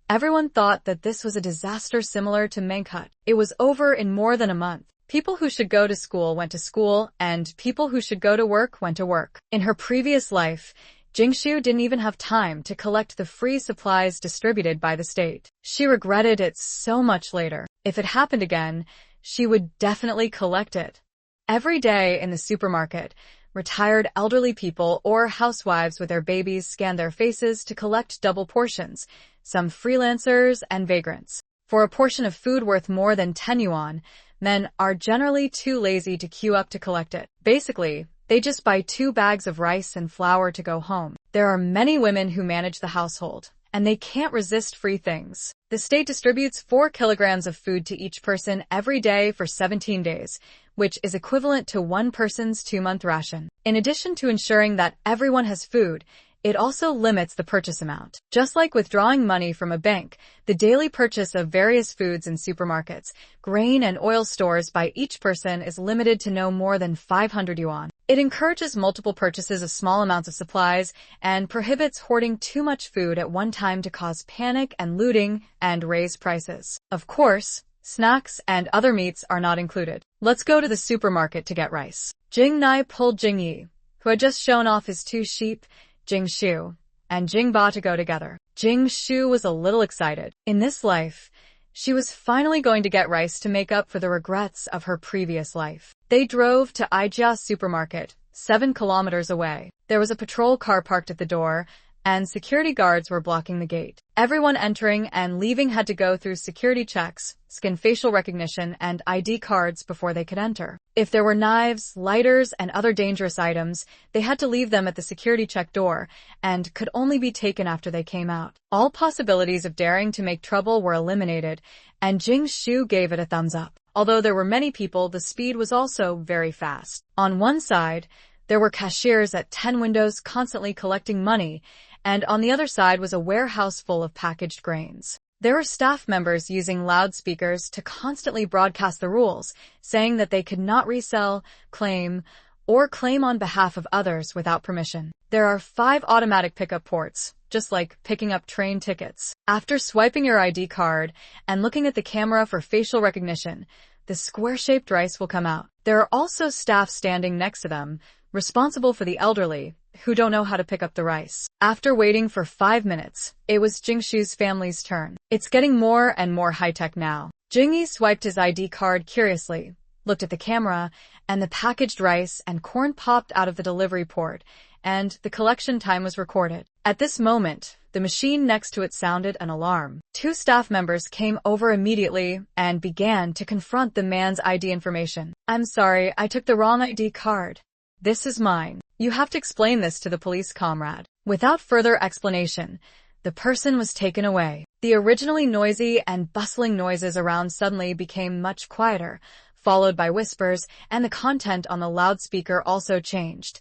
everyone thought that this was a disaster similar to Mangkhut. It was over in more than a month. People who should go to school went to school, and people who should go to work went to work. In her previous life, Jingshu didn't even have time to collect the free supplies distributed by the state. She regretted it so much later. If it happened again, she would definitely collect it. Every day in the supermarket, retired elderly people or housewives with their babies scan their faces to collect double portions, some freelancers and vagrants. For a portion of food worth more than 10 yuan, men are generally too lazy to queue up to collect it. Basically, they just buy 2 bags of rice and flour to go home. There are many women who manage the household, and they can't resist free things. The state distributes 4 kilograms of food to each person every day for 17 days, which is equivalent to one person's 2-month ration. In addition to ensuring that everyone has food, it also limits the purchase amount. Just like withdrawing money from a bank, the daily purchase of various foods in supermarkets, grain and oil stores by each person is limited to no more than 500 yuan. It encourages multiple purchases of small amounts of supplies and prohibits hoarding too much food at one time to cause panic and looting and raise prices. Of course, snacks and other meats are not included. Let's go to the supermarket to get rice. Jing Nai pulled Jing Yi, who had just shown off his 2 sheep, Jing Shu, and Jing Ba to go together. Jing Shu was a little excited. In this life, she was finally going to get rice to make up for the regrets of her previous life. They drove to Aijia supermarket, 7 kilometers away. There was a patrol car parked at the door, and security guards were blocking the gate. Everyone entering and leaving had to go through security checks, scan facial recognition, and ID cards before they could enter. If there were knives, lighters, and other dangerous items, they had to leave them at the security check door and could only be taken after they came out. All possibilities of daring to make trouble were eliminated, and Jing Shu gave it a thumbs up. Although there were many people, the speed was also very fast. On one side, there were cashiers at 10 windows constantly collecting money, and on the other side was a warehouse full of packaged grains. There were staff members using loudspeakers to constantly broadcast the rules, saying that they could not resell, claim, or claim on behalf of others without permission. There are 5 automatic pickup ports, just like picking up train tickets. After swiping your ID card and looking at the camera for facial recognition, the square-shaped rice will come out. There are also staff standing next to them, responsible for the elderly, who don't know how to pick up the rice. After waiting for 5 minutes, it was Jingshu's family's turn. It's getting more and more high-tech now. Jingyi swiped his ID card curiously, looked at the camera, and the packaged rice and corn popped out of the delivery port, and the collection time was recorded. At this moment, the machine next to it sounded an alarm. 2 staff members came over immediately and began to confront the man's ID information. "I'm sorry, I took the wrong ID card. This is mine. You have to explain this to the police, comrade." Without further explanation, the person was taken away. The originally noisy and bustling noises around suddenly became much quieter, followed by whispers, and the content on the loudspeaker also changed.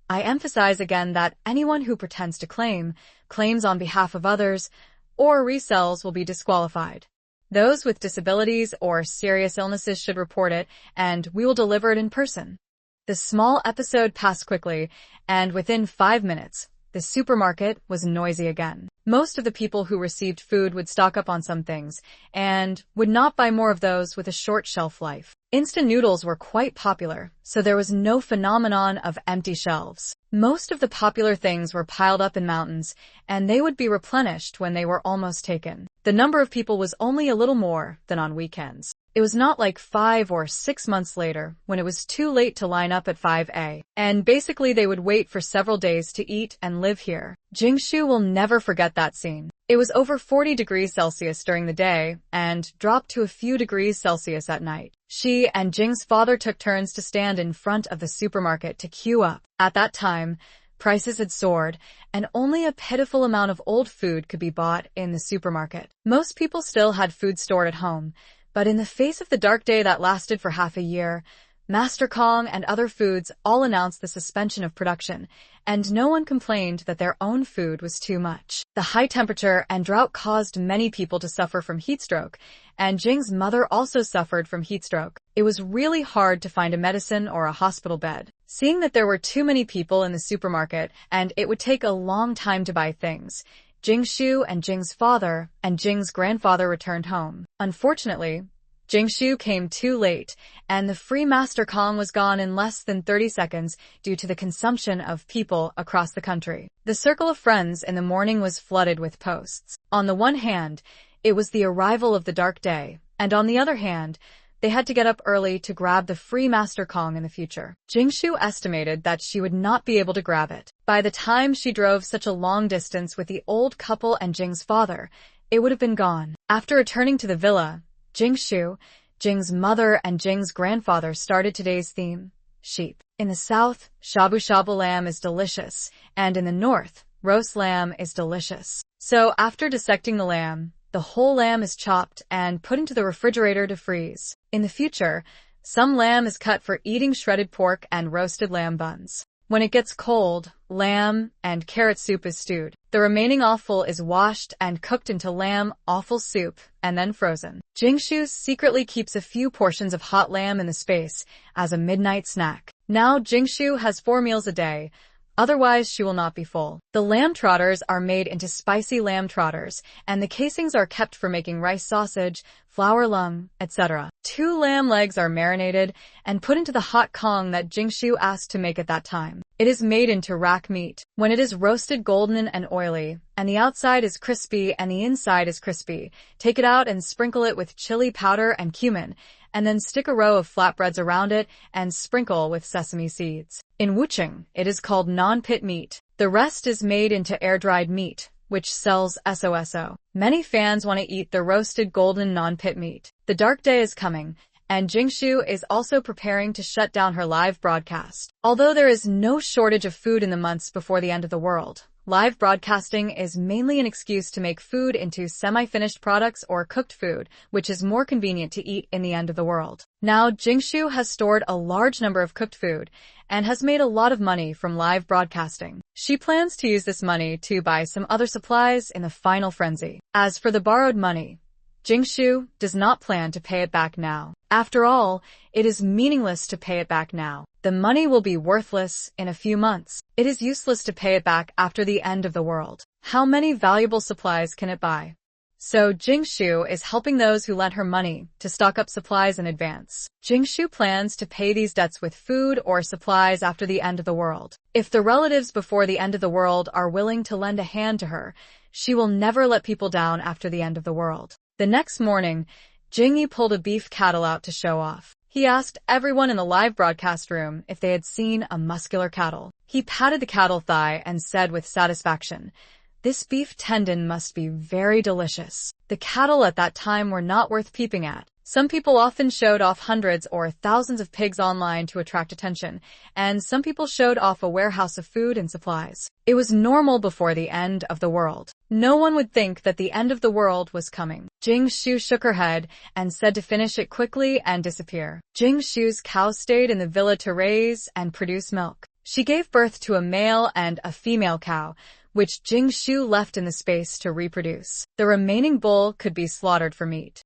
I emphasize again that anyone who pretends to claim, claims on behalf of others, or resells will be disqualified. Those with disabilities or serious illnesses should report it, and we will deliver it in person. The small episode passed quickly, and within 5 minutes, the supermarket was noisy again. Most of the people who received food would stock up on some things, and would not buy more of those with a short shelf life. Instant noodles were quite popular, so there was no phenomenon of empty shelves. Most of the popular things were piled up in mountains, and they would be replenished when they were almost taken. The number of people was only a little more than on weekends. It was not like 5 or 6 months later, when it was too late to line up at 5 a.m. And basically they would wait for several days to eat and live here. Jingshu will never forget that scene. It was over 40 degrees Celsius during the day, and dropped to a few degrees Celsius at night. She and Jing's father took turns to stand in front of the supermarket to queue up. At that time, prices had soared, and only a pitiful amount of old food could be bought in the supermarket. Most people still had food stored at home, but in the face of the dark day that lasted for half a year, Master Kong and other foods all announced the suspension of production, and no one complained that their own food was too much. The high temperature and drought caused many people to suffer from heat stroke, and Jing's mother also suffered from heat stroke. It was really hard to find a medicine or a hospital bed. Seeing that there were too many people in the supermarket and it would take a long time to buy things, Jingshu and Jing's father and Jing's grandfather returned home. Unfortunately, Jingshu came too late, and the free Master Kong was gone in less than 30 seconds due to the consumption of people across the country. The circle of friends in the morning was flooded with posts. On the one hand, it was the arrival of the dark day, and on the other hand, they had to get up early to grab the free Master Kong in the future. Jingshu estimated that she would not be able to grab it. By the time she drove such a long distance with the old couple and Jing's father, it would have been gone. After returning to the villa, Jingshu, Jing's mother and Jing's grandfather started today's theme, sheep. In the south, shabu shabu lamb is delicious, and in the north, roast lamb is delicious. So after dissecting the lamb, the whole lamb is chopped and put into the refrigerator to freeze. In the future, some lamb is cut for eating shredded pork and roasted lamb buns. When it gets cold, lamb and carrot soup is stewed. The remaining offal is washed and cooked into lamb offal soup and then frozen. Jingshu secretly keeps a few portions of hot lamb in the space as a midnight snack. Now Jingshu has 4 meals a day. Otherwise, she will not be full. The lamb trotters are made into spicy lamb trotters, and the casings are kept for making rice sausage, flour lung, etc. 2 lamb legs are marinated and put into the hot Kong that Jingshu asked to make at that time. It is made into rack meat. When it is roasted golden and oily, and the outside is crispy and the inside is crispy, take it out and sprinkle it with chili powder and cumin, and then stick a row of flatbreads around it and sprinkle with sesame seeds. In Wucheng, it is called non-pit meat. The rest is made into air-dried meat, which sells SOSO. Many fans want to eat the roasted golden non-pit meat. The dark day is coming, and Jingshu is also preparing to shut down her live broadcast. Although there is no shortage of food in the months before the end of the world, live broadcasting is mainly an excuse to make food into semi-finished products or cooked food, which is more convenient to eat in the end of the world. Now, Jingshu has stored a large number of cooked food and has made a lot of money from live broadcasting. She plans to use this money to buy some other supplies in the final frenzy. As for the borrowed money, Jingshu does not plan to pay it back now. After all, it is meaningless to pay it back now. The money will be worthless in a few months. It is useless to pay it back after the end of the world. How many valuable supplies can it buy? So Jingshu is helping those who lent her money to stock up supplies in advance. Jingshu plans to pay these debts with food or supplies after the end of the world. If the relatives before the end of the world are willing to lend a hand to her, she will never let people down after the end of the world. The next morning, Jingyi pulled a beef cattle out to show off. He asked everyone in the live broadcast room if they had seen a muscular cattle. He patted the cattle thigh and said with satisfaction, "This beef tendon must be very delicious." The cattle at that time were not worth peeping at. Some people often showed off hundreds or thousands of pigs online to attract attention, and some people showed off a warehouse of food and supplies. It was normal before the end of the world. No one would think that the end of the world was coming. Jingshu shook her head and said to finish it quickly and disappear. Jingshu's cow stayed in the villa to raise and produce milk. She gave birth to a male and a female cow, which Jingshu left in the space to reproduce. The remaining bull could be slaughtered for meat.